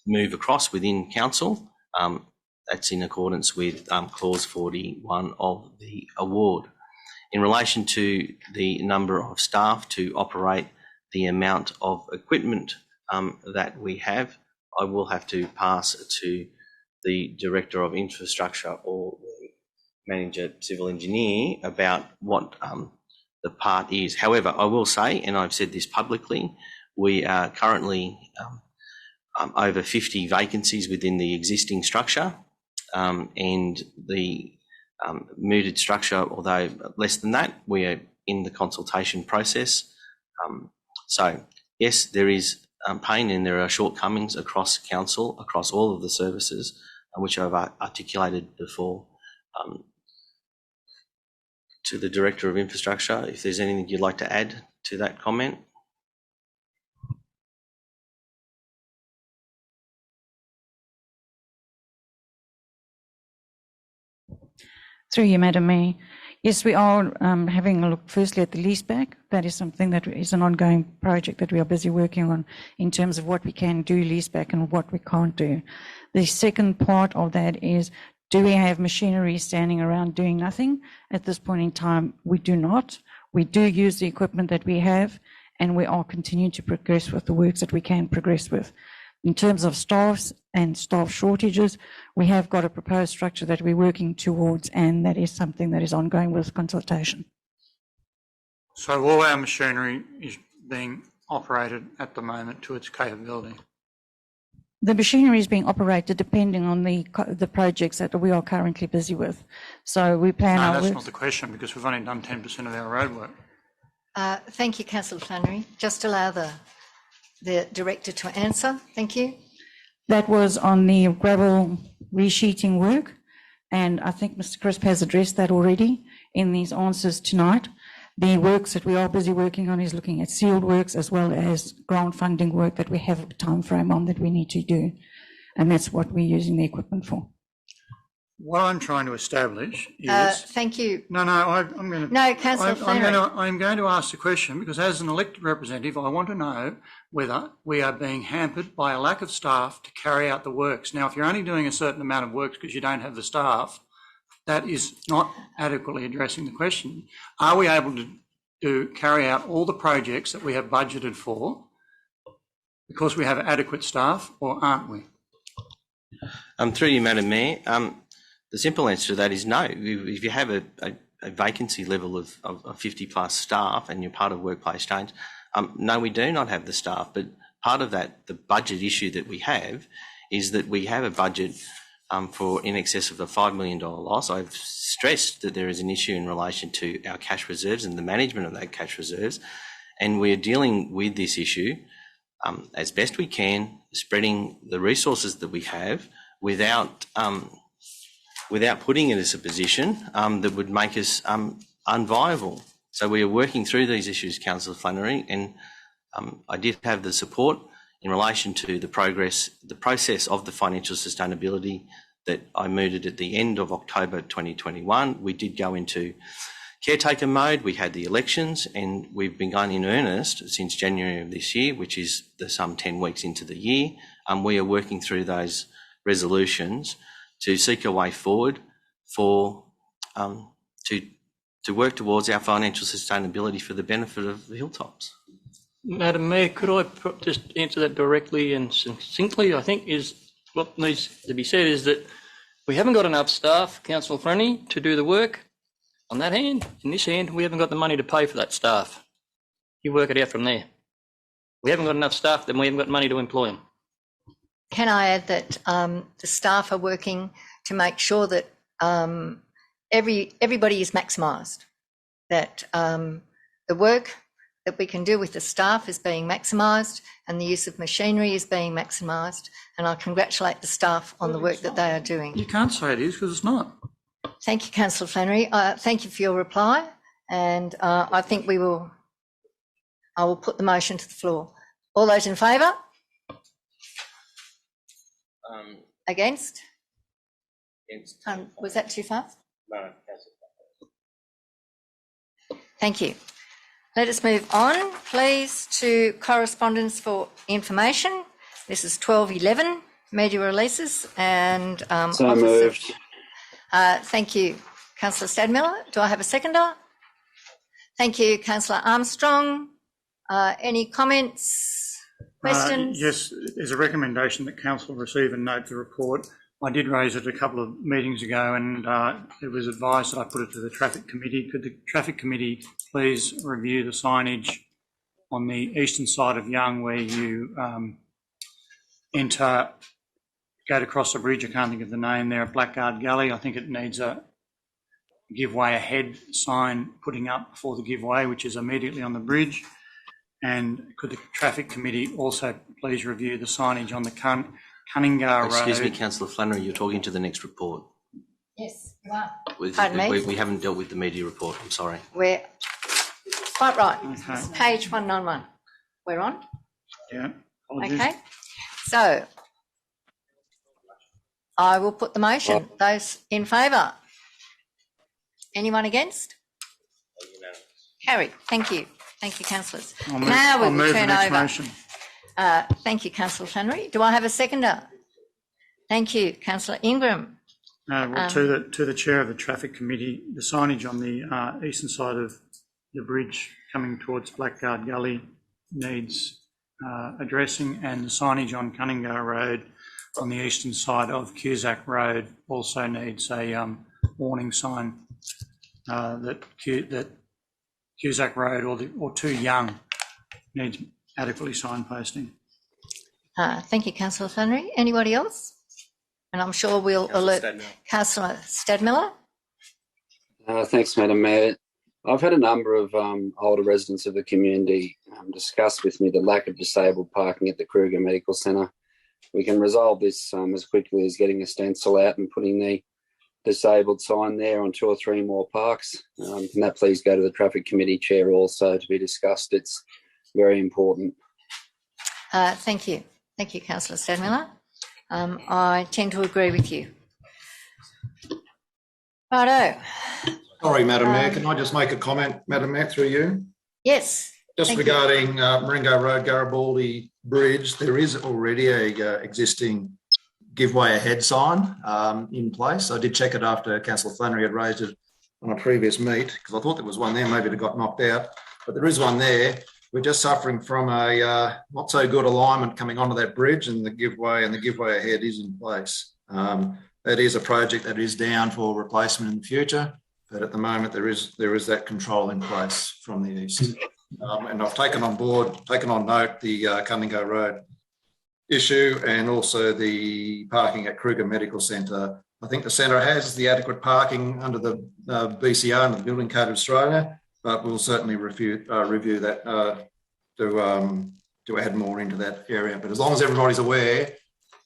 Speaker 14: move across within council. That's in accordance with clause 41 of the award. In relation to the number of staff to operate the amount of equipment that we have, I will have to pass to the Director of Infrastructure or the Manager Civil Engineer about what the part is. However, I will say, and I've said this publicly, we are currently over 50 vacancies within the existing structure, and the mooted structure, although less than that, we are in the consultation process. So yes, there is pain and there are shortcomings across council, across all of the services, which I've articulated before to the Director of Infrastructure. If there's anything you'd like to add to that comment.
Speaker 21: Through you, Madam Mayor. Yes, we are having a look firstly at the leaseback. That is something that is an ongoing project that we are busy working on in terms of what we can do leaseback and what we can't do. The second part of that is, do we have machinery standing around doing nothing? At this point in time, we do not. We do use the equipment that we have, and we are continuing to progress with the works that we can progress with. In terms of staffs and staff shortages, we have got a proposed structure that we're working towards, and that is something that is ongoing with consultation.
Speaker 9: So all our machinery is being operated at the moment to its capability?
Speaker 21: The machinery is being operated depending on the projects that we are currently busy with. So we plan our
Speaker 9: No, that's
Speaker 21: works.
Speaker 9: not the question, because we've only done 10% of our roadwork.
Speaker 2: Thank you, Councillor Flannery. Just allow the Director to answer. Thank you.
Speaker 21: That was on the gravel resheeting work, and I think Mr. Crisp has addressed that already in these answers tonight. The works that we are busy working on is looking at sealed works as well as grant funding work that we have a time frame on that we need to do, and that's what we're using the equipment for.
Speaker 9: What I'm trying to establish is...
Speaker 2: Thank you.
Speaker 9: No, I'm going to...
Speaker 2: No, Councillor Flannery.
Speaker 9: I'm going to ask the question because as an elected representative, I want to know whether we are being hampered by a lack of staff to carry out the works. Now, if you're only doing a certain amount of works because you don't have the staff, that is not adequately addressing the question. Are we able to carry out all the projects that we have budgeted for because we have adequate staff, or aren't we?
Speaker 14: Through you, Madam Mayor, the simple answer to that is no. If you have a vacancy level of 50 plus staff and you're part of workplace change, no, we do not have the staff. But part of that, the budget issue that we have is that we have a budget for in excess of a $5 million loss. I've stressed that there is an issue in relation to our cash reserves and the management of that cash reserves. And we're dealing with this issue as best we can, spreading the resources that we have without putting it as a position that would make us unviable. So we are working through these issues, Councillor Flannery, and I did have the support in relation to the process of the financial sustainability that I mooted at the end of October 2021. We did go into caretaker mode, we had the elections, and we've begun in earnest since January of this year, which is some 10 weeks into the year. We are working through those resolutions to seek a way forward for to work towards our financial sustainability for the benefit of the Hilltops.
Speaker 15: Madam Mayor, could I just answer that directly and succinctly? I think is what needs to be said is that we haven't got enough staff, Councillor Flannery, to do the work. On that hand, in this hand, we haven't got the money to pay for that staff. You work it out from there. We haven't got enough staff, then we haven't got money to employ them.
Speaker 2: Can I add that the staff are working to make sure that everybody is maximised, that the work that we can do with the staff is being maximised and the use of machinery is being maximised, and I congratulate the staff on the work that they are doing.
Speaker 9: You can't say it is because it's not.
Speaker 2: Thank you, Councillor Flannery. Thank you for your reply, and I think I will put the motion to the floor. All those in favour? Against? Was that too fast?
Speaker 14: No.
Speaker 2: Thank you. Let us move on, please, to correspondence for information. This is 1211, media releases and
Speaker 6: so moved.
Speaker 2: Thank you, Councillor Stadmiller. Do I have a seconder? Thank you, Councillor Armstrong. Any comments, questions?
Speaker 9: Yes, there's a recommendation that Council receive and note the report. I did raise it a couple of meetings ago and it was advised that I put it to the Traffic Committee. Could the Traffic Committee please review the signage on the eastern side of Young where you go to cross the bridge? I can't think of the name there, Blackguard Gully. I think it needs a give way ahead sign putting up before the give way, which is immediately on the bridge. And could the Traffic Committee also please review the signage on the Cunningar Road?
Speaker 14: Excuse me, Councillor Flannery, you're talking to the next report.
Speaker 2: Yes, you are.
Speaker 14: Pardon me? We haven't dealt with the media report, I'm sorry.
Speaker 2: We're quite right.
Speaker 9: Okay.
Speaker 2: Page 191. We're on?
Speaker 9: Yeah. Apologies.
Speaker 2: Okay. So I will put the motion. Those in favour? Anyone against? Carried. Thank you. Thank you, councillors.
Speaker 9: I'll
Speaker 2: will
Speaker 9: move the
Speaker 2: turn
Speaker 9: next
Speaker 2: over.
Speaker 9: motion.
Speaker 2: Thank you, Councillor Flannery. Do I have a seconder? Thank you, Councillor Ingram.
Speaker 9: To the chair of the traffic committee, the signage on the eastern side of the bridge coming towards Blackguard Gully needs addressing, and the signage on Cunningar Road on the eastern side of Cusack Road also needs a warning sign that Cusack Road or Too Young needs adequately signposting.
Speaker 2: Thank you, Councillor Flannery. Anybody else? And I'm sure we'll alert Councillor Stadmiller.
Speaker 6: Thanks, Madam Mayor. I've had a number of older residents of the community discuss with me the lack of disabled parking at the Kruger Medical Centre. We can resolve this as quickly as getting a stencil out and putting the disabled sign there on 2 or 3 more parks. Can that please go to the Traffic Committee Chair also to be discussed? It's very important.
Speaker 2: Thank you. Thank you, Councillor Stadmiller. I tend to agree with you. Righto.
Speaker 19: Sorry, Madam Mayor, can I just make a comment, Madam Mayor, through you?
Speaker 2: Yes.
Speaker 19: Just regarding Marengo Road, Garibaldi Bridge, there is already a existing give way ahead sign in place. I did check it after Councillor Flannery had raised it on a previous meet, because I thought there was one there, maybe it got knocked out, but there is one there. We're just suffering from a not so good alignment coming onto that bridge, and the give way ahead is in place. That is a project that is down for replacement in the future, but at the moment there is that control in place from the east. And I've taken on note the Cunningar Road issue and also the parking at Kruger Medical Centre. I think the centre has the adequate parking under the BCR and the Building Code of Australia, but we'll certainly review that to add more into that area. But as long as everybody's aware,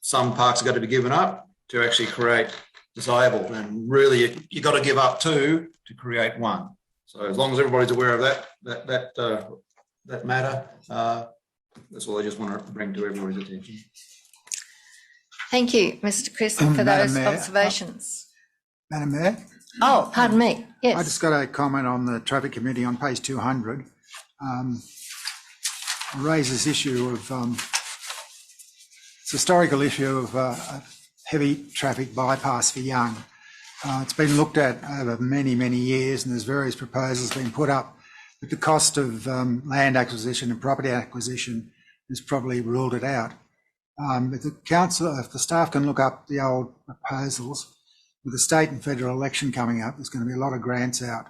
Speaker 19: some parks are going to be given up to actually create disabled, and really you've got to give up 2 to create 1. So as long as everybody's aware of that matter, that's all I just want to bring to everybody's attention.
Speaker 2: Thank you, Mr. Crisp, for those observations.
Speaker 3: Madam Mayor?
Speaker 2: Oh, pardon me. Yes.
Speaker 3: I just got a comment on the Traffic Committee on page 200. Raise this issue of it's a historical issue of a heavy traffic bypass for Young. It's been looked at over many, many years, and there's various proposals being put up, but the cost of land acquisition and property acquisition has probably ruled it out. If the staff can look up the old proposals, with the state and federal election coming up, there's going to be a lot of grants out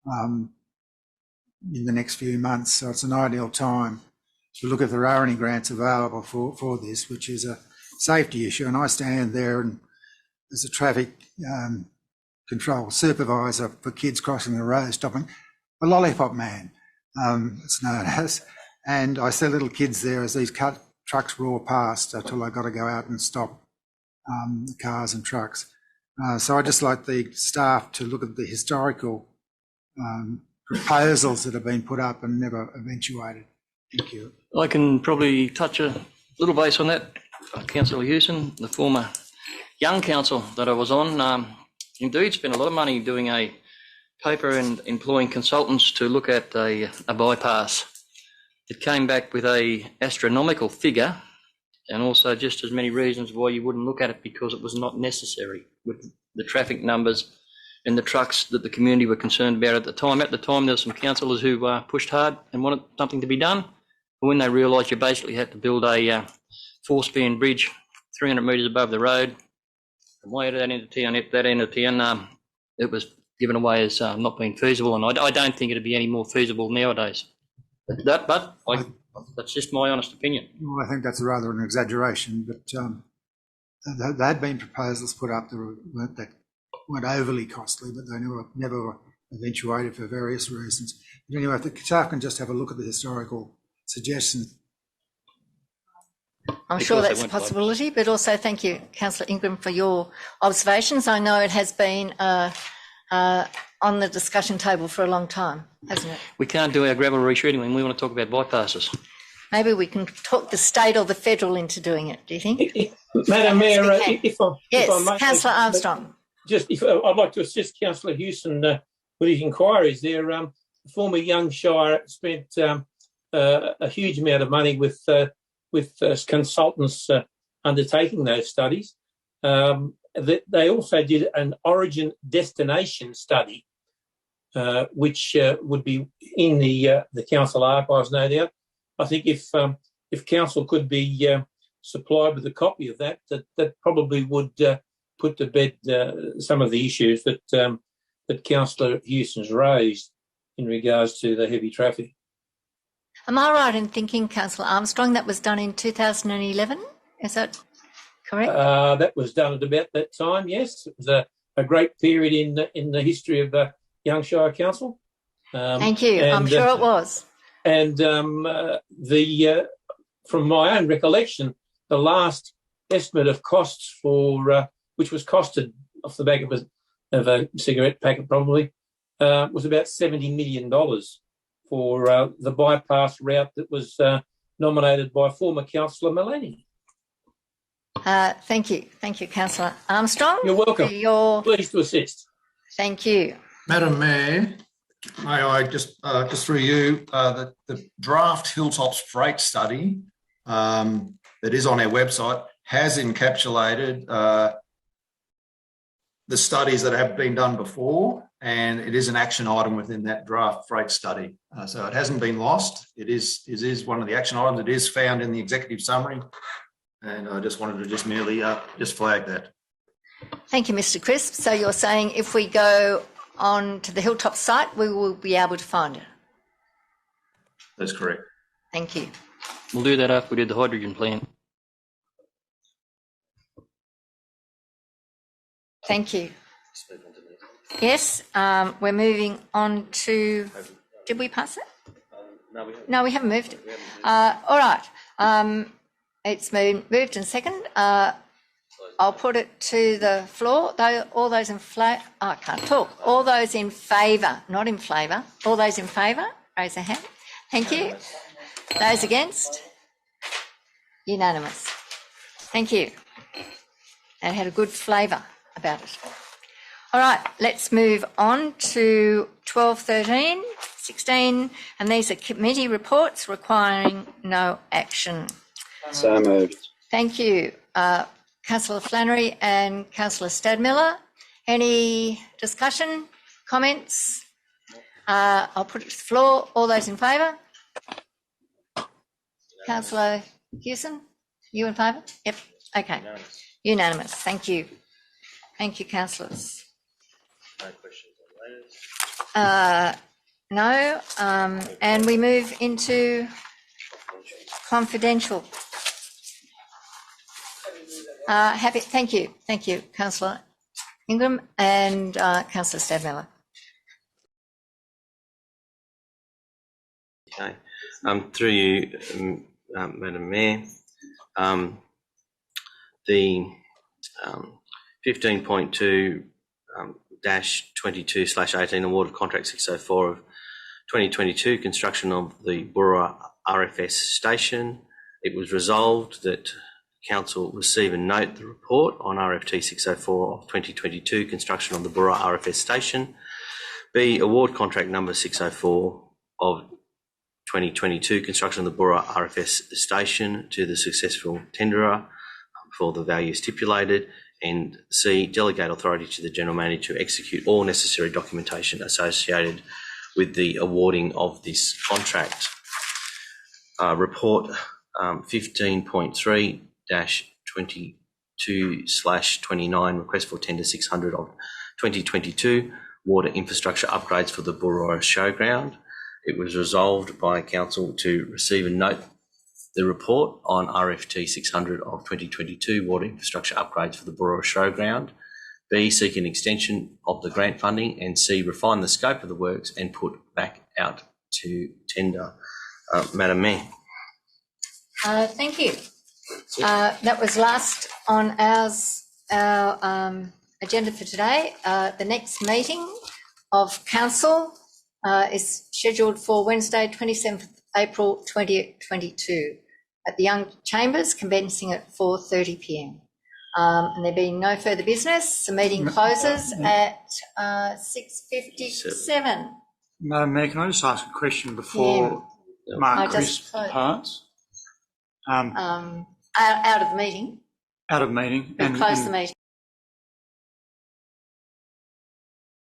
Speaker 3: in the next few months, so it's an ideal time to look if there are any grants available for this, which is a safety issue. And I stand there and as a traffic control supervisor for kids crossing the road, stopping a lollipop man, it's known as, and I see little kids there as these trucks roar past until I've got to go out and stop the cars and trucks. So I'd just like the staff to look at the historical proposals that have been put up and never eventuated. Thank you.
Speaker 15: I can probably touch a little base on that. Councillor Hewson, the former Young Council that I was on, indeed spent a lot of money doing a paper and employing consultants to look at a bypass. It came back with a astronomical figure, and also just as many reasons why you wouldn't look at it, because it was not necessary with the traffic numbers and the trucks that the community were concerned about at the time. At the time, there were some councillors who pushed hard and wanted something to be done. But when they realised you basically had to build a 4-span bridge 300 metres above the road, and way out of that end of town, that end of town, it was given away as not being feasible. And I don't think it'd be any more feasible nowadays. But that's just my honest opinion.
Speaker 3: Well, I think that's rather an exaggeration, but there had been proposals put up that weren't overly costly, but they never eventuated for various reasons. But anyway, if the staff can just have a look at the historical suggestions.
Speaker 2: I'm sure that's a possibility, but also thank you, Councillor Ingram, for your observations. I know it has been on the discussion table for a long time, hasn't it?
Speaker 15: We can't do our gravel rescheduling. We want to talk about bypasses.
Speaker 2: Maybe we can talk the state or the federal into doing it, do you think?
Speaker 12: Madam Mayor, if I
Speaker 2: yes,
Speaker 12: may,
Speaker 2: Councillor Armstrong.
Speaker 12: I'd like to assist Councillor Hewson inquiries. Their former Young Shire spent a huge amount of money with consultants undertaking those studies. They also did an origin destination study, which would be in the council archives, no doubt. I think if council could be supplied with a copy of that probably would put to bed some of the issues that Councillor Houston's raised in regards to the heavy traffic.
Speaker 2: Am I right in thinking, Councillor Armstrong, that was done in 2011? Is that correct?
Speaker 12: That was done at about that time, yes. It was a great period in the history of Young Shire Council.
Speaker 2: Thank you. I'm sure it was.
Speaker 12: And from my own recollection, the last estimate of costs for which was costed off the back of a cigarette packet probably was about $70 million for the bypass route that was nominated by former Councillor Malani.
Speaker 2: Thank you, Councillor Armstrong.
Speaker 12: You're welcome. Pleased to assist.
Speaker 2: Thank you.
Speaker 19: Madam Mayor, may I just through you, the draft Hilltops freight study that is on our website has encapsulated the studies that have been done before, and it is an action item within that draft freight study. So it hasn't been lost. It is one of the action items. It is found in the executive summary, and I just wanted to just merely just flag that.
Speaker 2: Thank you, Mr. Crisp. So you're saying if we go on to the Hilltop site, we will be able to find it?
Speaker 19: That's correct.
Speaker 2: Thank you.
Speaker 15: We'll do that after we did the hydrogen plant.
Speaker 2: Thank you. Yes, we're moving on to... Did we pass it? No, we haven't moved it. All right. It's been moved and second. I'll put it to the floor. All those in favour... Oh, I can't talk. All those in favour, not in flavour. All those in favour, raise a hand. Thank you. Those against? Unanimous. Thank you. It had a good flavour about it. All right, let's move on to 12, 13, 16, and these are committee reports requiring no action.
Speaker 6: So moved.
Speaker 2: Thank you, Councillor Flannery and Councillor Stadmiller. Any discussion, comments? I'll put it to the floor. All those in favour? Councillor Hewson, you in favour? Yep. Okay. Unanimous. Thank you. Thank you, councillors.
Speaker 14: No questions on those.
Speaker 2: No. And we move into confidential. Happy. Thank you. Thank you, Councillor Ingram and Councillor Stadmiller.
Speaker 14: Okay. Through you, Madam Mayor, the 15.2-22/18 award of contract 604 of 2022 construction of the BOOROWA RFS station. It was resolved that Council receive and note the report on RFT 604 of 2022 construction of the BOOROWA RFS station. B, award contract number 604 of 2022 construction of the BOOROWA RFS station to the successful tenderer for the value stipulated, and C, delegate authority to the General Manager to execute all necessary documentation associated with the awarding of this contract. Report 15.3-22/29, request for tender 600 of 2022, water infrastructure upgrades for the BOOROWA Showground. It was resolved by Council to receive and note the report on RFT 600 of 2022, water infrastructure upgrades for the BOOROWA Showground. B, seek an extension of the grant funding, and C, refine the scope of the works and put back out to tender. Madam Mayor.
Speaker 2: Thank you. That was last on our agenda for today. The next meeting of Council is scheduled for Wednesday, 27th April 2022 at the Young Chambers, commencing at 4:30 p.m. And there being no further business, the meeting closes at 6:57.
Speaker 9: Madam Mayor, can I just ask a question before Mark Crisp departs?
Speaker 2: Out of the meeting.
Speaker 9: Out of meeting.
Speaker 2: And close the meeting.